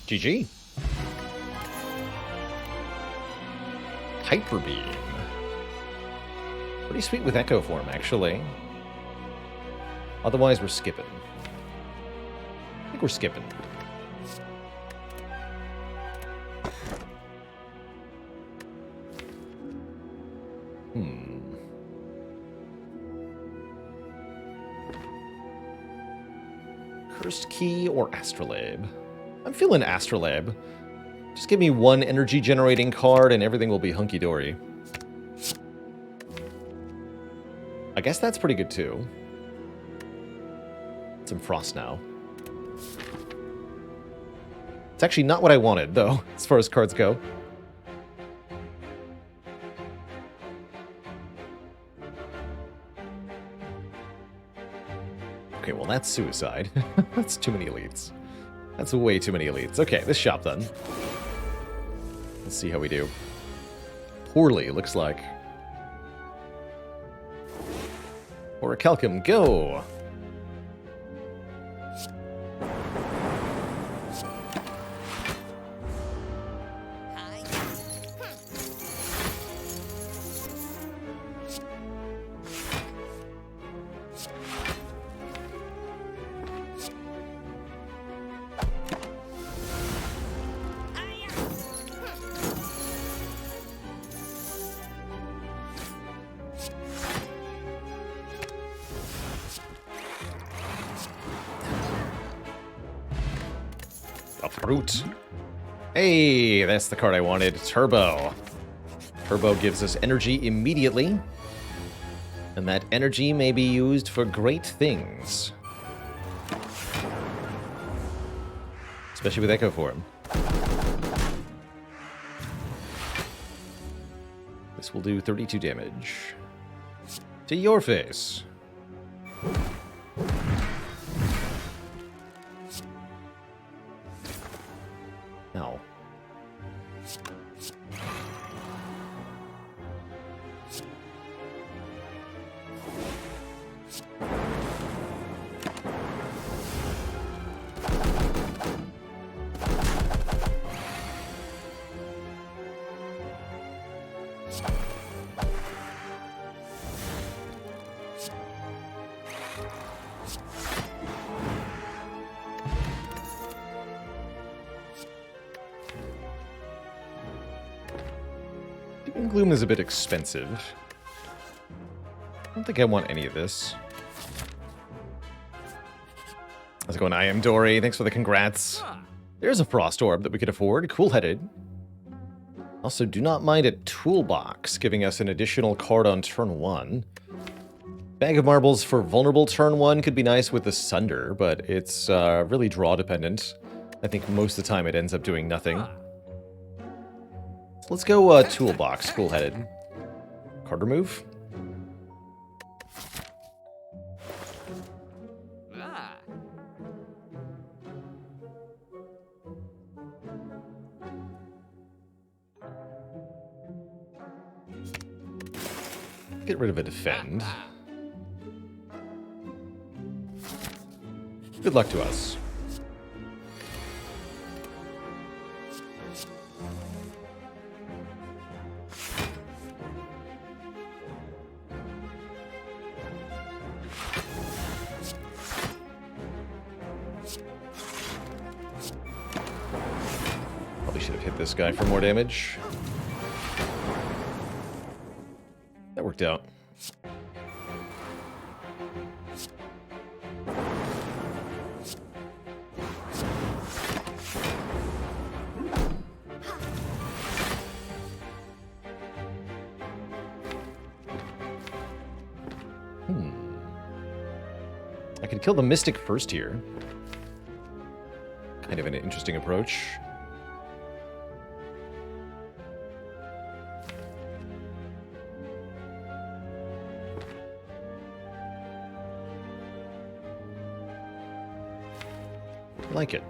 GG. Hyper Beam. Pretty sweet with Echo Form, actually. Otherwise, we're skipping. I think we're skipping. Cursed Key or Astrolabe? I'm feeling Astrolabe. Just give me 1 energy generating card and everything will be hunky-dory. I guess that's pretty good too. Some Frost now. It's actually not what I wanted, though, as far as cards go. Okay, well, that's suicide. That's too many elites. That's way too many elites. Okay, this shop then. Let's see how we do. Poorly, looks like. Orichalcum, go! Uproot. Hey, that's the card I wanted. Turbo. Turbo gives us energy immediately. And that energy may be used for great things. Especially with Echo Form. This will do 32 damage. To your face. No. Gloom is a bit expensive. I don't think I want any of this. How's it going? I am Dory. Thanks for the congrats. There's a Frost Orb that we could afford. Cool-headed. Also, do not mind a Toolbox, giving us an additional card on turn 1. Bag of Marbles for vulnerable turn 1 could be nice with the Sunder, but it's really draw-dependent. I think most of the time it ends up doing nothing. Let's go Toolbox, cool-headed. Card remove. Get rid of a Defend. Good luck to us. Probably should have hit this guy for more damage. That worked out. I could kill the Mystic first here. Kind of an interesting approach. I like it.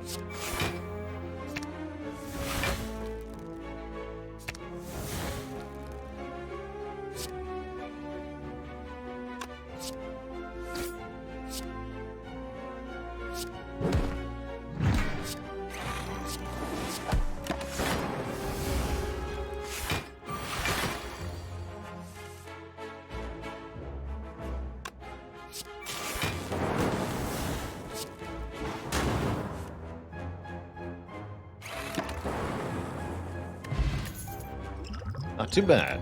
Not too bad.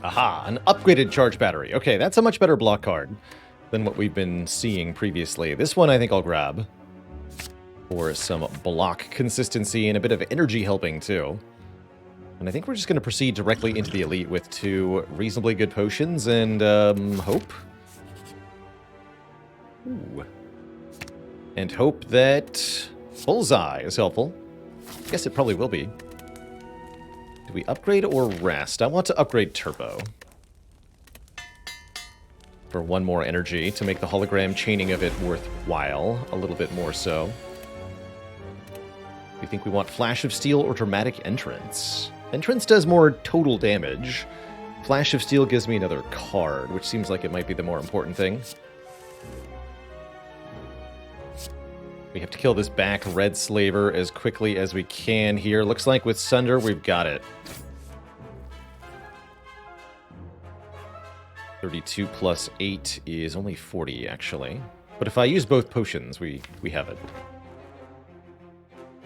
Aha, an upgraded charge battery. Okay, that's a much better block card than what we've been seeing previously. This one I think I'll grab for some block consistency and a bit of energy helping too. And I think we're just going to proceed directly into the Elite with 2 reasonably good potions and hope. Ooh. And hope that Bullseye is helpful. I guess it probably will be. Do we upgrade or rest? I want to upgrade Turbo. For 1 more energy to make the hologram chaining of it worthwhile. A little bit more so. We think we want Flash of Steel or Dramatic Entrance. Entrance does more total damage. Flash of Steel gives me another card, which seems like it might be the more important thing. We have to kill this back red slaver as quickly as we can here. Looks like with Sunder, we've got it. 32 plus 8 is only 40, actually. But if I use both potions, we have it.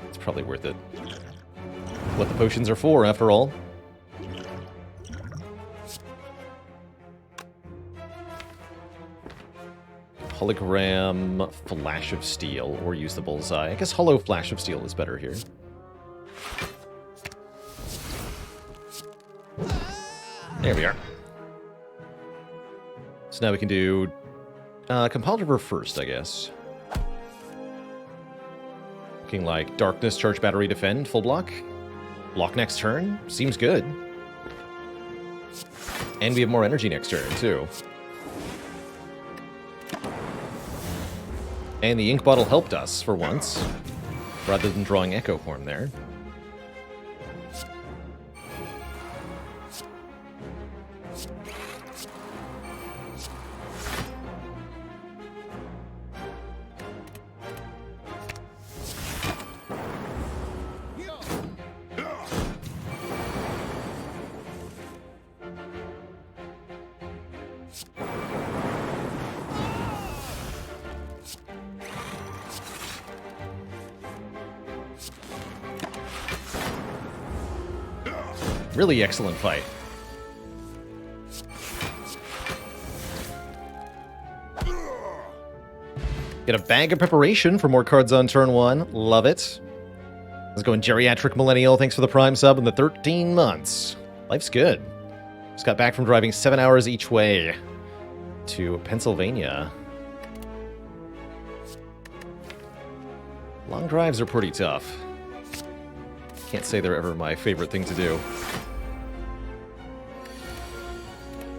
It's probably worth it. What the potions are for, after all. Hologram Flash of Steel, or use the Bullseye. I guess Hollow Flash of Steel is better here. There we are. So now we can do Compiled River first, I guess. Looking like Darkness, Charge Battery, Defend, full block. Block next turn. Seems good. And we have more energy next turn, too. And the ink bottle helped us, for once, rather than drawing Echo Horn there. Really excellent fight. Get a bag of preparation for more cards on turn 1. Love it. Let's go in Geriatric Millennial. Thanks for the Prime sub in the 13 months. Life's good. Just got back from driving 7 hours each way to Pennsylvania. Long drives are pretty tough. Can't say they're ever my favorite thing to do.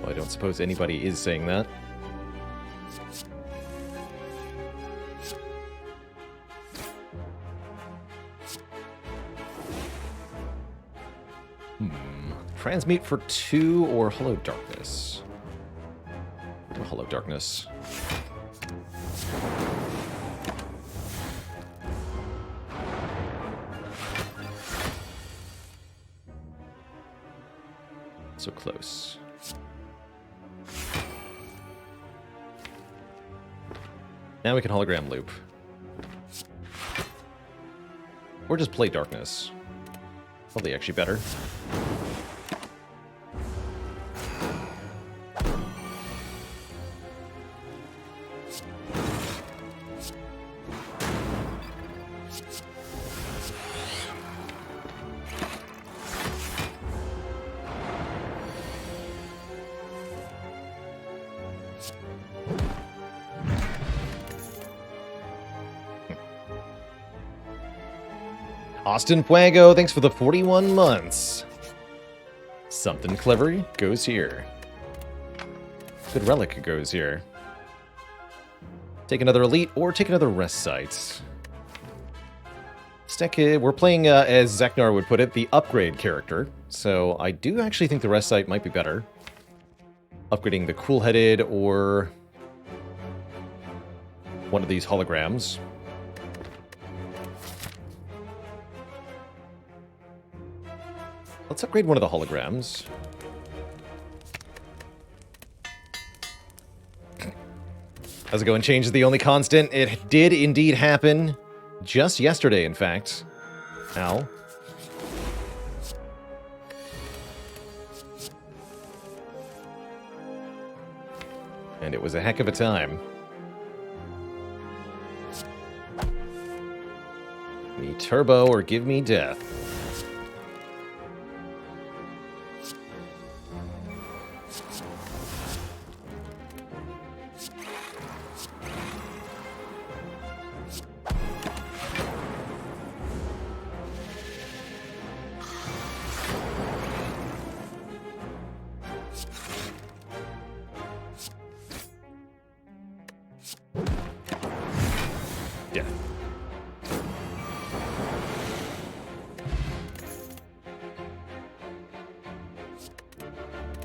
Well, I don't suppose anybody is saying that. Transmute for 2 or Hollow Darkness? Hollow Darkness. So close. Now we can hologram loop. Or just play darkness. Probably actually better. Austin Fuego, thanks for the 41 months. Something clever goes here. Good relic goes here. Take another elite or take another rest site. We're playing, as Zeknar would put it, the upgrade character. So I do actually think the rest site might be better. Upgrading the cool-headed or one of these holograms. Let's upgrade one of the holograms. How's it going? Change is the only constant. It did indeed happen. Just yesterday, in fact. Ow. And it was a heck of a time. Give me turbo or give me death.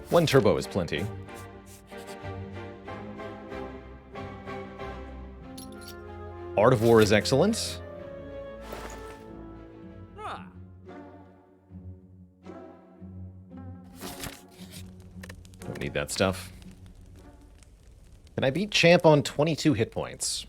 One turbo is plenty. Art of War is excellent. Don't need that stuff. Can I beat Champ on 22 hit points?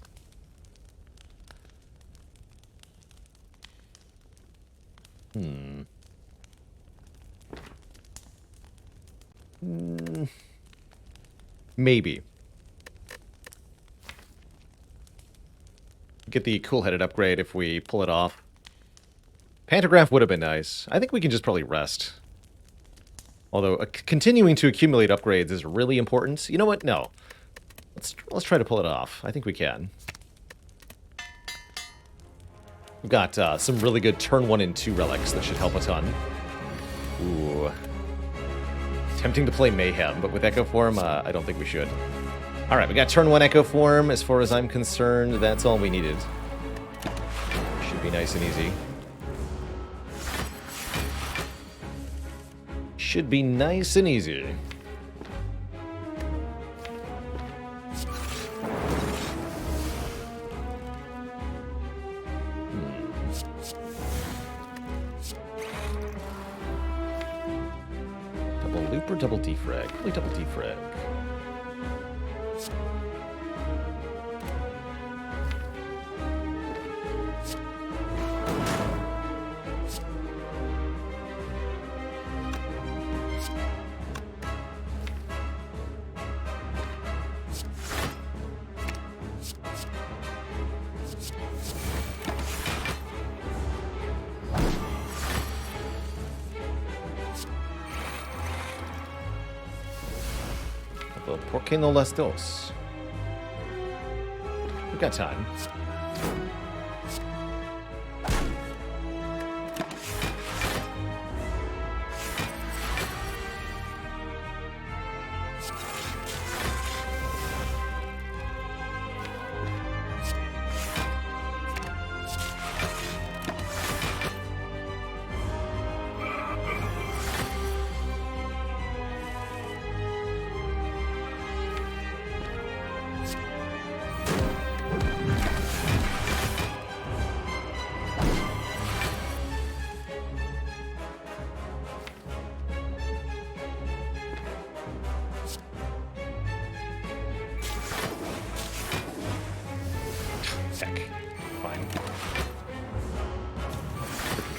Maybe. Get the cool-headed upgrade if we pull it off. Pantograph would have been nice. I think we can just probably rest. Although continuing to accumulate upgrades is really important. You know what? No. Let's try to pull it off. I think we can. We've got some really good turn 1 and 2 relics that should help a ton. Ooh. Tempting to play Mayhem, but with Echo Form, I don't think we should. Alright, we got turn 1 Echo Form. As far as I'm concerned, that's all we needed. Should be nice and easy. Should be nice and easy. Double loop or double defrag? Probably double defrag. ¿Por qué no las dos? We've got time.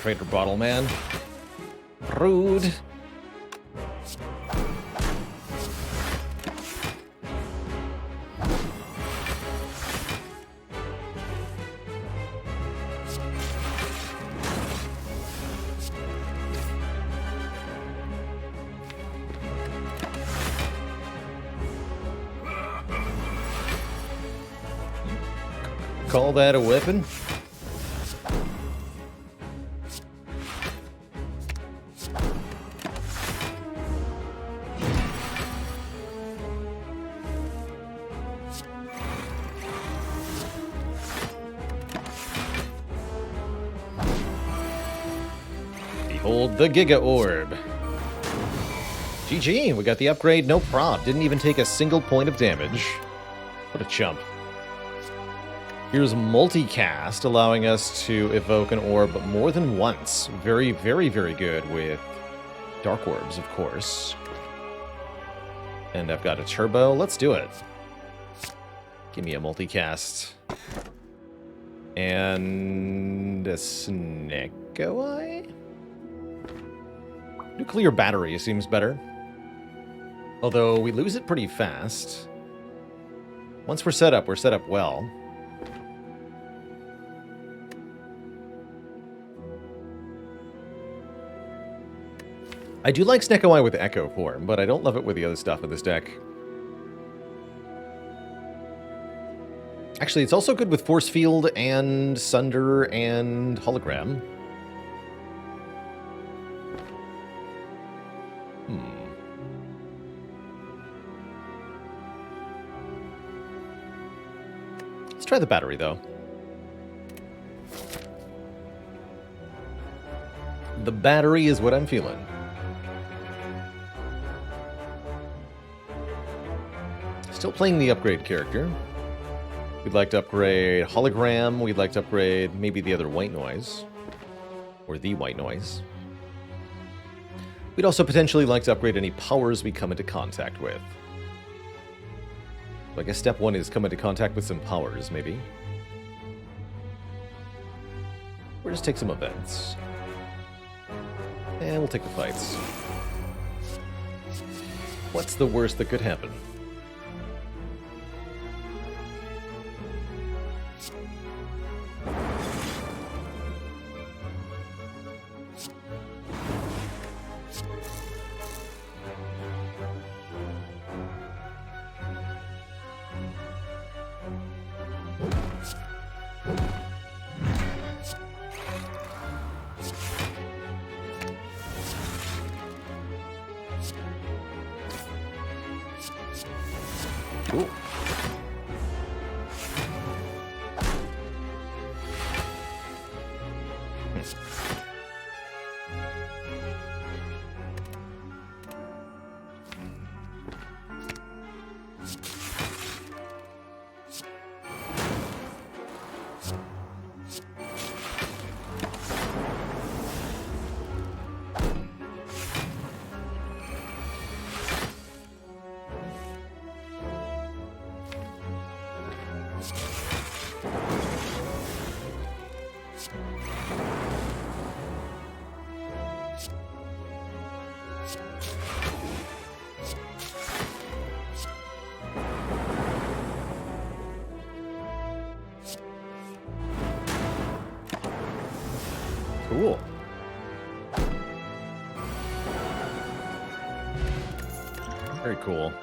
Traitor Bottle Man. Rude. Call that a weapon? Behold the Giga Orb. GG, we got the upgrade, no prob. Didn't even take a single point of damage. What a chump. Here's multicast, allowing us to evoke an orb more than once. Very, very, very good with Dark Orbs, of course. And I've got a turbo. Let's do it. Give me a multicast. And a Snecko Eye? Nuclear battery seems better. Although we lose it pretty fast. Once we're set up well. I do like Snecko Eye with Echo form, but I don't love it with the other stuff in this deck. Actually, it's also good with Force Field and Sunder and Hologram. Let's try the battery, though. The battery is what I'm feeling. Still playing the upgrade character. We'd like to upgrade Hologram. We'd like to upgrade maybe the other White Noise. Or the White Noise. We'd also potentially like to upgrade any powers we come into contact with. So I guess step one is come into contact with some powers, maybe. Or just take some events. And we'll take the fights. What's the worst that could happen? Cool. Cool. Very cool.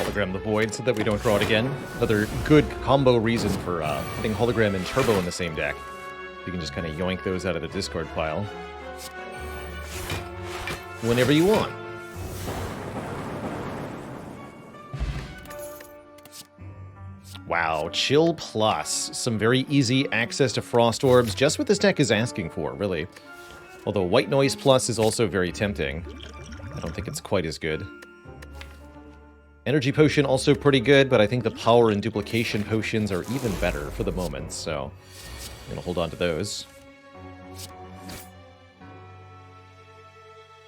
Hologram the Void so that we don't draw it again. Another good combo reason for putting Hologram and Turbo in the same deck. You can just kind of yoink those out of the discard pile whenever you want. Wow, Chill Plus. Some very easy access to Frost Orbs, just what this deck is asking for, really. Although White Noise Plus is also very tempting. I don't think it's quite as good. Energy Potion also pretty good, but I think the Power and Duplication Potions are even better for the moment, so I'm going to hold on to those.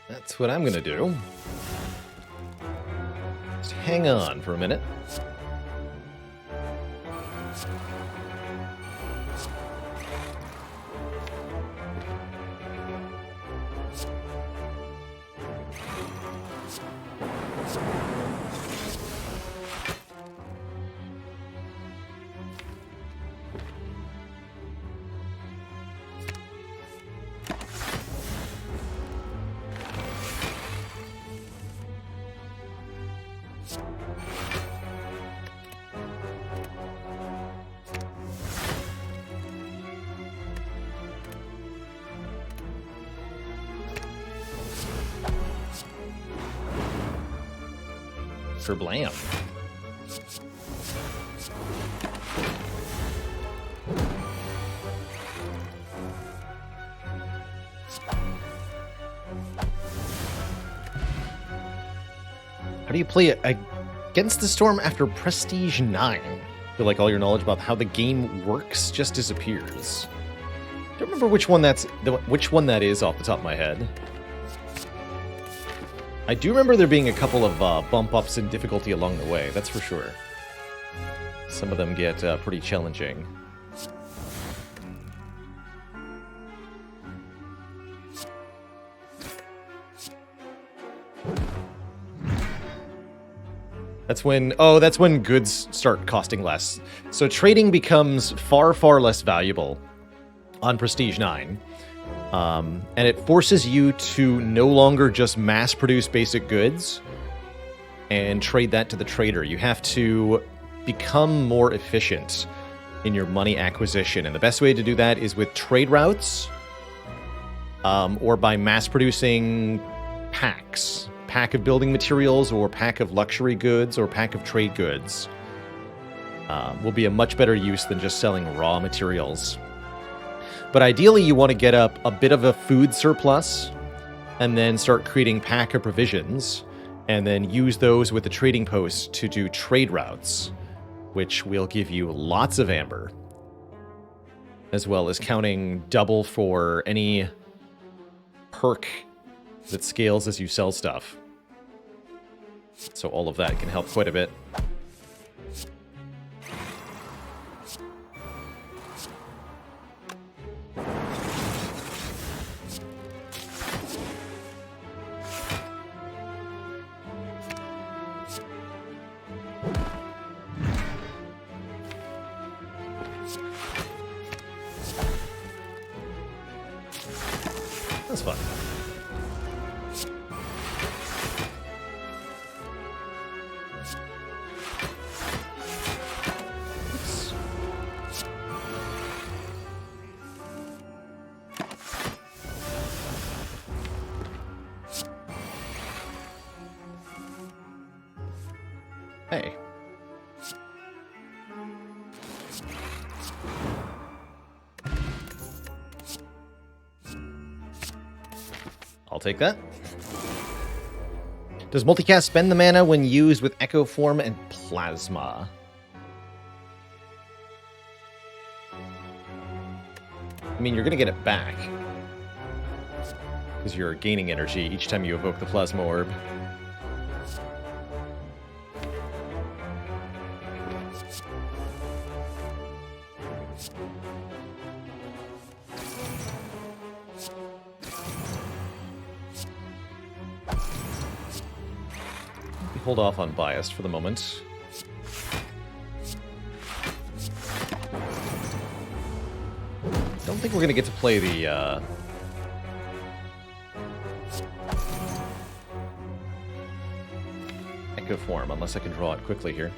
That's what I'm going to do. Just hang on for a minute. For blam. How do you play it against the Storm after Prestige 9? I feel like all your knowledge about how the game works just disappears. I don't remember which one that is off the top of my head. I do remember there being a couple of bump ups in difficulty along the way, that's for sure. Some of them get pretty challenging. That's when goods start costing less. So trading becomes far, far less valuable on Prestige 9. And it forces you to no longer just mass-produce basic goods and trade that to the trader. You have to become more efficient in your money acquisition. And the best way to do that is with trade routes or by mass-producing packs. Pack of building materials or pack of luxury goods or pack of trade goods will be a much better use than just selling raw materials. But ideally, you want to get up a bit of a food surplus and then start creating pack of provisions and then use those with the trading posts to do trade routes, which will give you lots of amber, as well as counting double for any perk that scales as you sell stuff. So all of that can help quite a bit. That's fun. Oops. Hey. I'll take that. Does multicast spend the mana when used with Echo Form and Plasma? I mean, you're going to get it back. Because you're gaining energy each time you evoke the Plasma Orb. Hold off on Biased for the moment. Don't think we're going to get to play the Echo Form unless I can draw it quickly here.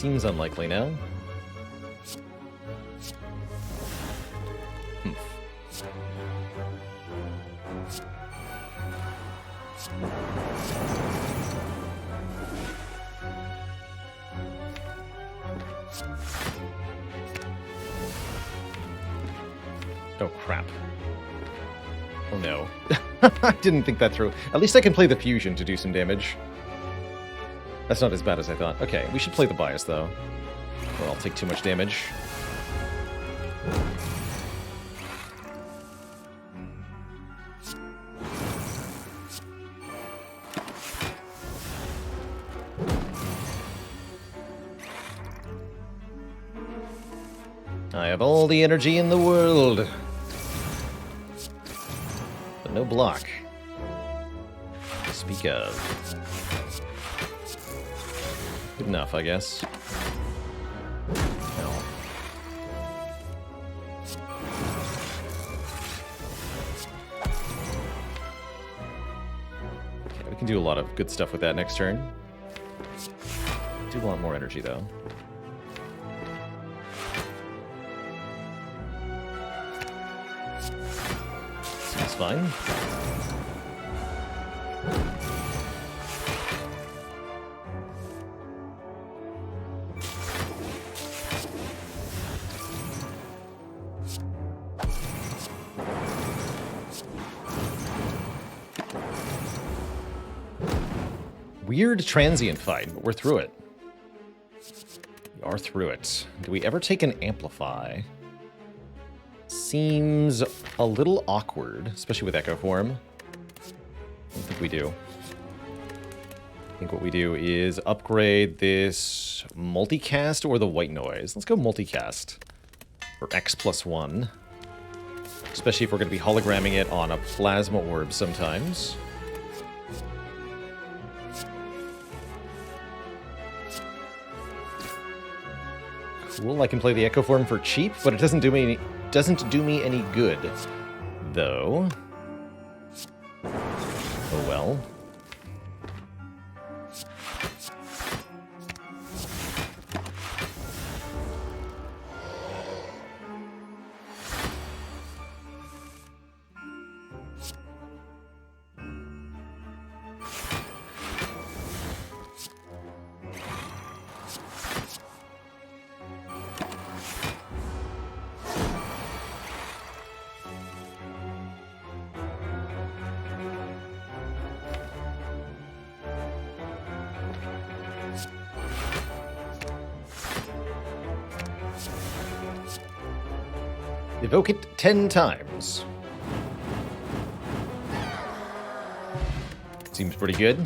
seems unlikely now. Oh, crap. Oh, no. I didn't think that through. At least I can play the fusion to do some damage. That's not as bad as I thought. Okay, we should play the bias, though. Or I'll take too much damage. I have all the energy in the world. But no block. To speak of. Good enough, I guess. No. Okay, we can do a lot of good stuff with that next turn. Do want more energy, though. Seems fine. Weird transient fight, but we're through it. We are through it. Do we ever take an amplify? Seems a little awkward, especially with Echo Form. I don't think we do. I think what we do is upgrade this multicast or the white noise. Let's go multicast for X+1. Especially if we're going to be hologramming it on a plasma orb sometimes. Cool, I can play the Echo Form for cheap, but it doesn't do me any good, though. Oh well. Evoke it 10 times. Seems pretty good.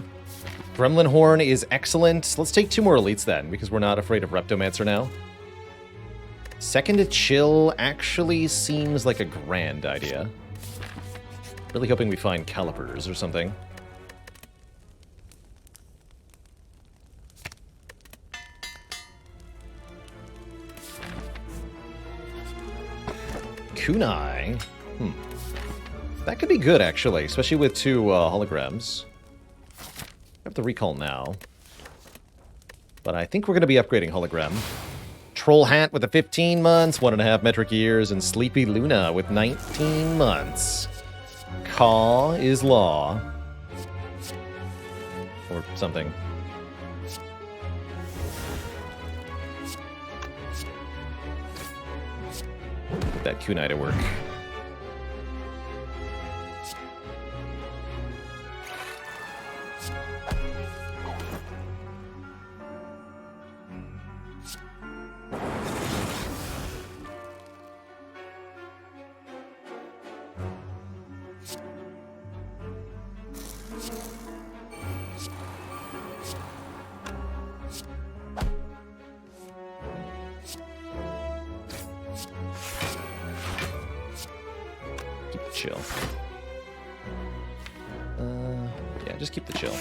Gremlin Horn is excellent. Let's take 2 more elites then, because we're not afraid of Reptomancer now. Second to chill actually seems like a grand idea. Really hoping we find calipers or something. Kunai. That could be good, actually, especially with 2 holograms. I have the recall now. But I think we're going to be upgrading hologram. Troll Hat with the 15 months, 1.5 metric years, and Sleepy Luna with 19 months. Caw is law. Or something. Get that kunai to work. Chill. Yeah, just keep the chill.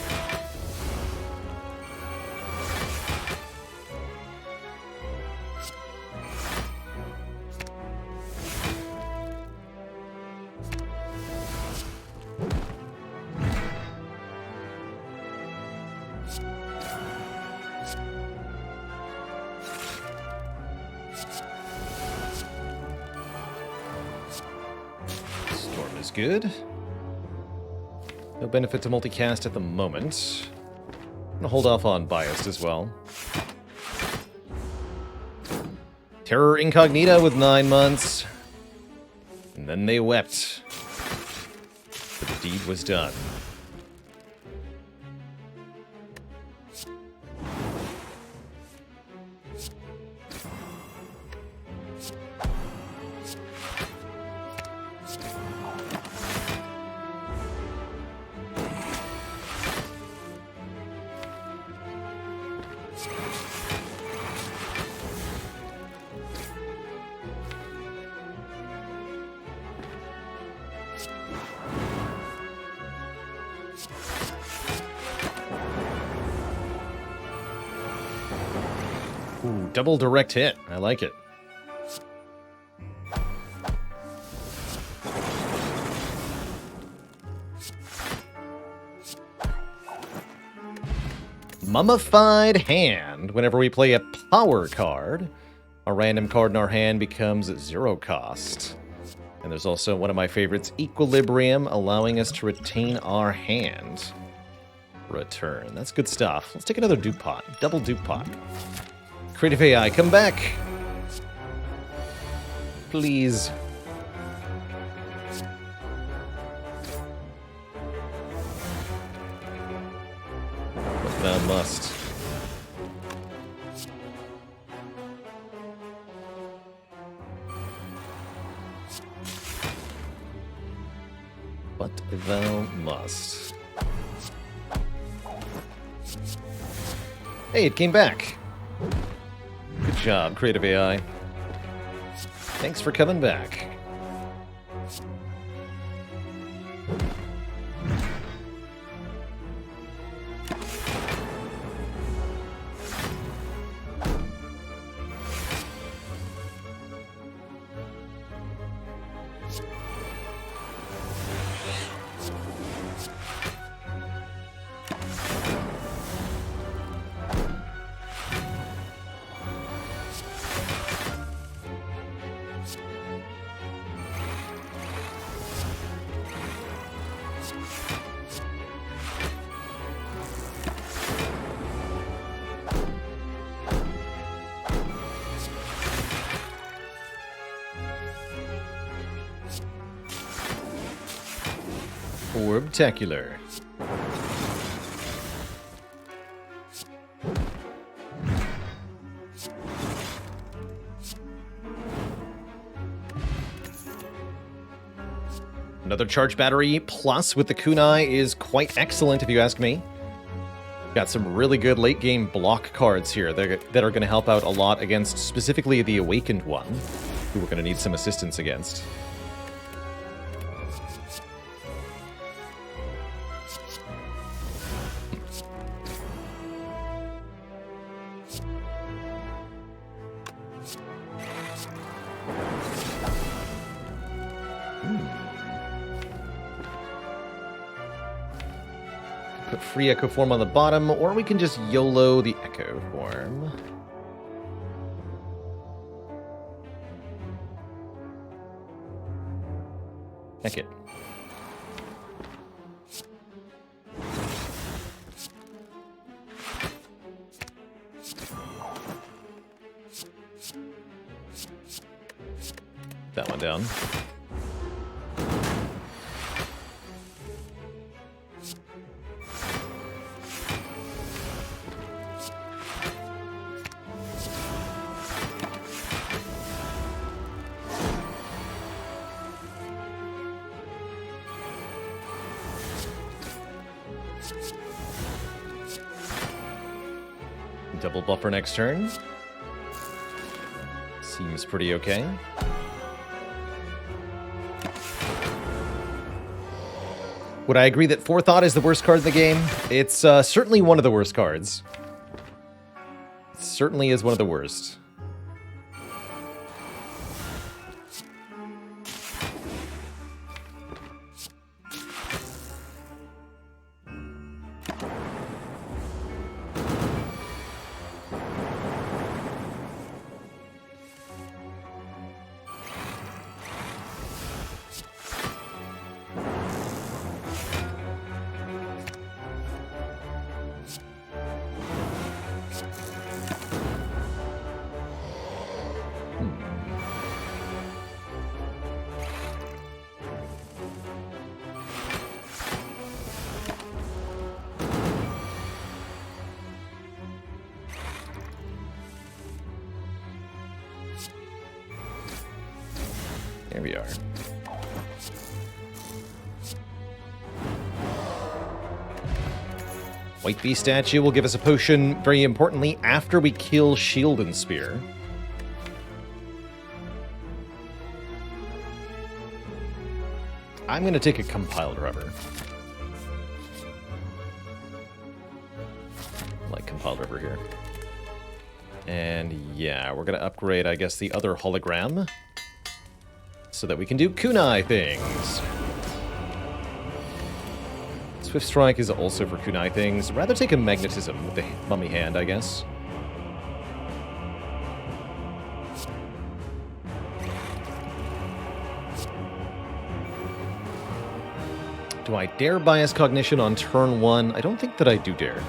is good. No benefit to multicast at the moment. I'm gonna hold off on Biased as well. Terror Incognita with 9 months. And then they wept. But the deed was done. Ooh, double direct hit. I like it. Mummified Hand. Whenever we play a power card, a random card in our hand becomes 0 cost. And there's also one of my favorites, Equilibrium, allowing us to retain our hand. Return. That's good stuff. Let's take another dupe pot. Double dupe pot. Creative AI, come back. Please. But thou must. But thou must. Hey, it came back. Good job, Creative AI. Thanks for coming back. Orbtacular. Another charge battery plus with the kunai is quite excellent if you ask me. Got some really good late game block cards here that are going to help out a lot against specifically the Awakened one, who we're going to need some assistance against. Put free Echo Form on the bottom, or we can just YOLO the Echo Form. Heck it. That one down. Double buffer next turn. Seems pretty okay. Would I agree that Forethought is the worst card in the game? It's certainly one of the worst cards. It certainly is one of the worst. There we are. White Beast statue will give us a potion, very importantly, after we kill Shield and Spear. I'm going to take a compiled rubber. Like compiled rubber here. And yeah, we're going to upgrade, I guess, the other hologram so that we can do kunai things. Swift Strike is also for kunai things. Rather take a magnetism with the mummy hand, I guess. Do I dare bias cognition on turn 1? I don't think that I do dare.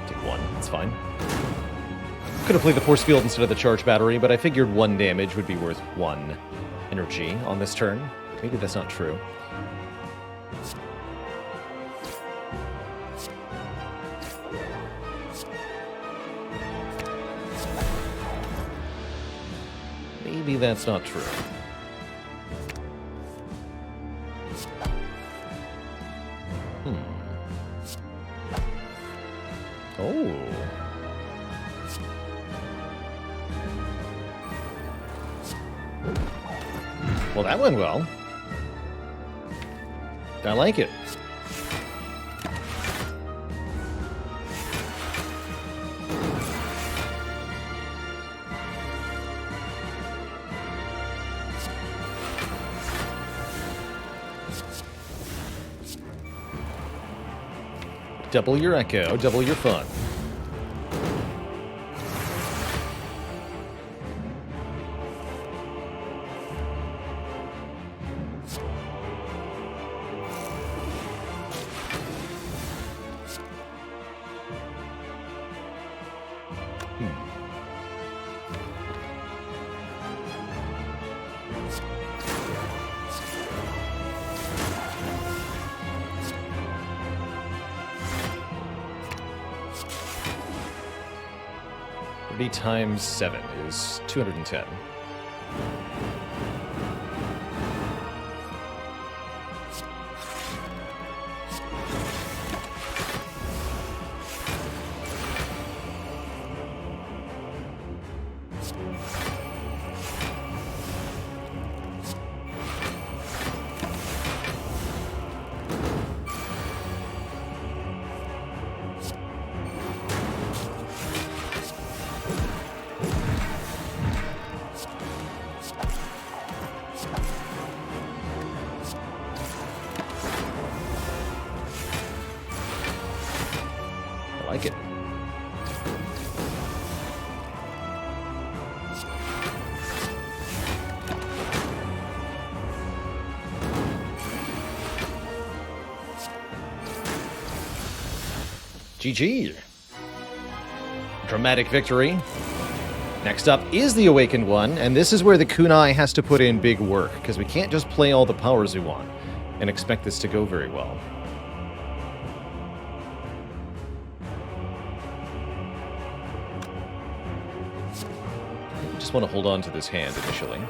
Take 1, that's fine. Could have played the force field instead of the charge battery, but I figured 1 damage would be worth 1 energy on this turn. Maybe that's not true. Maybe that's not true. Oh. Well, that went well. I like it. Double your echo, double your fun. Times 7 is 210. Like it. GG. Dramatic victory. Next up is the Awakened One, and this is where the kunai has to put in big work, because we can't just play all the powers we want and expect this to go very well. Just want to hold on to this hand initially.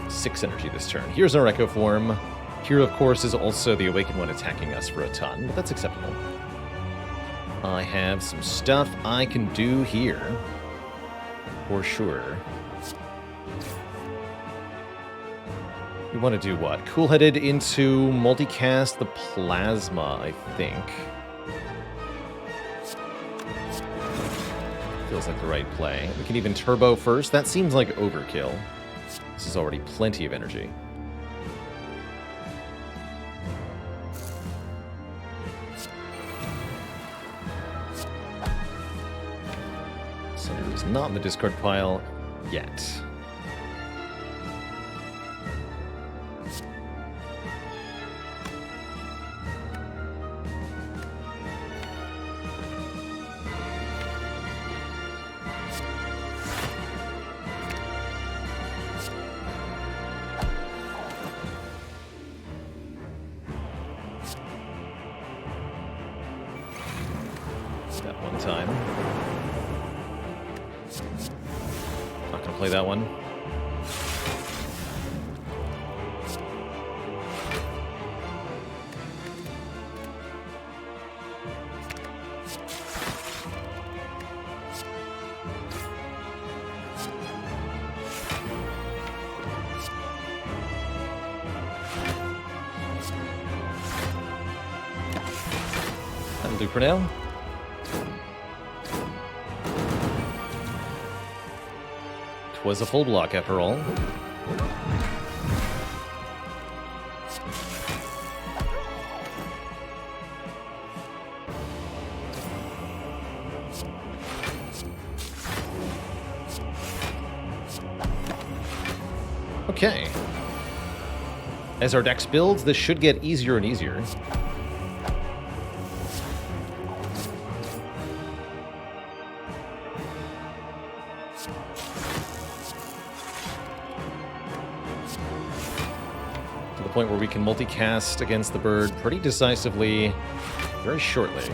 Six energy this turn. Here's our Echo Form. Here, of course, is also the Awakened One attacking us for a ton, but that's acceptable. I have some stuff I can do here. For sure. We want to do what? Cool-headed into multicast the Plasma, I think. Feels like the right play. We can even turbo first. That seems like overkill. This is already plenty of energy. Cinder is not in the discard pile yet. That one time. Not gonna play that one. That'll do for now. Was a full block after all. Okay. As our dex builds, this should get easier and easier. Point where we can multicast against the bird pretty decisively, very shortly.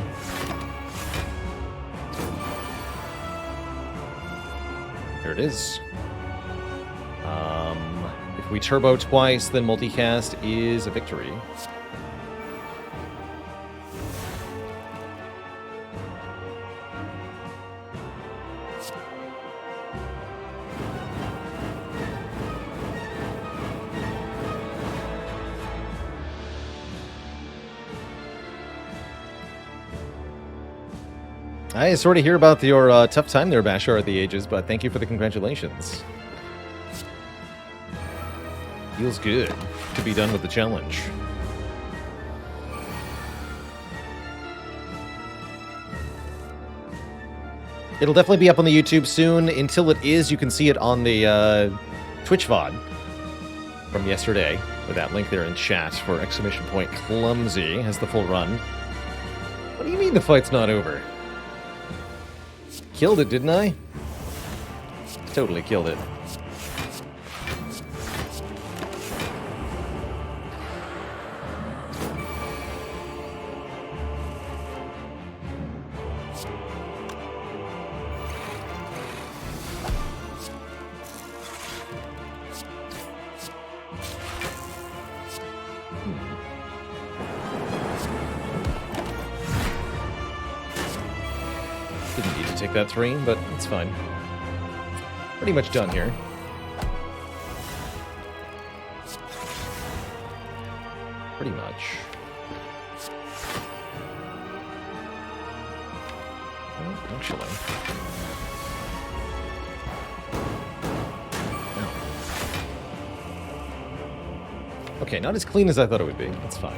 There it is. If we turbo twice, then multicast is a victory. I sort of hear about your tough time there, Bashar, at the ages, but thank you for the congratulations. Feels good to be done with the challenge. It'll definitely be up on the YouTube soon. Until it is, you can see it on the Twitch VOD from yesterday, with that link there in chat for exclamation point Clumsy has the full run. What do you mean the fight's not over? Killed it, didn't I? Totally killed it. Take that 3, but it's fine. Pretty much done here. Pretty much. Well, actually. No. Okay, not as clean as I thought it would be. That's fine.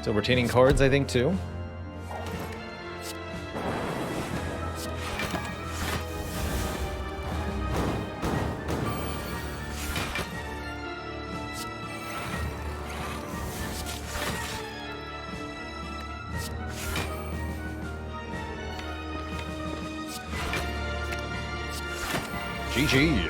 So retaining cards, I think, too. GG.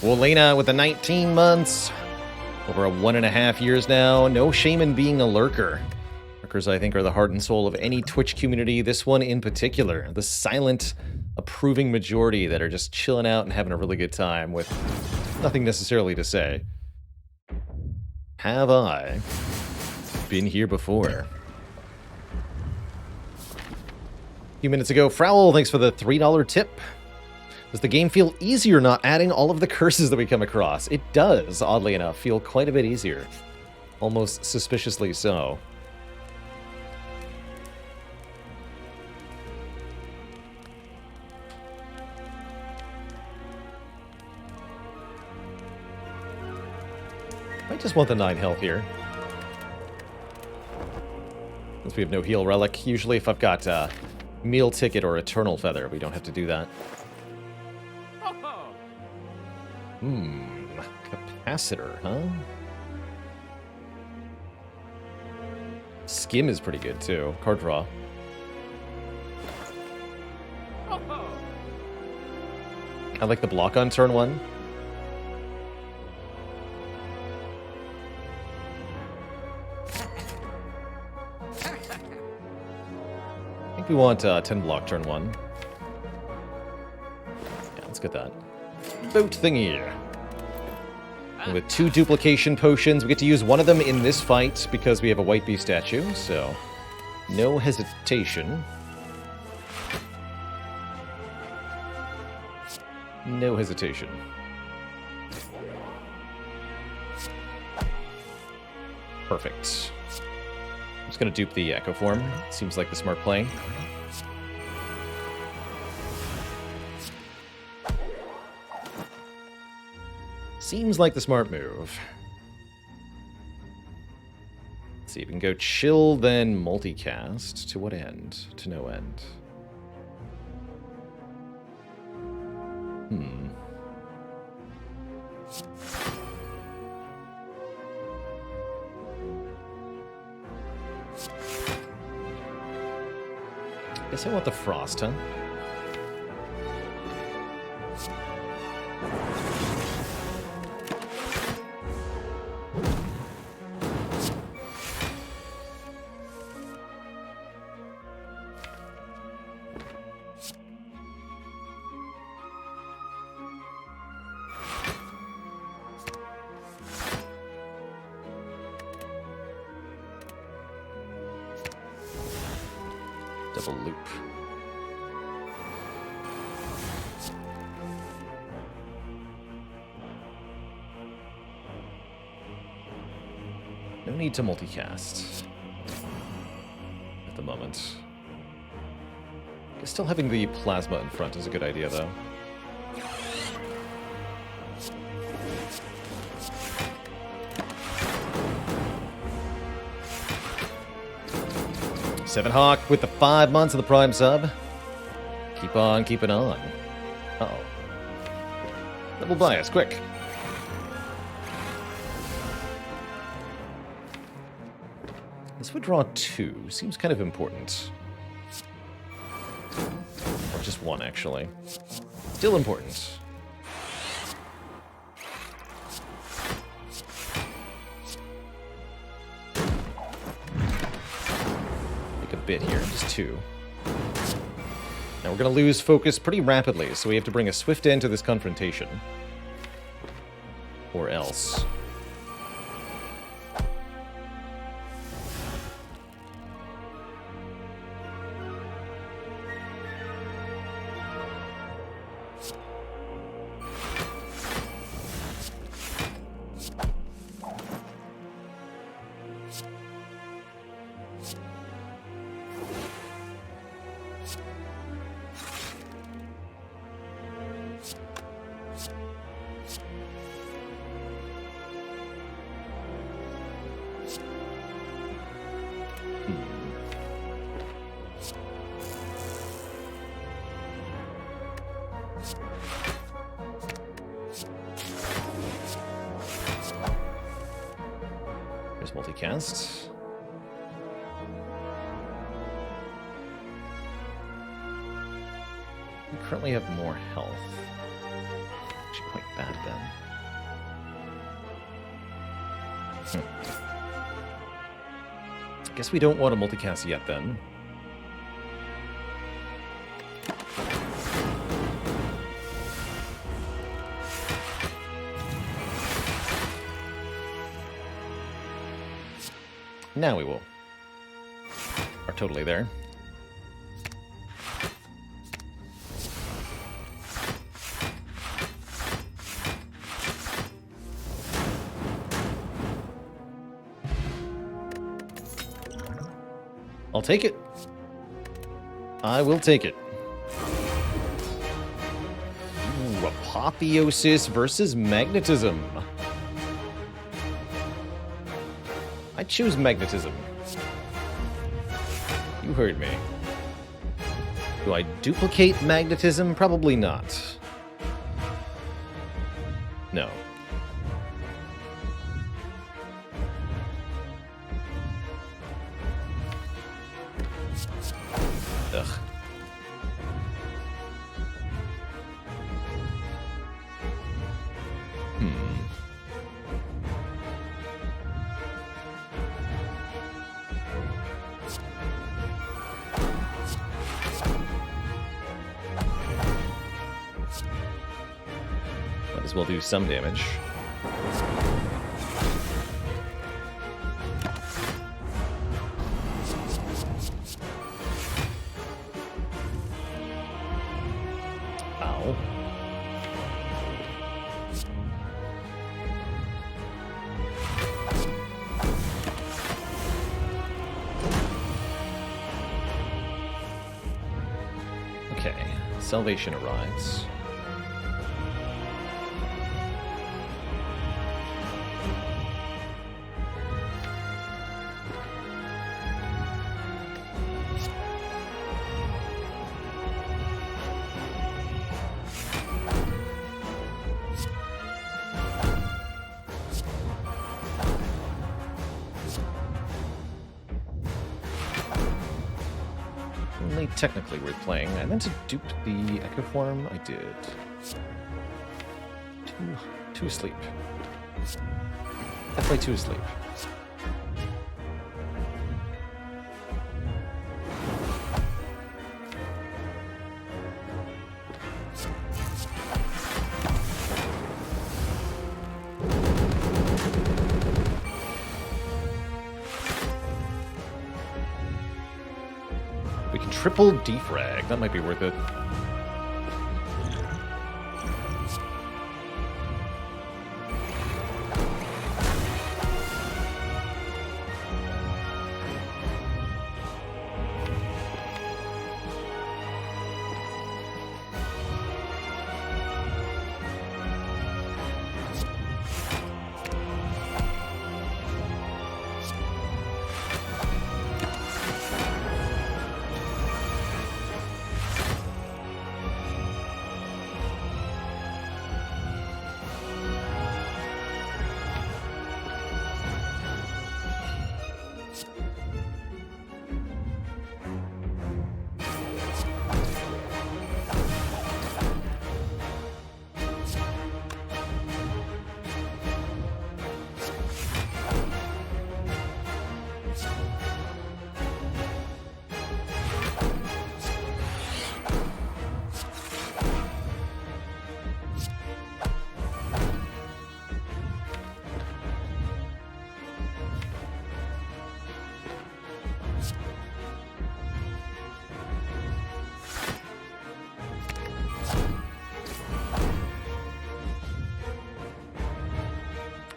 Wolena with the 19 months. Over 1.5 years now. No shame in being a lurker. Lurkers, I think, are the heart and soul of any Twitch community. This one in particular. The silent, approving majority that are just chilling out and having a really good time with nothing necessarily to say. Have I been here before? A few minutes ago, Frowl, thanks for the $3 tip. Does the game feel easier not adding all of the curses that we come across? It does, oddly enough, feel quite a bit easier. Almost suspiciously so. I just want the 9 health here. Since we have no heal relic. Usually if I've got meal ticket or eternal feather, we don't have to do that. Capacitor, huh? Skim is pretty good too. Card draw. I like the block on turn 1. I think we want 10 block turn 1. Yeah, let's get that. Boat thingy. And with 2 duplication potions, we get to use one of them in this fight because we have a white bee statue, so no hesitation. No hesitation. Perfect. I'm just going to dupe the Echo Form. Seems like the smart play. Seems like the smart move. Let's see, we can go chill, then multicast. To what end? To no end. Guess I want the frost, huh? Double loop. No need to multicast at the moment. I guess still having the plasma in front is a good idea, though. Seven Hawk with the 5 months of the Prime sub. Keep on keeping on. Uh-oh. Double bias, quick. This would draw 2. Seems kind of important. Or just 1, actually. Still important. Bit here, just 2. Now we're going to lose focus pretty rapidly, so we have to bring a swift end to this confrontation. Or else. There's multicast. We currently have more health. Actually quite bad then. Guess we don't want to multicast yet then. Now we will. Are totally there. I'll take it. I will take it. Ooh, Apotheosis versus Magnetism. I choose Magnetism. You heard me. Do I duplicate Magnetism? Probably not. No. Ugh. Might as well do some damage. Ow. Okay, salvation arrives. Only technically worth playing. I meant to dupe the Echo Form. I did. Two asleep. Definitely two asleep. We can triple defrag. That might be worth it.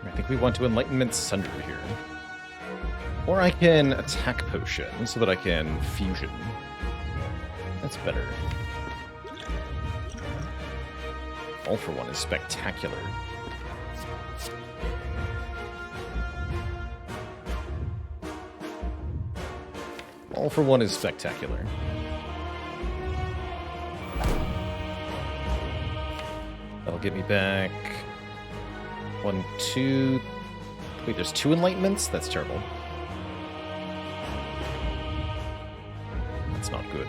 I think we want to Enlightenment Sunder here. Or I can attack potion so that I can fusion. That's better. All for One is spectacular. All for One is spectacular. That'll get me back 1, 2. Wait, there's 2 enlightenments? That's terrible. That's not good.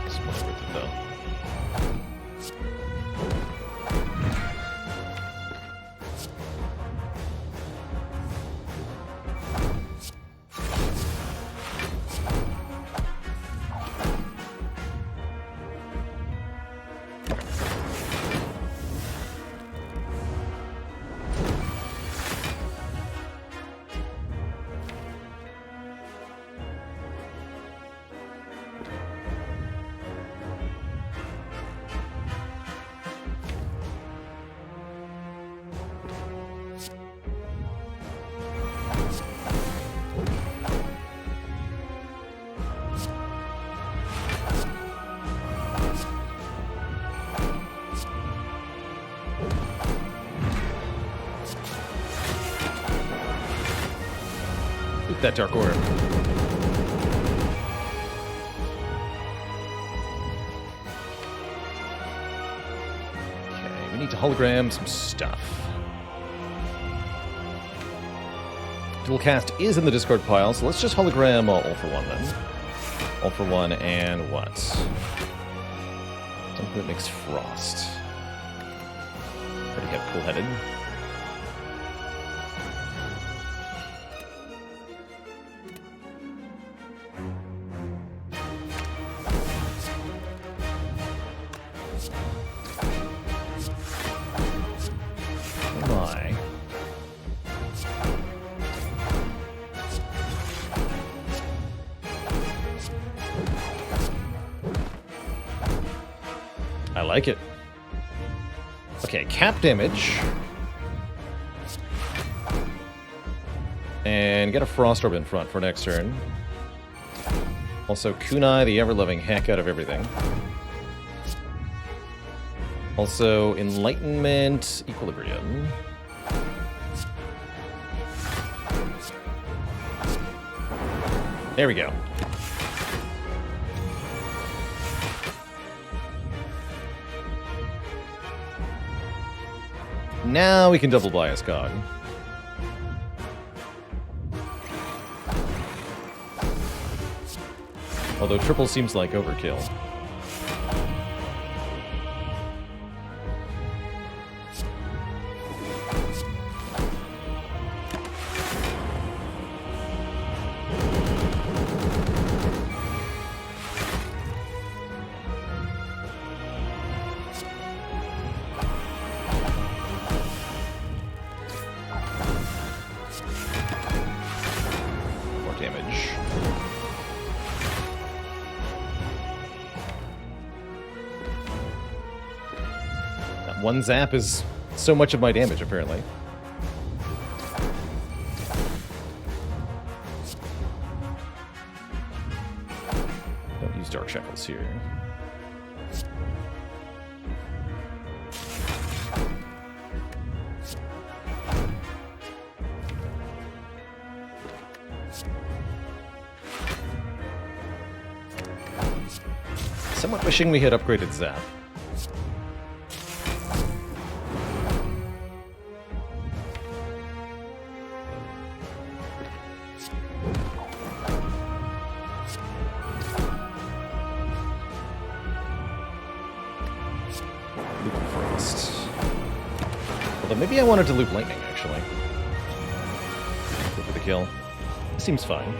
It's more worth it, though. Loot that Dark Orb. Okay, we need to hologram some stuff. Dual cast is in the Discord pile, so let's just hologram All for One then. All for One and what? Something that makes frost. Pretty have cool-headed. Oh my. I like it. Okay, cap damage. And get a Frost Orb in front for next turn. Also, Kunai, the ever-loving heck out of everything. Also, Enlightenment, Equilibrium. There we go. Now we can double bias Cog. Although triple seems like overkill. One zap is so much of my damage, apparently. Don't use Dark Shackles here. Somewhat wishing we had upgraded Zap. Maybe I wanted to loop Lightning, actually. Go for the kill. Seems fine.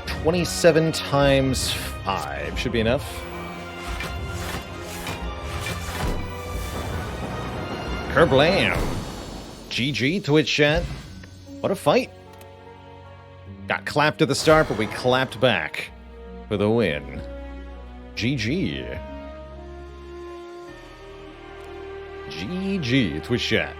27 times 5 should be enough. Kerblam! GG, Twitch chat. What a fight. Got clapped at the start, but we clapped back for the win. GG. GG, Twitch chat.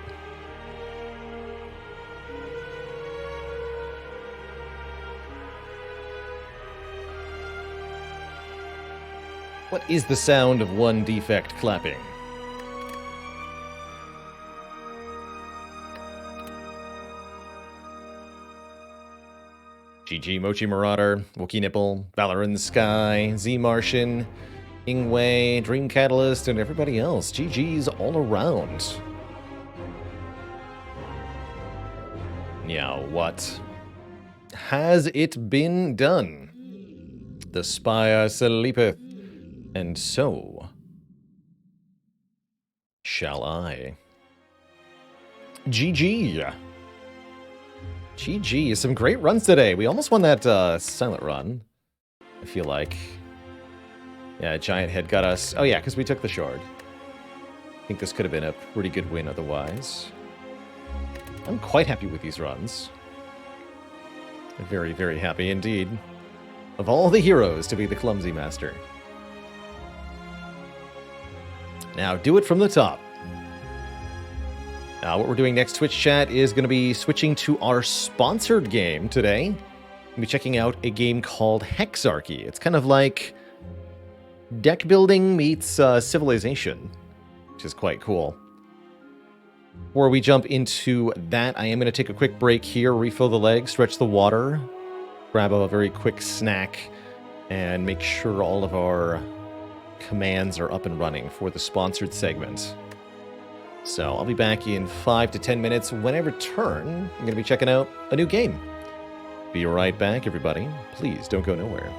What is the sound of one defect clapping? GG, Mochi Marauder, Wookie Nipple, Valoran Sky, Z Martian, Ingway, Dream Catalyst, and everybody else. GG's all around. Now, what has it been done? The Spire sleepeth, and so shall I. GG. GG, some great runs today. We almost won that silent run, I feel like. Yeah, Giant Head got us. Oh yeah, because we took the shard. I think this could have been a pretty good win otherwise. I'm quite happy with these runs. Very, very happy indeed. Of all the heroes to be the Clumsy Master. Now, do it from the top. What we're doing next, Twitch chat, is going to be switching to our sponsored game today. We'll be checking out a game called Hexarchy. It's kind of like deck building meets Civilization, which is quite cool. Before we jump into that, I am going to take a quick break here, refill the legs, stretch the water, grab a very quick snack, and make sure all of our commands are up and running for the sponsored segment. So I'll be back in 5 to 10 minutes. When I return, I'm going to be checking out a new game. Be right back, everybody. Please don't go nowhere.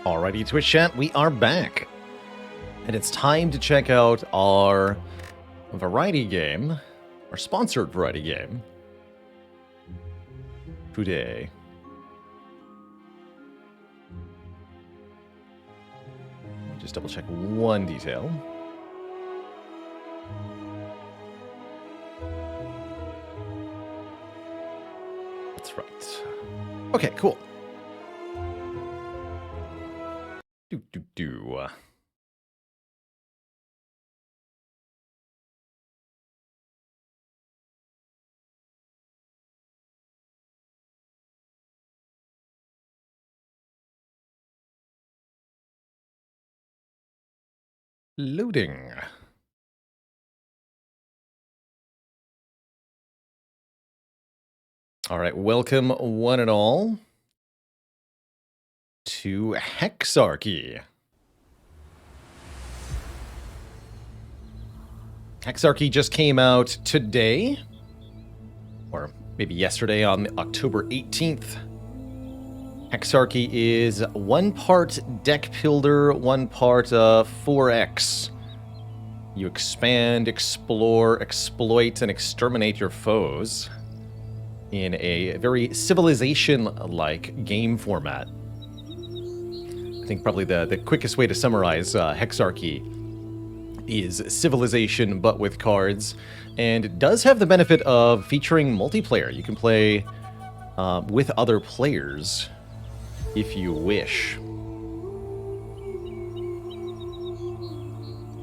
Alrighty, Twitch chat, we are back. And it's time to check out our variety game, our sponsored variety game today. Just double check one detail. That's right. Okay, cool. Loading. All right, welcome one and all to Hexarchy. Hexarchy just came out today, or maybe yesterday on October 18th. Hexarchy is one part deck builder, one part 4X. You expand, explore, exploit, and exterminate your foes in a very civilization-like game format. I think probably the quickest way to summarize Hexarchy is Civilization, but with cards, and it does have the benefit of featuring multiplayer. You can play with other players if you wish.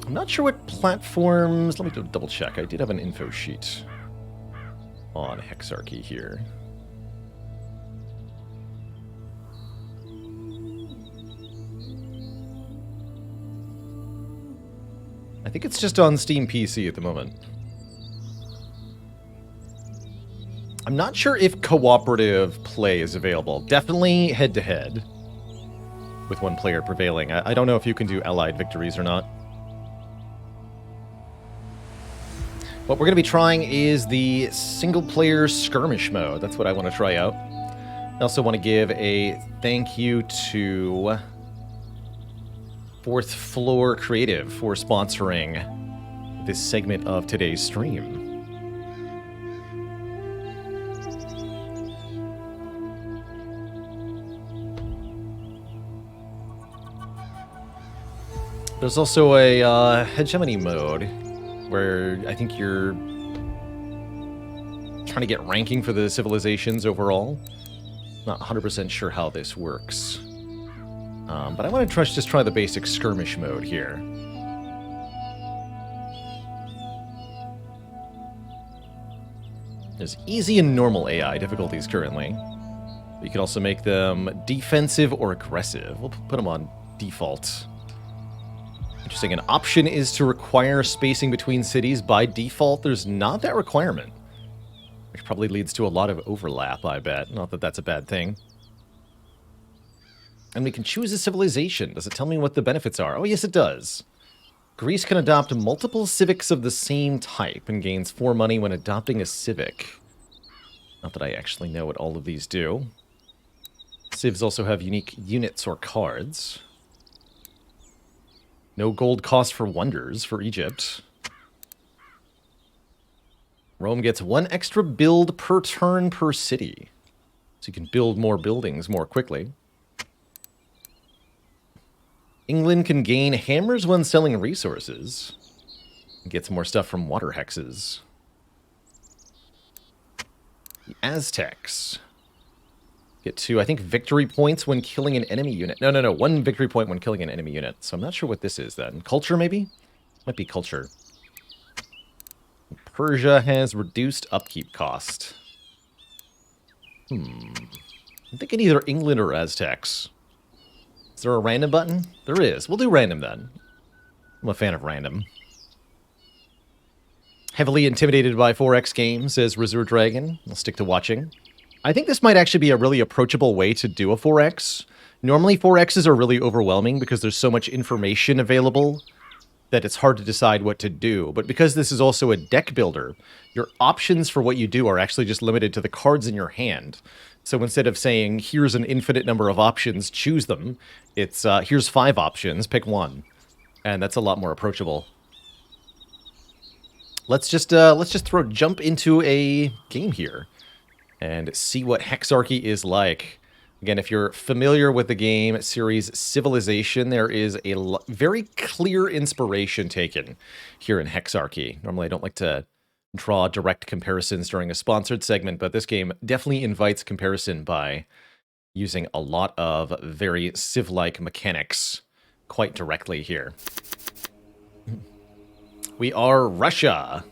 I'm not sure what platforms... Let me double check. I did have an info sheet on Hexarchy here. I think it's just on Steam PC at the moment. I'm not sure if cooperative play is available. Definitely head-to-head with one player prevailing. I don't know if you can do allied victories or not. What we're going to be trying is the single-player skirmish mode. That's what I want to try out. I also want to give a thank you to Fourth Floor Creative for sponsoring this segment of today's stream. There's also a hegemony mode where I think you're trying to get ranking for the civilizations overall. Not 100% sure how this works. But I want to just try the basic skirmish mode here. There's easy and normal AI difficulties currently. You can also make them defensive or aggressive. We'll put them on default. Interesting. An option is to require spacing between cities. By default, there's not that requirement, which probably leads to a lot of overlap, I bet. Not that that's a bad thing. And we can choose a civilization. Does it tell me what the benefits are? Oh, yes, it does. Greece can adopt multiple civics of the same type and gains 4 money when adopting a civic. Not that I actually know what all of these do. Civs also have unique units or cards. No gold cost for wonders for Egypt. Rome gets 1 extra build per turn per city. So you can build more buildings more quickly. England can gain hammers when selling resources. And gets more stuff from water hexes. The Aztecs get 2, I think, victory points when killing an enemy unit. No. 1 victory point when killing an enemy unit. So I'm not sure what this is then. Culture, maybe? Might be culture. Persia has reduced upkeep cost. I'm thinking either England or Aztecs. Is there a random button? There is. We'll do random then. I'm a fan of random. Heavily intimidated by 4X games, says Reserve Dragon. I'll stick to watching. I think this might actually be a really approachable way to do a 4X. Normally 4Xs are really overwhelming because there's so much information available that it's hard to decide what to do. But because this is also a deck builder, your options for what you do are actually just limited to the cards in your hand. So instead of saying, here's an infinite number of options, choose them, it's, here's 5 options, pick one. And that's a lot more approachable. Let's just jump into a game here and see what Hexarchy is like. Again, if you're familiar with the game series Civilization, there is a very clear inspiration taken here in Hexarchy. Normally, I don't like to draw direct comparisons during a sponsored segment, but this game definitely invites comparison by using a lot of very Civ-like mechanics quite directly here. We are Russia.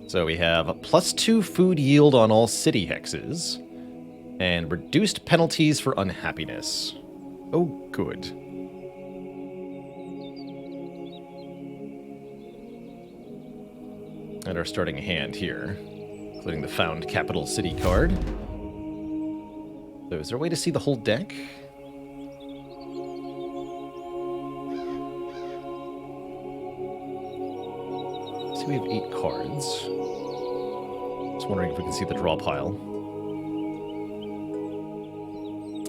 So we have +2 food yield on all city hexes, and reduced penalties for unhappiness. Oh, good. And our starting hand here, including the found capital city card. So is there a way to see the whole deck? So we have 8 cards. Just wondering if we can see the draw pile.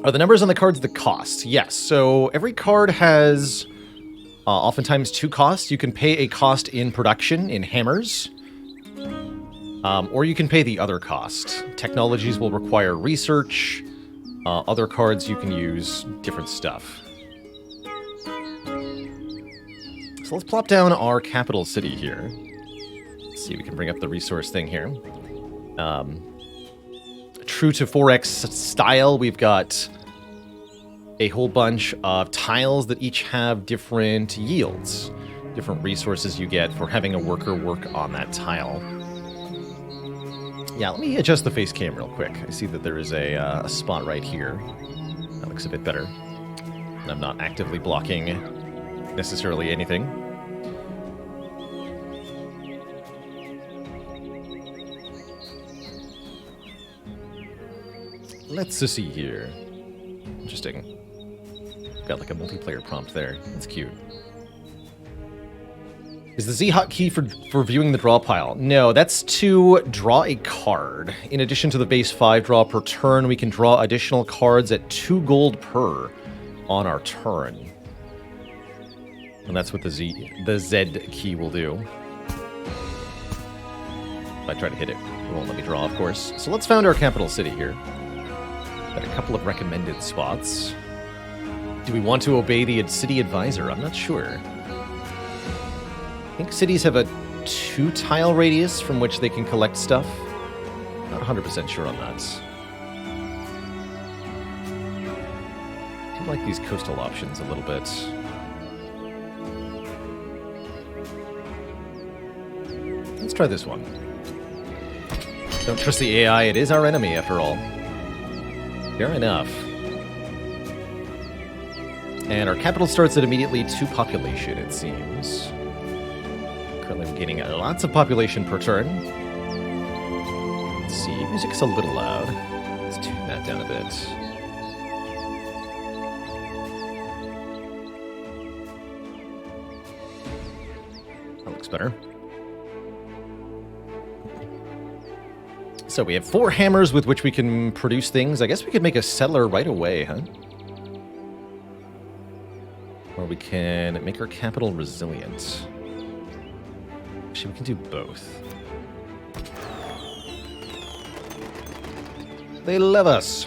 Are the numbers on the cards the cost? Yes. So every card has oftentimes 2 costs. You can pay a cost in production, in hammers, or you can pay the other cost. Technologies will require research. Other cards you can use different stuff. So let's plop down our capital city here. Let's see if we can bring up the resource thing here. True to 4X style, we've got a whole bunch of tiles that each have different yields, different resources you get for having a worker work on that tile. Yeah, let me adjust the face cam real quick. I see that there is a spot right here. That looks a bit better. And I'm not actively blocking necessarily anything. Let's see here. Interesting. Got like a multiplayer prompt there. That's cute. Is the Z hotkey for viewing the draw pile? No, that's to draw a card. In addition to the base 5 draw per turn, we can draw additional cards at 2 gold per on our turn. And that's what the Z key will do. If I try to hit it, it won't let me draw, of course. So let's found our capital city here. Got a couple of recommended spots. Do we want to obey the city advisor? I'm not sure. I think cities have a 2-tile radius from which they can collect stuff. Not 100% sure on that. I do like these coastal options a little bit. Let's try this one. Don't trust the AI, it is our enemy after all. Fair enough. And our capital starts at immediately 2 population, it seems. Currently we're gaining lots of population per turn. Let's see, music's a little loud. Let's tune that down a bit. That looks better. So we have 4 hammers with which we can produce things. I guess we could make a settler right away, huh? Or we can make our capital resilient. Actually, we can do both. They love us.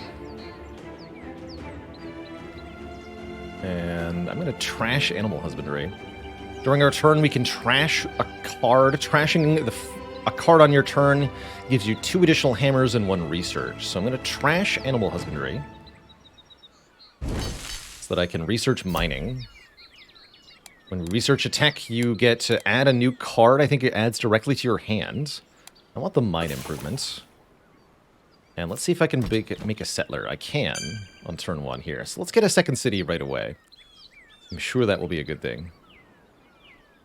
And I'm going to trash animal husbandry. During our turn, we can trash a card. Trashing a card on your turn gives you 2 additional hammers and 1 research. So I'm going to trash animal husbandry so that I can research mining. When we research a tech, you get to add a new card. I think it adds directly to your hand. I want the mine improvements. And let's see if I can make a settler. I can on turn 1 here. So let's get a second city right away. I'm sure that will be a good thing.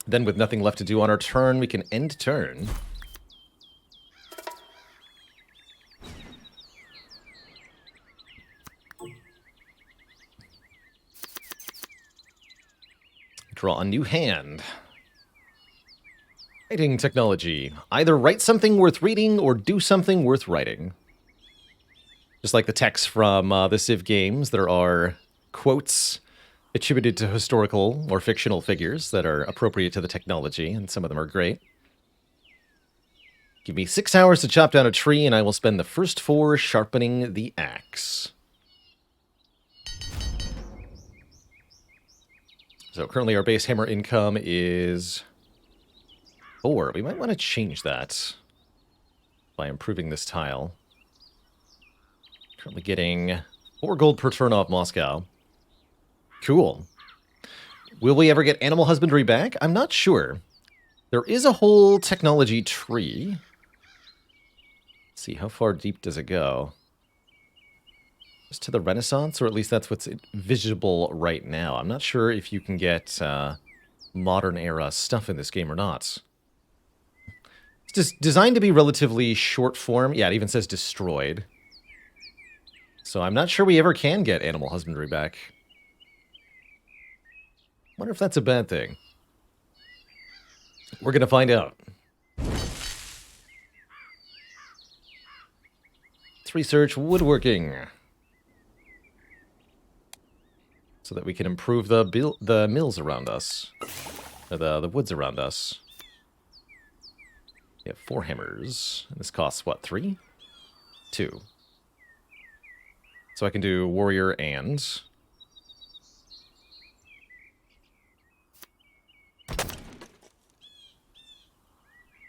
Then with nothing left to do on our turn, we can end turn. Draw a new hand. Writing technology. Either write something worth reading or do something worth writing. Just like the text from the Civ games, there are quotes attributed to historical or fictional figures that are appropriate to the technology, and some of them are great. Give me 6 hours to chop down a tree, and I will spend the first 4 sharpening the axe. So currently our base hammer income is 4. We might want to change that by improving this tile. Currently getting 4 gold per turn off Moscow. Cool. Will we ever get animal husbandry back? I'm not sure. There is a whole technology tree. Let's see, how far deep does it go? Just to the Renaissance, or at least that's what's visible right now. I'm not sure if you can get modern era stuff in this game or not. It's just designed to be relatively short form. Yeah, it even says destroyed. So I'm not sure we ever can get animal husbandry back. Wonder if that's a bad thing. We're gonna find out. Let's research woodworking, so that we can improve the mills around us, or the woods around us. We have 4 hammers, and this costs what, 3? 2. So I can do warrior and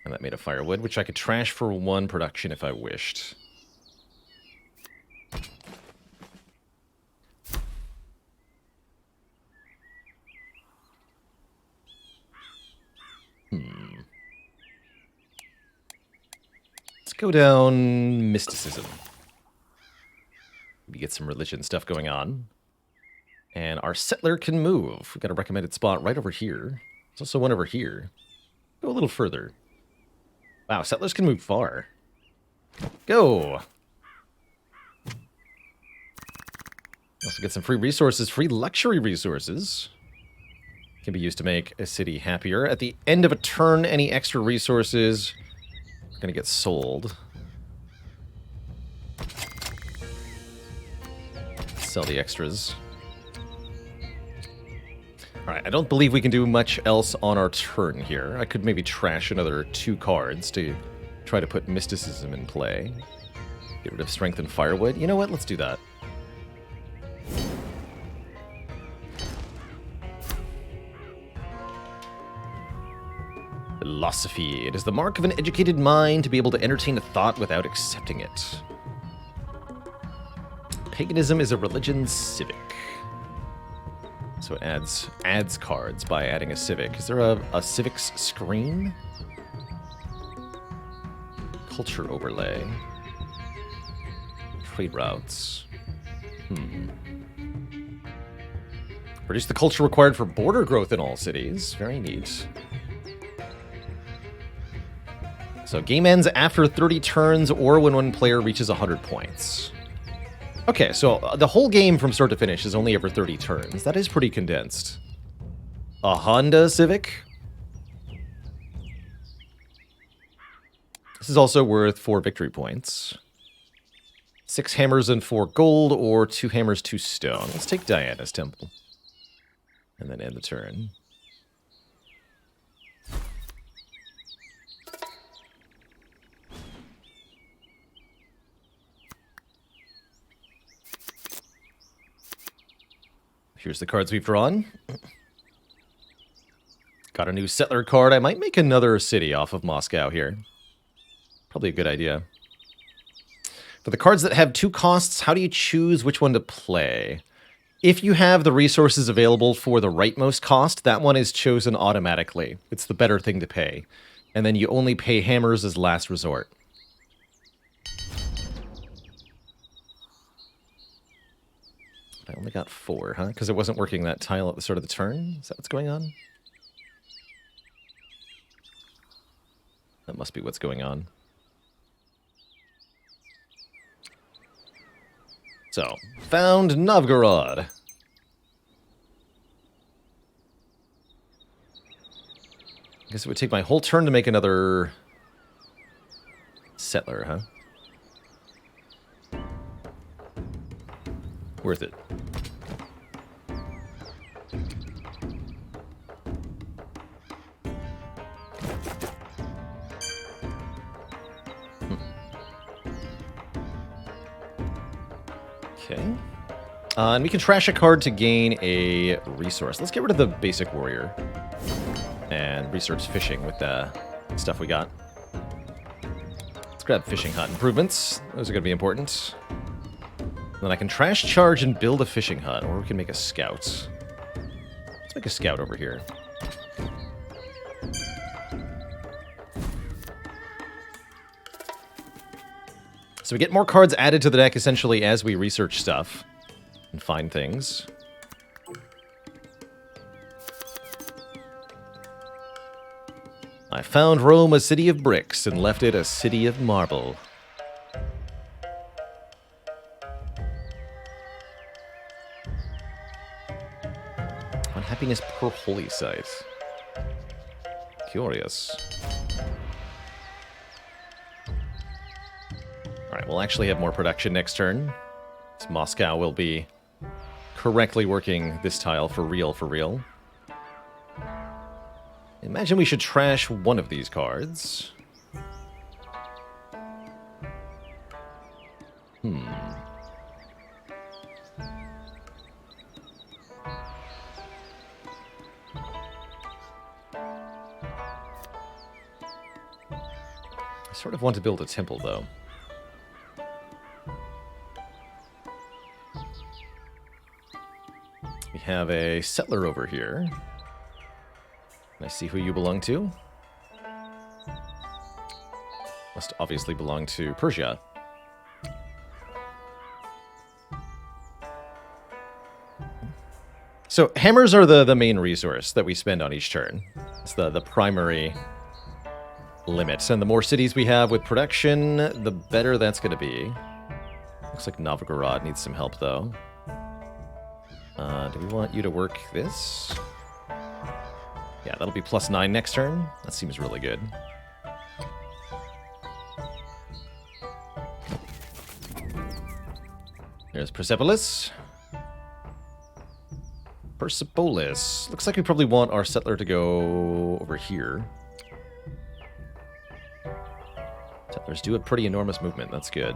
that made a firewood, which I could trash for 1 production if I wished. Let's go down mysticism. Maybe get some religion stuff going on. And our settler can move. We've got a recommended spot right over here. There's also one over here. Go a little further. Wow, settlers can move far. Go! Also get some free resources, free luxury resources. Can be used to make a city happier. At the end of a turn, any extra resources are going to get sold. Sell the extras. Alright, I don't believe we can do much else on our turn here. I could maybe trash another 2 cards to try to put mysticism in play. Get rid of strength and firewood. You know what? Let's do that. Philosophy. It is the mark of an educated mind to be able to entertain a thought without accepting it. Paganism is a religion civic. So it adds cards by adding a civic. Is there a civics screen? Culture overlay. Trade routes. Produce the culture required for border growth in all cities. Very neat. So game ends after 30 turns or when one player reaches 100 points. Okay, so the whole game from start to finish is only ever 30 turns. That is pretty condensed. A Honda Civic. This is also worth 4 victory points. 6 hammers and 4 gold, or 2 hammers, 2 stone. Let's take Diana's Temple. And then end the turn. Here's the cards we've drawn. Got a new settler card. I might make another city off of Moscow here. Probably a good idea. For the cards that have 2 costs, how do you choose which one to play? If you have the resources available for the rightmost cost, that one is chosen automatically. It's the better thing to pay. And then you only pay hammers as last resort. I only got 4, huh? Because it wasn't working that tile at the start of the turn? Is that what's going on? That must be what's going on. So, found Novgorod. I guess it would take my whole turn to make another settler, huh? Worth it. Okay. And we can trash a card to gain a resource. Let's get rid of the basic warrior and research fishing with the stuff we got. Let's grab fishing hut improvements. Those are going to be important. Then I can trash charge and build a fishing hut, or we can make a scout. Let's make a scout over here. So we get more cards added to the deck essentially as we research stuff and find things. I found Rome a city of bricks and left it a city of marble. Unhappiness per holy site. Curious. Alright, we'll actually have more production next turn. So Moscow will be correctly working this tile for real, for real. Imagine we should trash one of these cards. I sort of want to build a temple, though. We have a settler over here. Can I see who you belong to? Must obviously belong to Persia. So hammers are the main resource that we spend on each turn. It's the primary limit. And the more cities we have with production, the better that's going to be. Looks like Novgorod needs some help, though. Do we want you to work this? Yeah, that'll be +9 next turn. That seems really good. There's Persepolis. Persepolis. Looks like we probably want our settler to go over here. Settlers do a pretty enormous movement. That's good.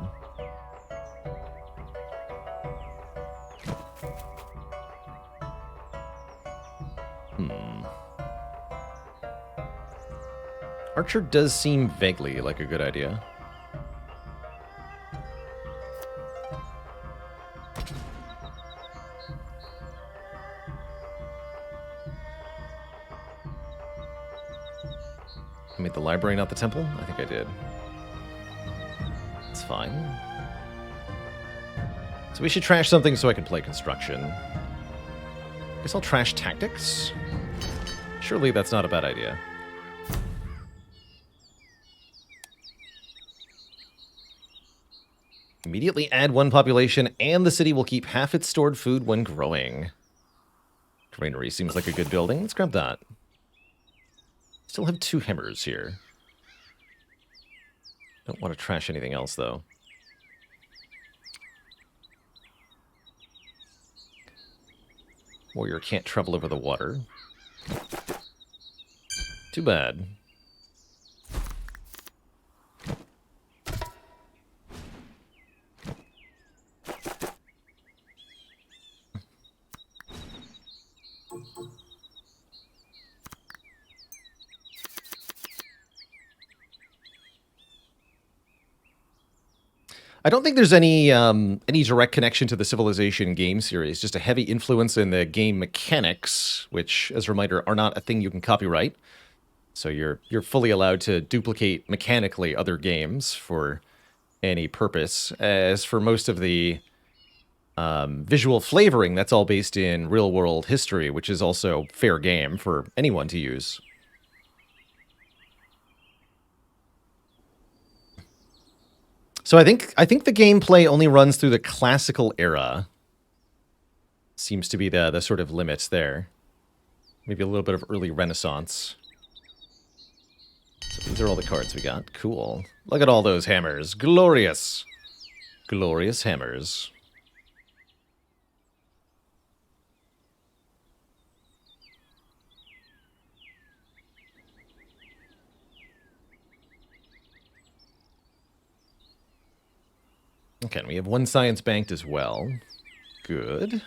Archer does seem vaguely like a good idea. I made the library, not the temple? I think I did. It's fine. So we should trash something so I can play construction. Guess I'll trash tactics? Surely that's not a bad idea. Immediately add 1 population, and the city will keep half its stored food when growing. Granary seems like a good building. Let's grab that. Still have 2 hammers here. Don't want to trash anything else, though. Warrior can't travel over the water. Too bad. I don't think there's any direct connection to the Civilization game series, just a heavy influence in the game mechanics, which, as a reminder, are not a thing you can copyright. So you're fully allowed to duplicate mechanically other games for any purpose. As for most of the visual flavoring, that's all based in real-world history, which is also fair game for anyone to use. So I think the gameplay only runs through the classical era. Seems to be the sort of limits there. Maybe a little bit of early Renaissance. So these are all the cards we got. Cool. Look at all those hammers. Glorious. Glorious hammers. Okay, we have one science banked as well. Good.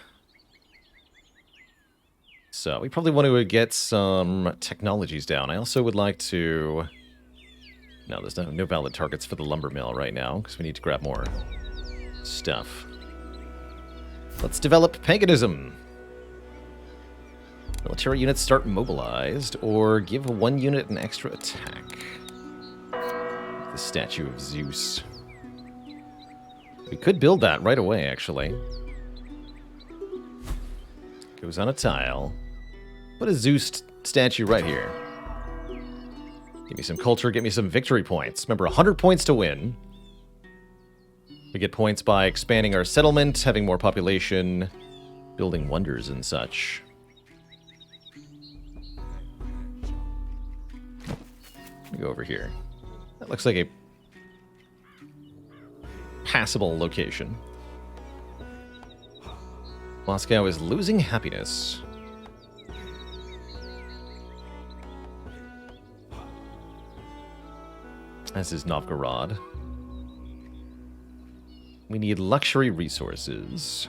So we probably want to get some technologies down. I also would like to... No, there's no valid targets for the lumber mill right now, because we need to grab more stuff. Let's develop paganism. Military units start mobilized, or give one unit an extra attack. The statue of Zeus. We could build that right away, actually. Goes on a tile. Put a Zeus statue right here. Give me some culture, get me some victory points. Remember, 100 points to win. We get points by expanding our settlement, having more population, building wonders and such. Let me go over here. That looks like a passable location. Moscow is losing happiness. As is Novgorod. We need luxury resources.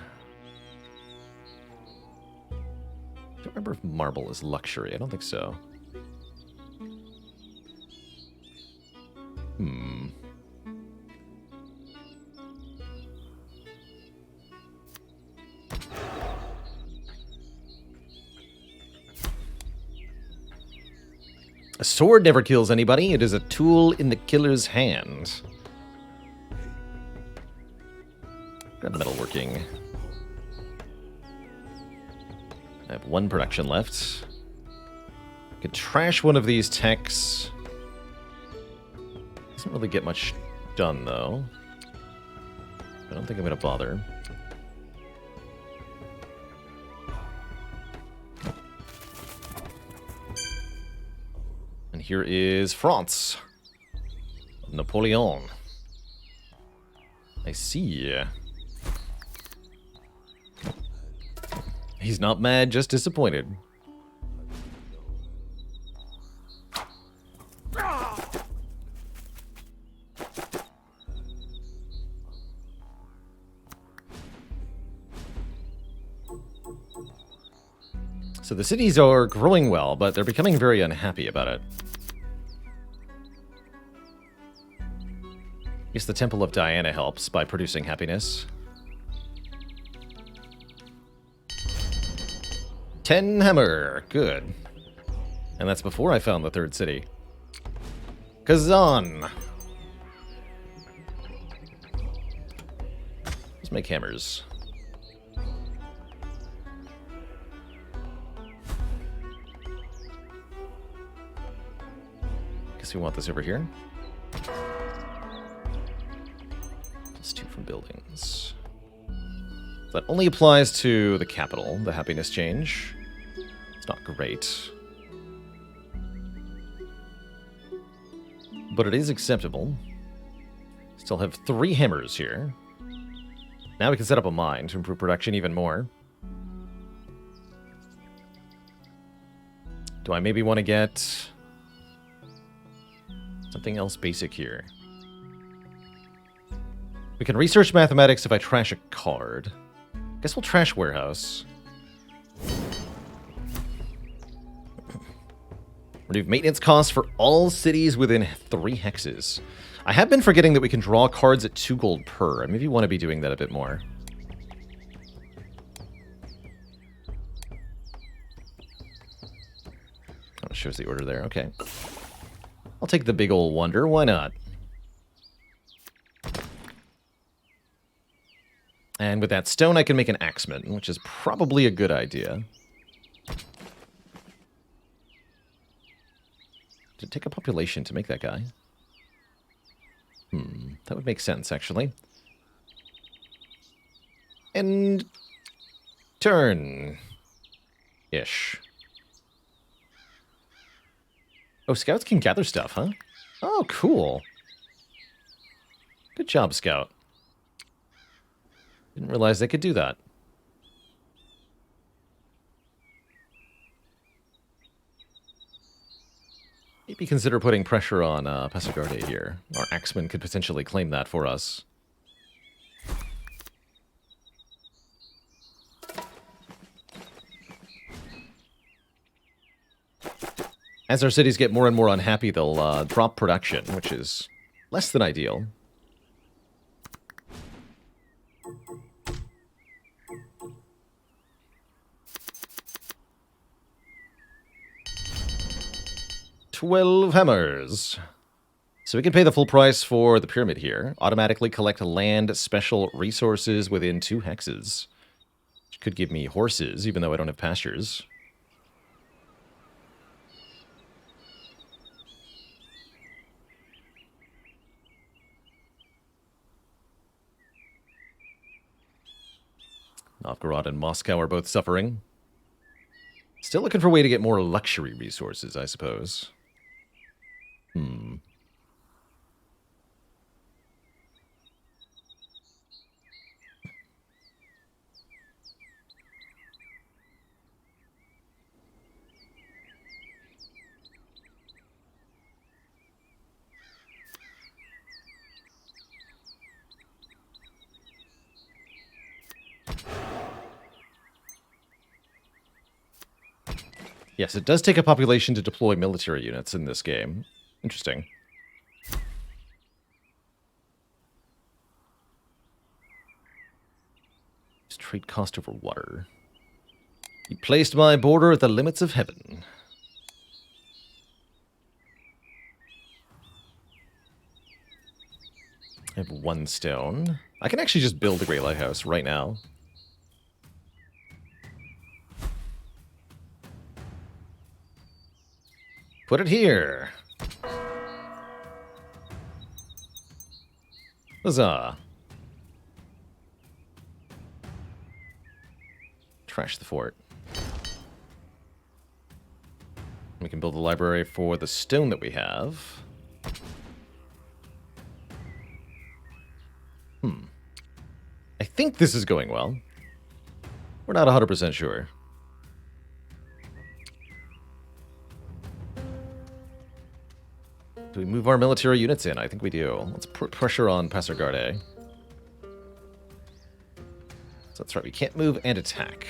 I don't remember if marble is luxury. I don't think so. A sword never kills anybody. It is a tool in the killer's hand. Grab metalworking. I have one production left. Could trash one of these techs. Doesn't really get much done, though. I don't think I'm going to bother. And here is France. Napoleon. I see. He's not mad, just disappointed. So the cities are growing well, but they're becoming very unhappy about it. I guess the Temple of Diana helps by producing happiness. 10 hammer. Good. And that's before I found the third city. Kazan. Let's make hammers. Guess we want this over here. +2 from buildings. That only applies to the capital, the happiness change. It's not great. But it is acceptable. Still have 3 hammers here. Now we can set up a mine to improve production even more. Do I maybe want to get something else basic here? We can research mathematics if I trash a card. Guess we'll trash warehouse. Remove maintenance costs for all cities within 3 hexes. I have been forgetting that we can draw cards at 2 gold per. I maybe want to be doing that a bit more. Oh, it shows the order there. Okay. I'll take the big old wonder. Why not? And with that stone, I can make an axeman, which is probably a good idea. Did it take a population to make that guy? That would make sense, actually. And turn. Ish. Oh, scouts can gather stuff, huh? Oh, cool. Good job, Scout. Didn't realize they could do that. Maybe consider putting pressure on Passagarde here. Our Axeman could potentially claim that for us. As our cities get more and more unhappy, they'll drop production, which is less than ideal. $12 hammers. So we can pay the full price for the pyramid here. Automatically collect land special resources within 2 hexes. Which could give me horses, even though I don't have pastures. Novgorod and Moscow are both suffering. Still looking for a way to get more luxury resources, I suppose. Yes, it does take a population to deploy military units in this game. Interesting. Trade cost over water. You placed my border at the limits of heaven. I have 1 stone. I can actually just build the Great Lighthouse right now. Put it here. Huzzah. Trash the fort. We can build a library for the stone that we have. I think this is going well. We're not 100% sure. Do we move our military units in? I think we do. Let's put pressure on Pasargadae. So that's right, we can't move and attack.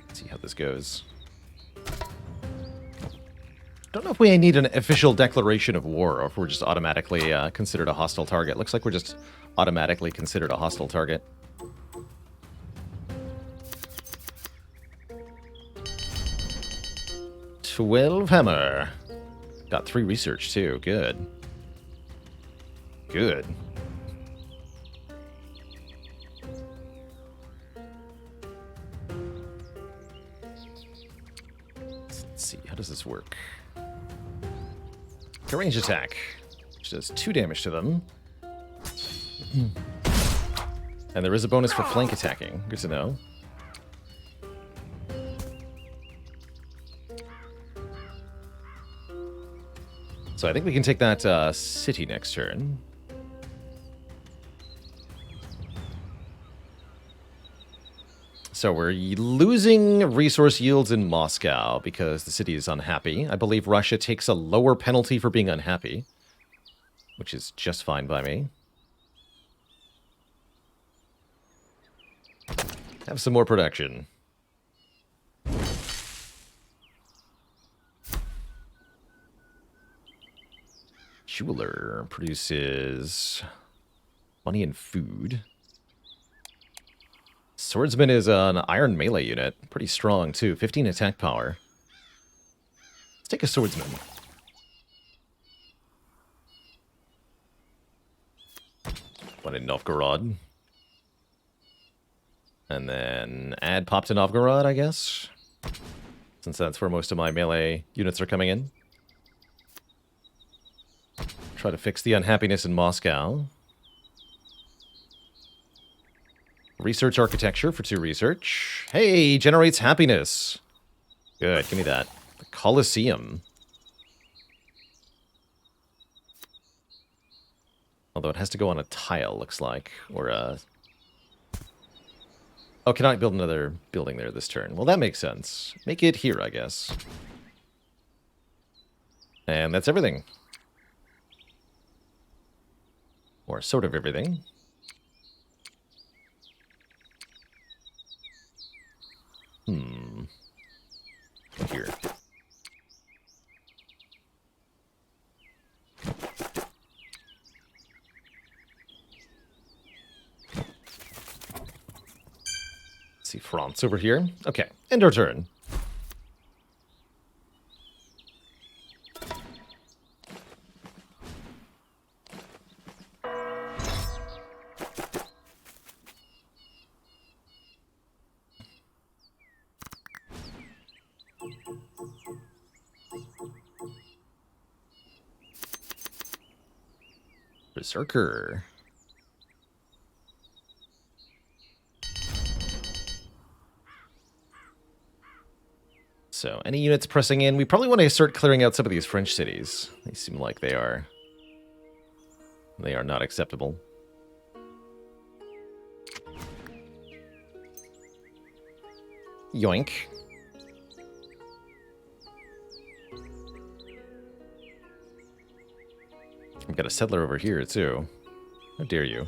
Let's see how this goes. Don't know if we need an official declaration of war, or if we're just automatically considered a hostile target. Looks like we're just automatically considered a hostile target. $12 hammer. Got 3 research too. Good. Good. Let's see. How does this work? A range attack, which does 2 damage to them. And there is a bonus for flank attacking. Good to know. So I think we can take that city next turn. So we're losing resource yields in Moscow because the city is unhappy. I believe Russia takes a lower penalty for being unhappy, which is just fine by me. Have some more production. Jeweler produces money and food. Swordsman is an iron melee unit. Pretty strong, too. 15 attack power. Let's take a swordsman. One in Novgorod. And then add pop to Novgorod, I guess. Since that's where most of my melee units are coming in. Try to fix the unhappiness in Moscow. Research architecture for 2 research. Hey, generates happiness. Good, give me that. The Colosseum. Although it has to go on a tile, looks like. Or a Oh, cannot build another building there this turn. Well, that makes sense. Make it here, I guess. And that's everything. Or sort of everything. Here. Let's see, France over here. Okay, end our turn. Berserker. So, any units pressing in? We probably want to start clearing out some of these French cities. They seem like they are not acceptable. Yoink. I've got a settler over here, too. How dare you?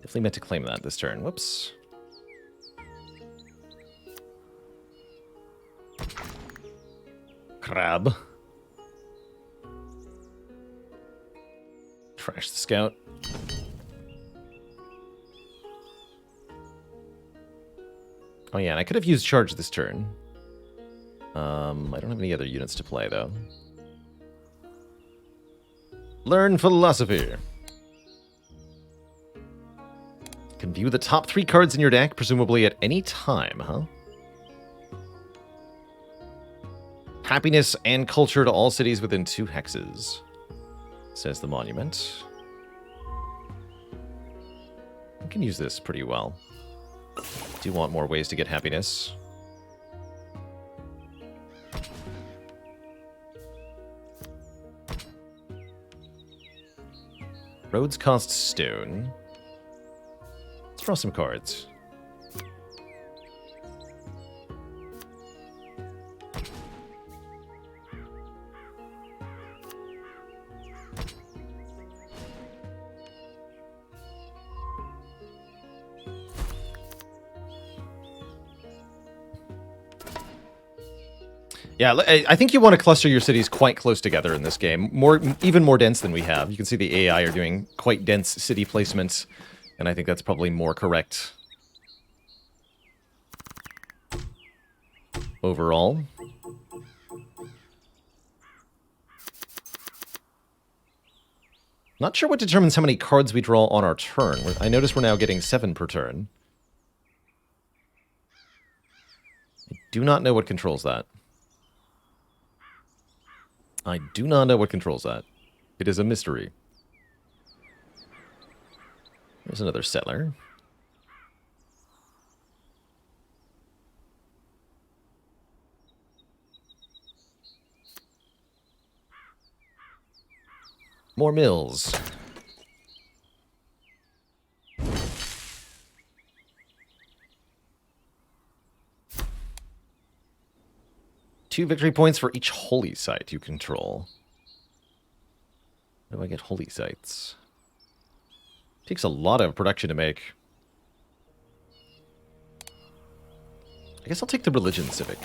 Definitely meant to claim that this turn. Whoops. Crab. Trash the scout. Oh yeah, and I could have used charge this turn. I don't have any other units to play, though. Learn philosophy. Can view the top 3 cards in your deck, presumably at any time, huh? Happiness and culture to all cities within 2 hexes, says the monument. I can use this pretty well. Do want more ways to get happiness. Roads cost stone. Let's draw some cards. Yeah, I think you want to cluster your cities quite close together in this game. Even more dense than we have. You can see the AI are doing quite dense city placements, and I think that's probably more correct overall. Not sure what determines how many cards we draw on our turn. I notice we're now getting 7 per turn. I do not know what controls that. I do not know what controls that. It is a mystery. There's another settler. More mills. Two victory points for each holy site you control. How do I get holy sites? Takes a lot of production to make. I guess I'll take the religion civic.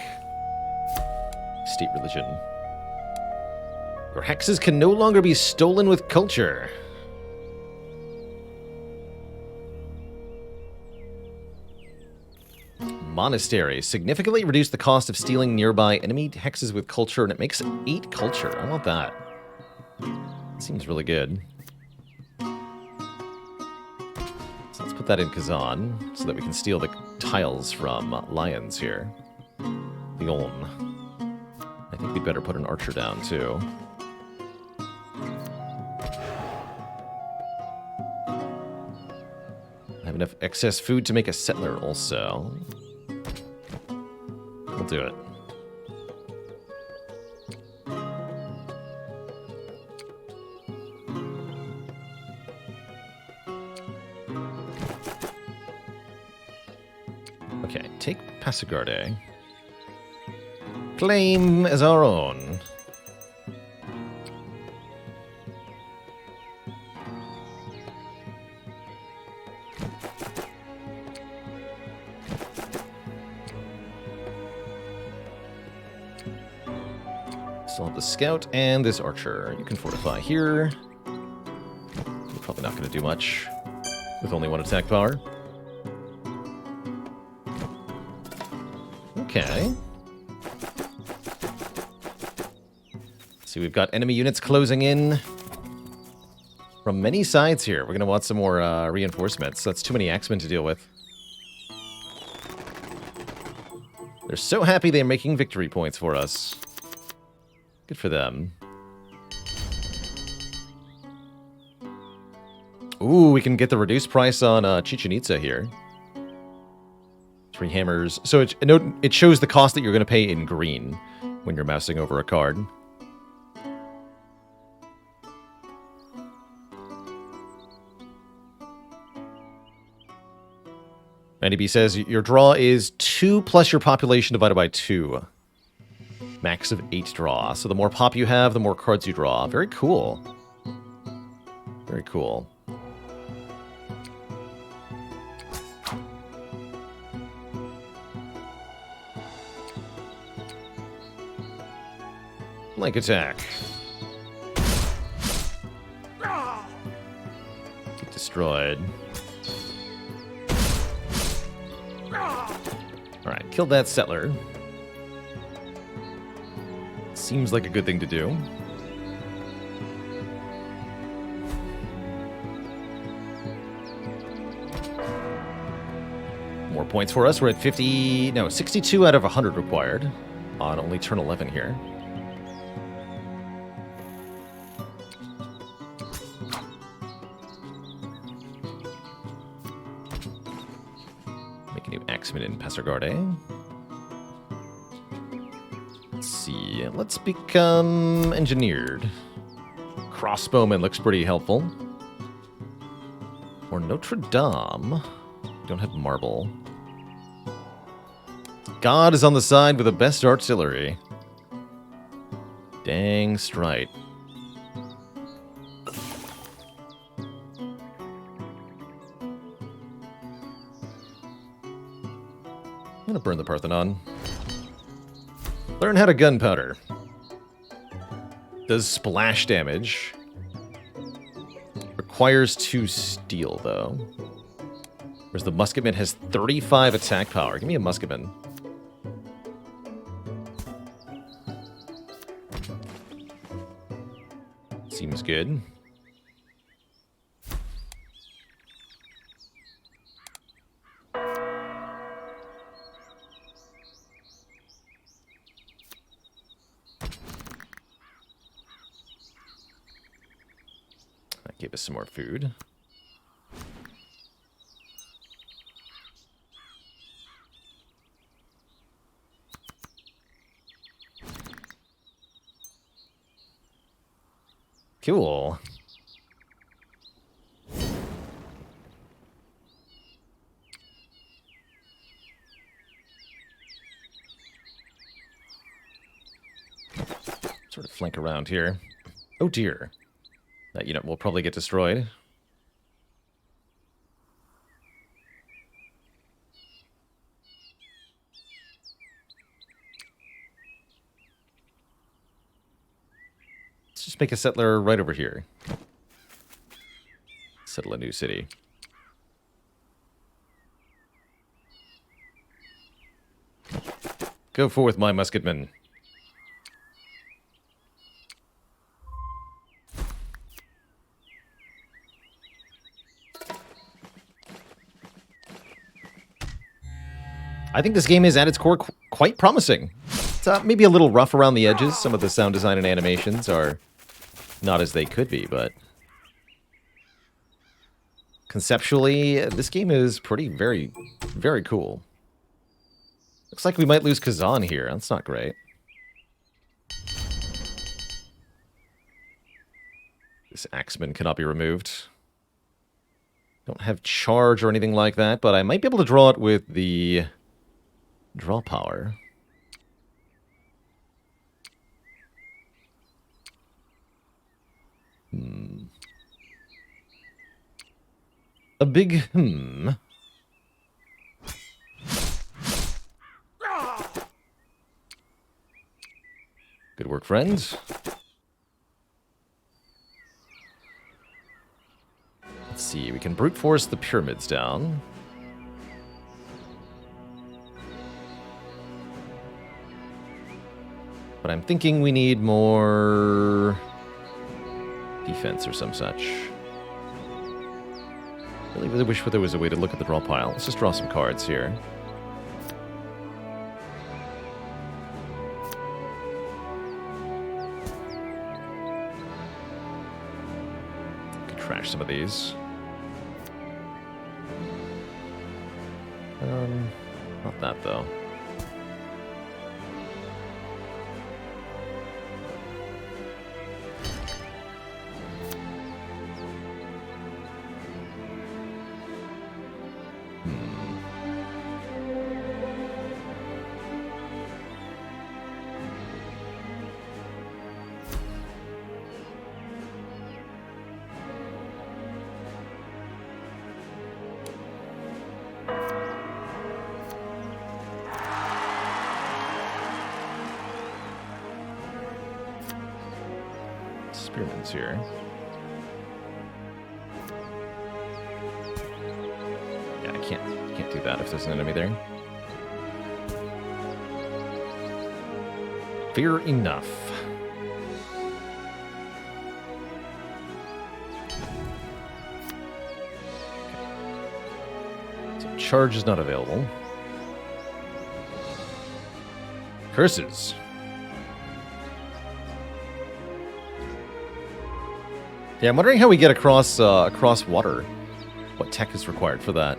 State religion. Your hexes can no longer be stolen with culture. Monastery. Significantly reduce the cost of stealing nearby enemy hexes with culture, and it makes 8 culture. I want that. Seems really good. So let's put that in Kazan, so that we can steal the tiles from Lions here. Lyon. I think we'd better put an archer down, too. I have enough excess food to make a settler also. We'll do it. Okay, take Passagarde. Claim as our own. Still have the scout and this archer. You can fortify here. You're probably not going to do much with only one attack power. Okay. See, we've got enemy units closing in from many sides here. We're going to want some more reinforcements. That's too many axemen to deal with. They're so happy they're making victory points for us. Good for them. Ooh, we can get the reduced price on Chichen Itza here. 3 hammers. So it shows the cost that you're going to pay in green when you're mousing over a card. Andy B says, your draw is 2 plus your population divided by 2. Max of 8 draw. So the more pop you have, the more cards you draw. Very cool. Very cool. Flank attack. Get destroyed. Alright, kill that settler. Seems like a good thing to do. More points for us. We're at 62 out of 100 required on only turn 11 here. Make a new axeman in Passagarde. Let's see. Let's become engineered. Crossbowman looks pretty helpful. Or Notre Dame. Don't have marble. God is on the side with the best artillery. Dang straight. I'm gonna burn the Parthenon. Learn how to gunpowder. Does splash damage. Requires 2 steel, though. Whereas the musketman has 35 attack power. Give me a musketman. Seems good. Give us some more food. Cool. Sort of flank around here. Oh dear. That unit will probably get destroyed. Let's just make a settler right over here. Settle a new city. Go forth, my musketmen. I think this game is, at its core, quite promising. It's maybe a little rough around the edges. Some of the sound design and animations are not as they could be, but conceptually, this game is very, very cool. Looks like we might lose Kazan here. That's not great. This axeman cannot be removed. Don't have charge or anything like that, but I might be able to draw it with the draw power. A big Good work, friends. Let's see, we can brute force the pyramids down. But I'm thinking we need more defense or some such. Really, really wish there was a way to look at the draw pile. Let's just draw some cards here. Could trash some of these. Not that though. Spearman's here. Yeah, I can't do that if there's an enemy there. Fair enough. So charge is not available. Curses. Yeah, I'm wondering how we get across water. What tech is required for that?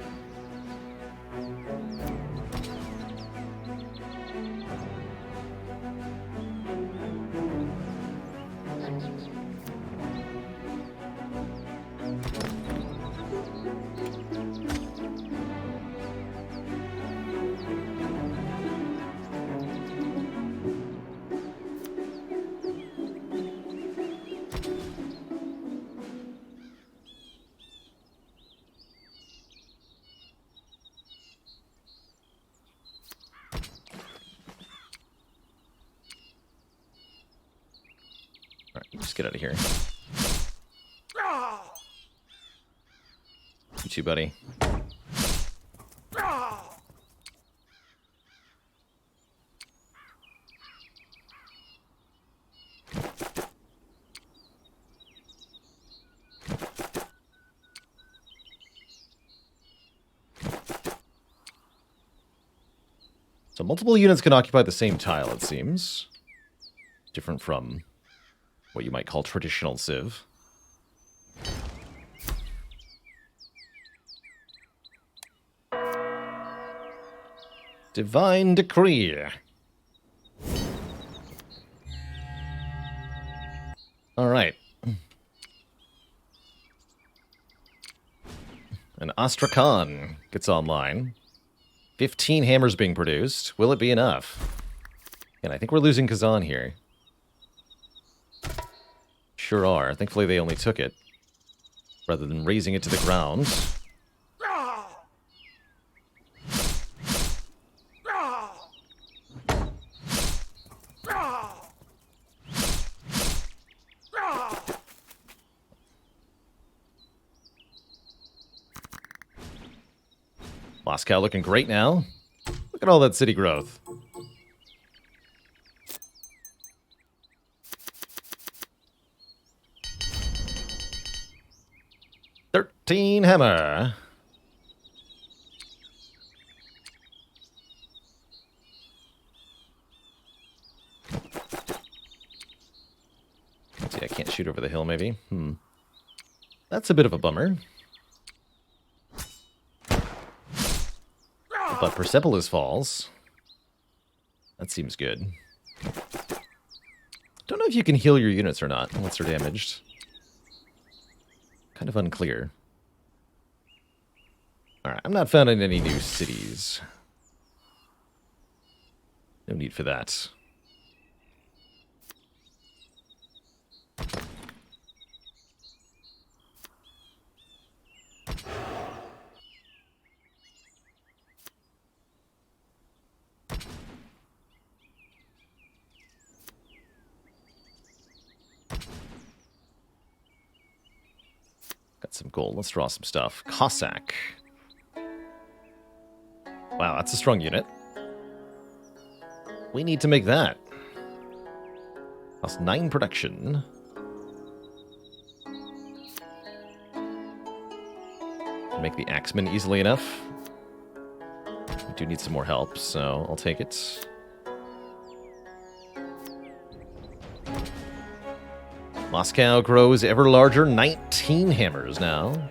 Just get out of here. You too, buddy. So multiple units can occupy the same tile, it seems. Different from what you might call traditional Civ. Divine Decree. Alright. An Astrakhan gets online. 15 hammers being produced. Will it be enough? And I think we're losing Kazan here. Sure are. Thankfully they only took it, rather than razing it to the ground. Moscow looking great now. Look at all that city growth. Hammer. See, I can't shoot over the hill, maybe. That's a bit of a bummer. But Persepolis falls. That seems good. Don't know if you can heal your units or not once they're damaged. Kind of unclear. Alright, I'm not founding any new cities. No need for that. Got some gold. Let's draw some stuff. Cossack. Wow, that's a strong unit. We need to make that. Plus 9 production. Make the axemen easily enough. We do need some more help, so I'll take it. Moscow grows ever larger. 19 hammers now.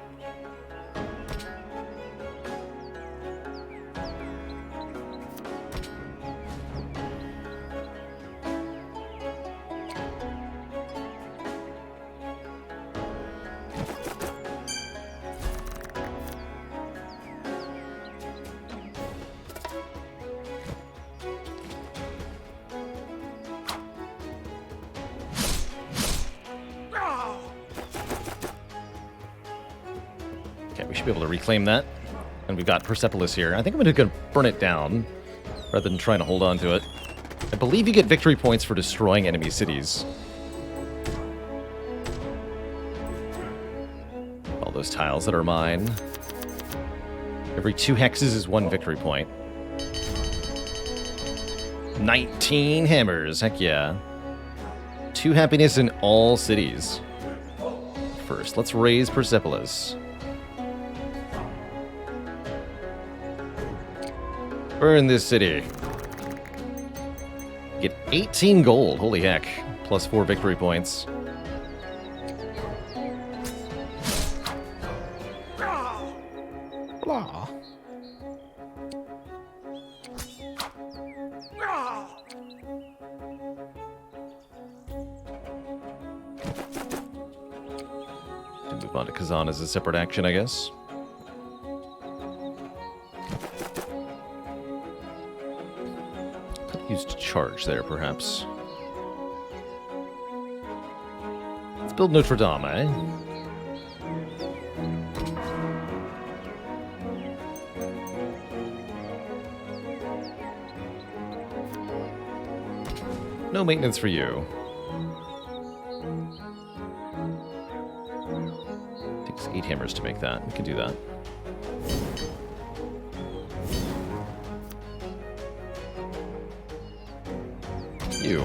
We should be able to reclaim that. And we've got Persepolis here. I think I'm going to burn it down rather than trying to hold on to it. I believe you get victory points for destroying enemy cities. All those tiles that are mine. Every 2 hexes is 1 victory point. 19 hammers. Heck yeah. 2 happiness in all cities. First, let's raise Persepolis. Burn this city. Get 18 gold. Holy heck. Plus 4 victory points. Blah. To move on to Kazan as a separate action, I guess. Used charge there, perhaps. Let's build Notre Dame, eh? No maintenance for you. Takes 8 hammers to make that. We can do that. You.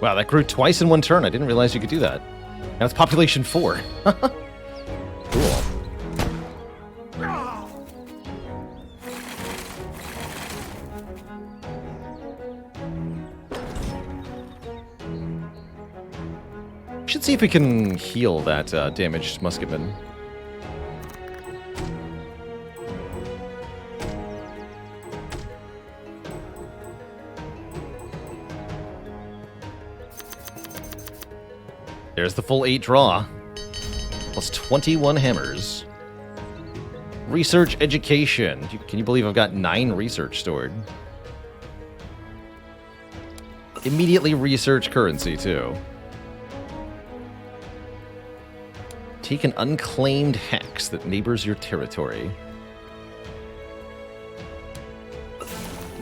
Wow, that grew twice in 1 turn. I didn't realize you could do that. Now it's population 4. Cool. Should see if we can heal that damaged musketman. There's the full 8 draw. Plus 21 hammers. Research education. Can you believe I've got 9 research stored? Immediately research currency, too. Take an unclaimed hex that neighbors your territory.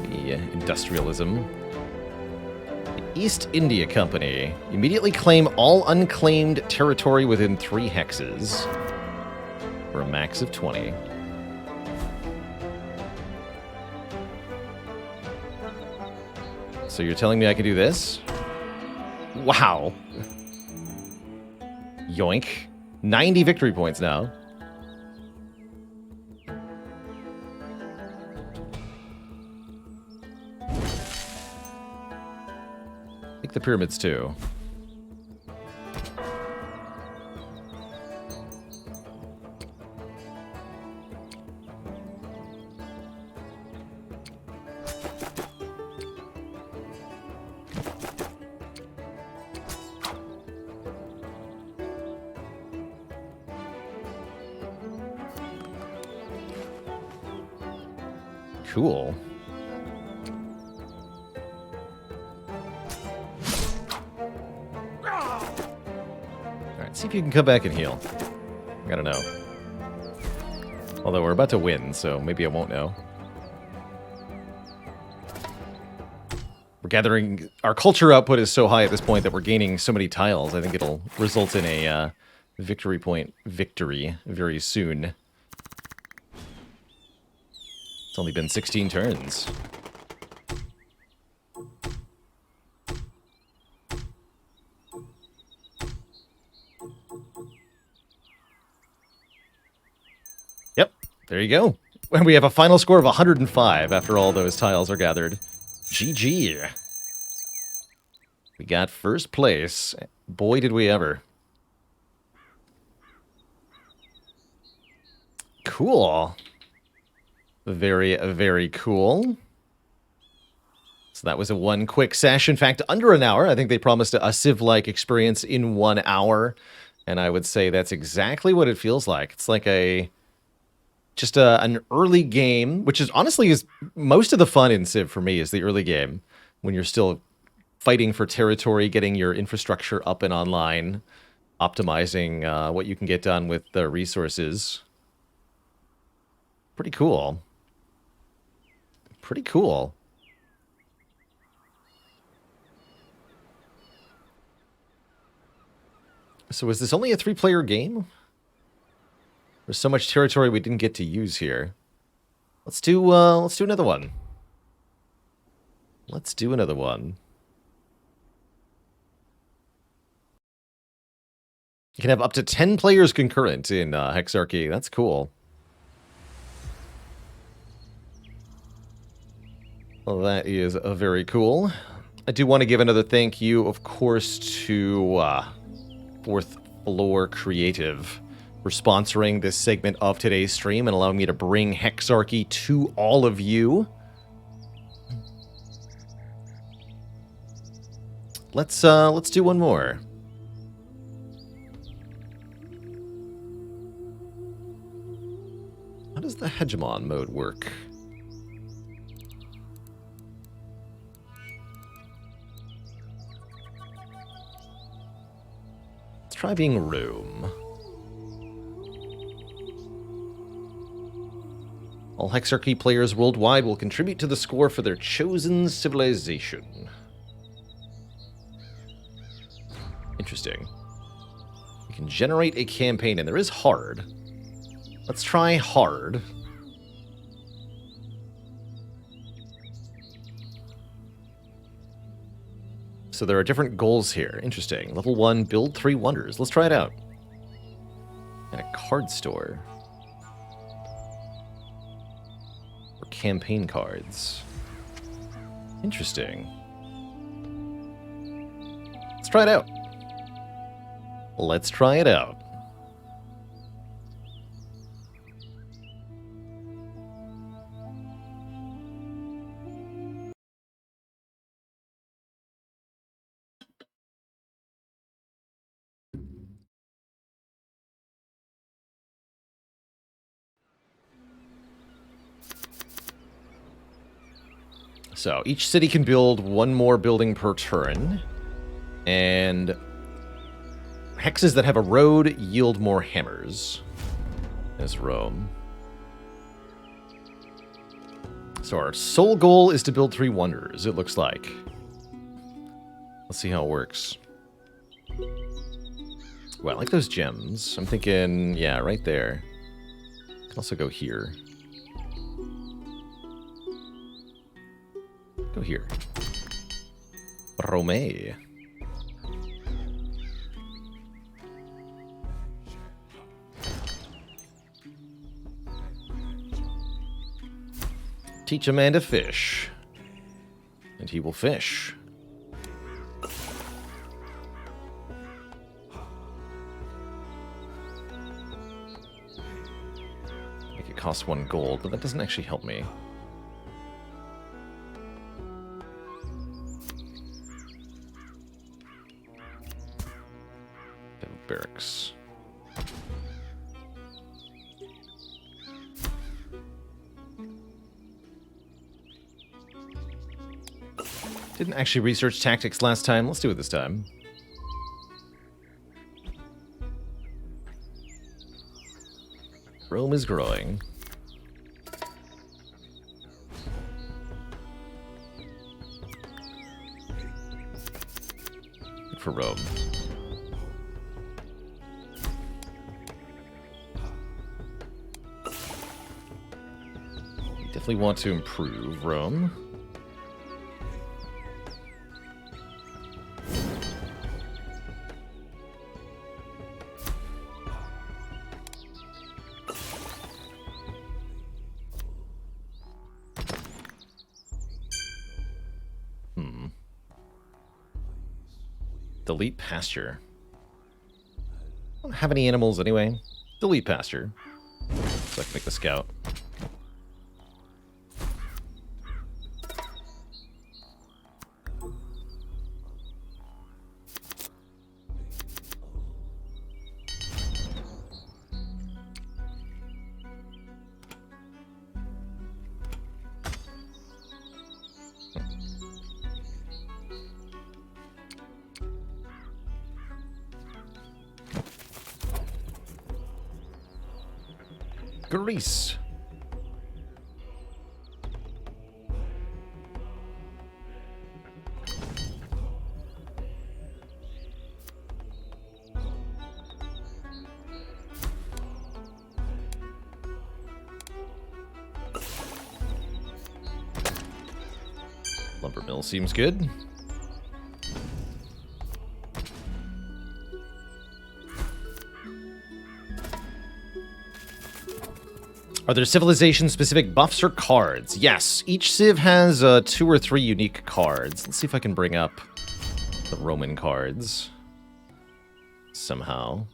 The industrialism. The East India Company. Immediately claim all unclaimed territory within 3 hexes. For a max of 20. So you're telling me I can do this? Wow. Yoink. 90 victory points now. Take the pyramids too. Cool. Alright, see if you can come back and heal. I gotta know. Although we're about to win, so maybe I won't know. We're gathering... Our culture output is so high at this point that we're gaining so many tiles. I think it'll result in a victory point victory very soon. It's only been 16 turns. Yep, there you go. And we have a final score of 105 after all those tiles are gathered. GG. We got first place. Boy, did we ever. Cool. Very, very cool. So that was a one quick sesh. In fact, under an hour. I think they promised a Civ-like experience in 1 hour. And I would say that's exactly what it feels like. It's like just an early game, which is honestly is most of the fun in Civ for me is the early game. When you're still fighting for territory, getting your infrastructure up and online, optimizing what you can get done with the resources. Pretty cool. Pretty cool. So is this only a 3-player game? There's so much territory we didn't get to use here. Let's do another one. Let's do another one. You can have up to 10 players concurrent in Hexarchy. That's cool. Well, that is very cool. I do want to give another thank you, of course, to Fourth Floor Creative for sponsoring this segment of today's stream and allowing me to bring Hexarchy to all of you. Let's do one more. How does the Hegemon mode work? Let's try being Rome. All Hexarchy players worldwide will contribute to the score for their chosen civilization. Interesting. You can generate a campaign, and there is hard. Let's try hard. So there are different goals here. Interesting. Level 1, build 3 wonders. Let's try it out. And a card store. Or campaign cards. Interesting. Let's try it out. Let's try it out. So each city can build one more building per turn, and hexes that have a road yield more hammers. As Rome. So our sole goal is to build 3 wonders, it looks like. Let's see how it works. Well, I like those gems. I'm thinking, yeah, right there. Can also go here. Go here. Rome. Teach a man to fish, and he will fish. Make it cost 1 gold, but that doesn't actually help me. Barracks. Didn't actually research tactics last time. Let's do it this time. Rome is growing. Good for Rome. We definitely want to improve Rome. Delete pasture. I don't have any animals anyway. Delete pasture. So I can make the scout. Greece. Lumber mill seems good. Are there civilization-specific buffs or cards? Yes, each civ has 2 or 3 unique cards. Let's see if I can bring up the Roman cards somehow.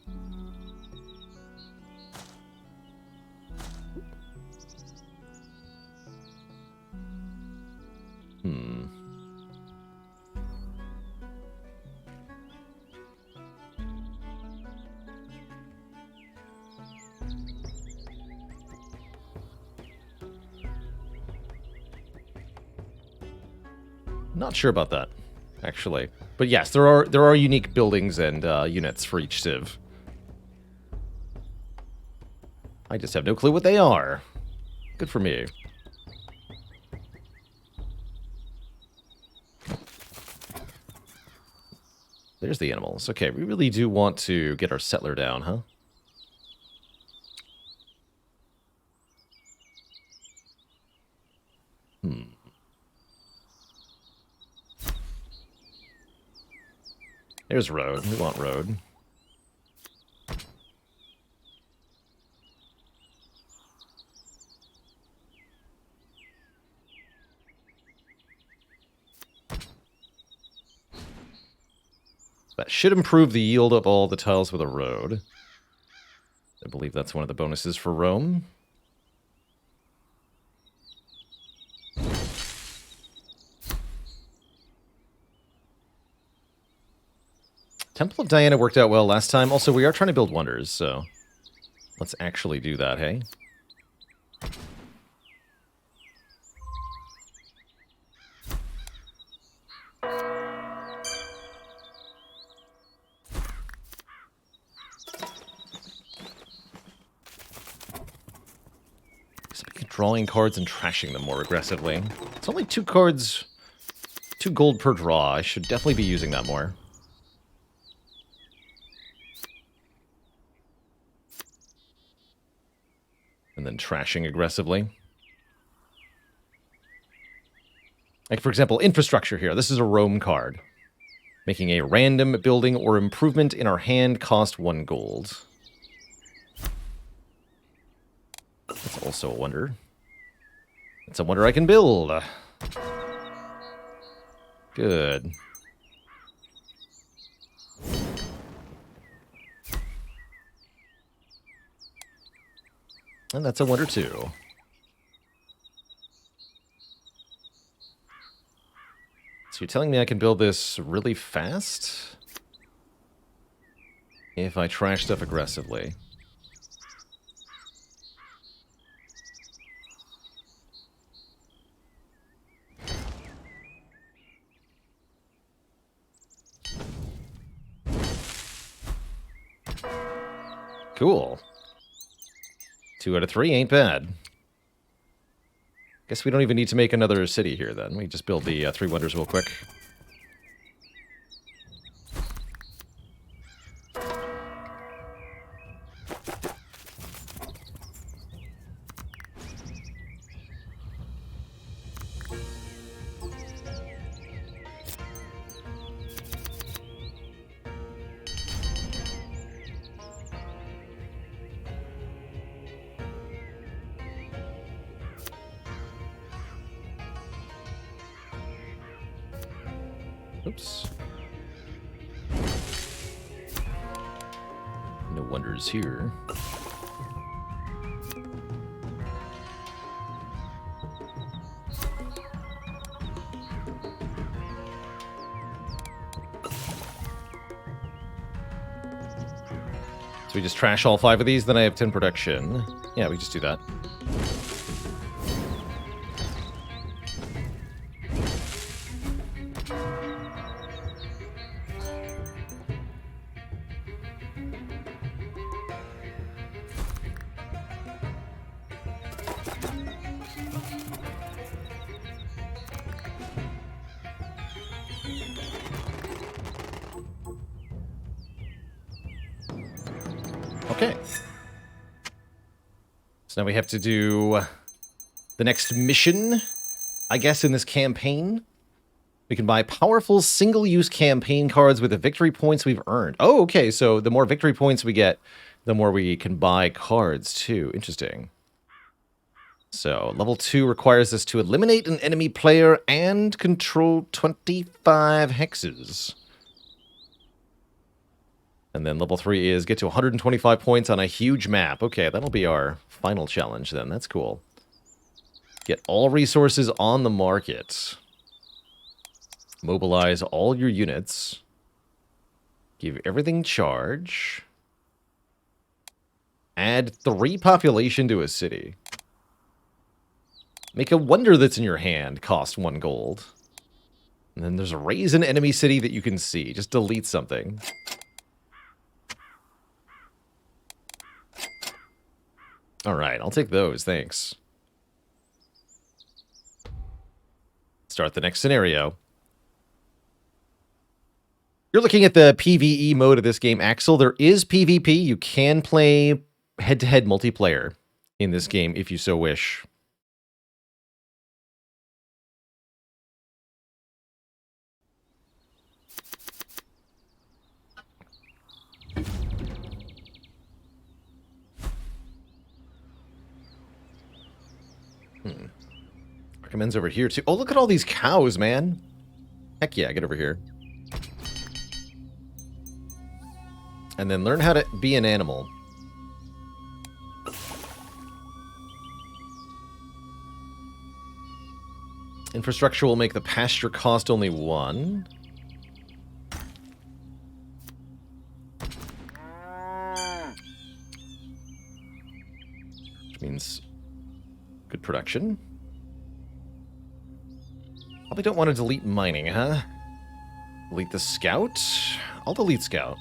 Not sure about that, actually. But yes, there are unique buildings and units for each civ. I just have no clue what they are. Good for me. There's the animals. Okay, we really do want to get our settler down, huh? There's road. We want road. That should improve the yield of all the tiles with a road. I believe that's one of the bonuses for Rome. Temple of Diana worked out well last time. Also, we are trying to build wonders, so let's actually do that, hey? Drawing cards and trashing them more aggressively. It's only 2 cards, 2 gold per draw. I should definitely be using that more. And then trashing aggressively. Like, for example, infrastructure here. This is a Rome card. Making a random building or improvement in our hand cost 1 gold. That's also a wonder. It's a wonder I can build. Good. And that's a wonder too. So you're telling me I can build this really fast? If I trash stuff aggressively. Cool. 2 out of 3 ain't bad. Guess we don't even need to make another city here, then. We just build the 3 wonders real quick. Oops. No wonders here. So we just trash all 5 of these, then I have 10 production. Yeah, we just do that. Okay. So now we have to do the next mission, I guess, in this campaign. We can buy powerful single-use campaign cards with the victory points we've earned. Oh, okay, so the more victory points we get, the more we can buy cards, too. Interesting. So, level 2 requires us to eliminate an enemy player and control 25 hexes. And then level 3 is get to 125 points on a huge map. Okay, that'll be our final challenge then. That's cool. Get all resources on the market. Mobilize all your units. Give everything charge. Add 3 population to a city. Make a wonder that's in your hand. Cost 1 gold. And then there's a raise an enemy city that you can see. Just delete something. Alright, I'll take those, thanks. Start the next scenario. You're looking at the PvE mode of this game, Axel. There is PvP. You can play head-to-head multiplayer in this game if you so wish. Recommends over here, too. Oh, look at all these cows, man. Heck yeah, get over here. And then learn how to be an animal. Infrastructure will make the pasture cost only 1. Which means good production. Probably don't want to delete mining, huh? Delete the scout? I'll delete scout.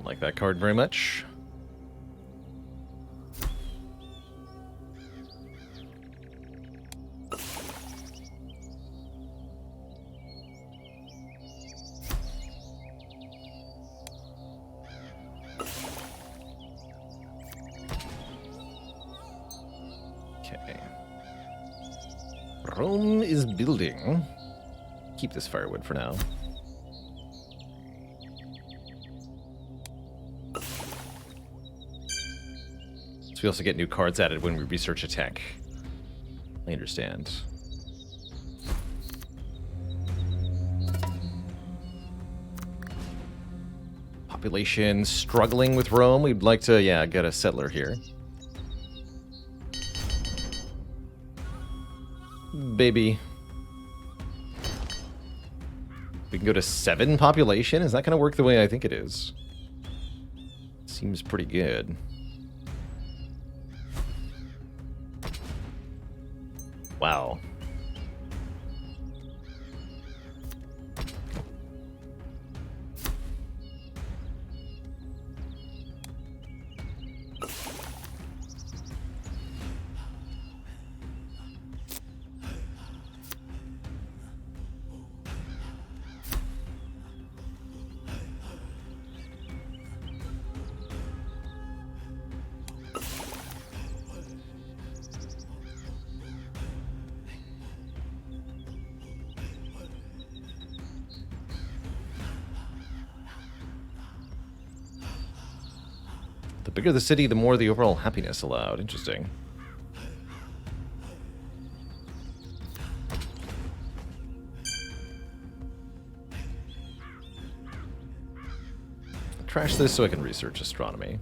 Like that card very much. Okay. Rome is building. Keep this firewood for now. So we also get new cards added when we research a tech. I understand. Population struggling with Rome. We'd like to, yeah, get a settler here. Baby. We can go to 7 population. Is that going to work the way I think it is? Seems pretty good. Wow. The bigger the city, the more the overall happiness allowed. Interesting. Trash this so I can research astronomy.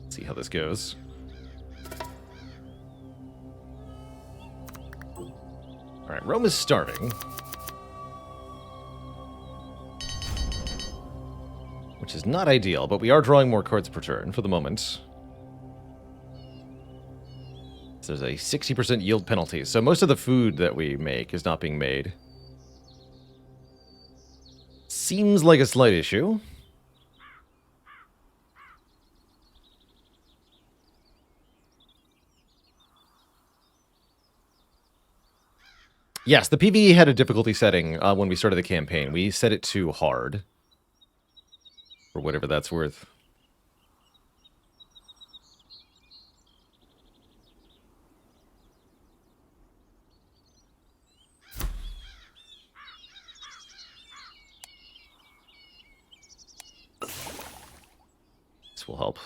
See how this goes. Alright, Rome is starting. Which is not ideal, but we are drawing more cards per turn for the moment. So there's a 60% yield penalty, so most of the food that we make is not being made. Seems like a slight issue. Yes, the PvE had a difficulty setting when we started the campaign. We set it to hard. For whatever that's worth. This will help.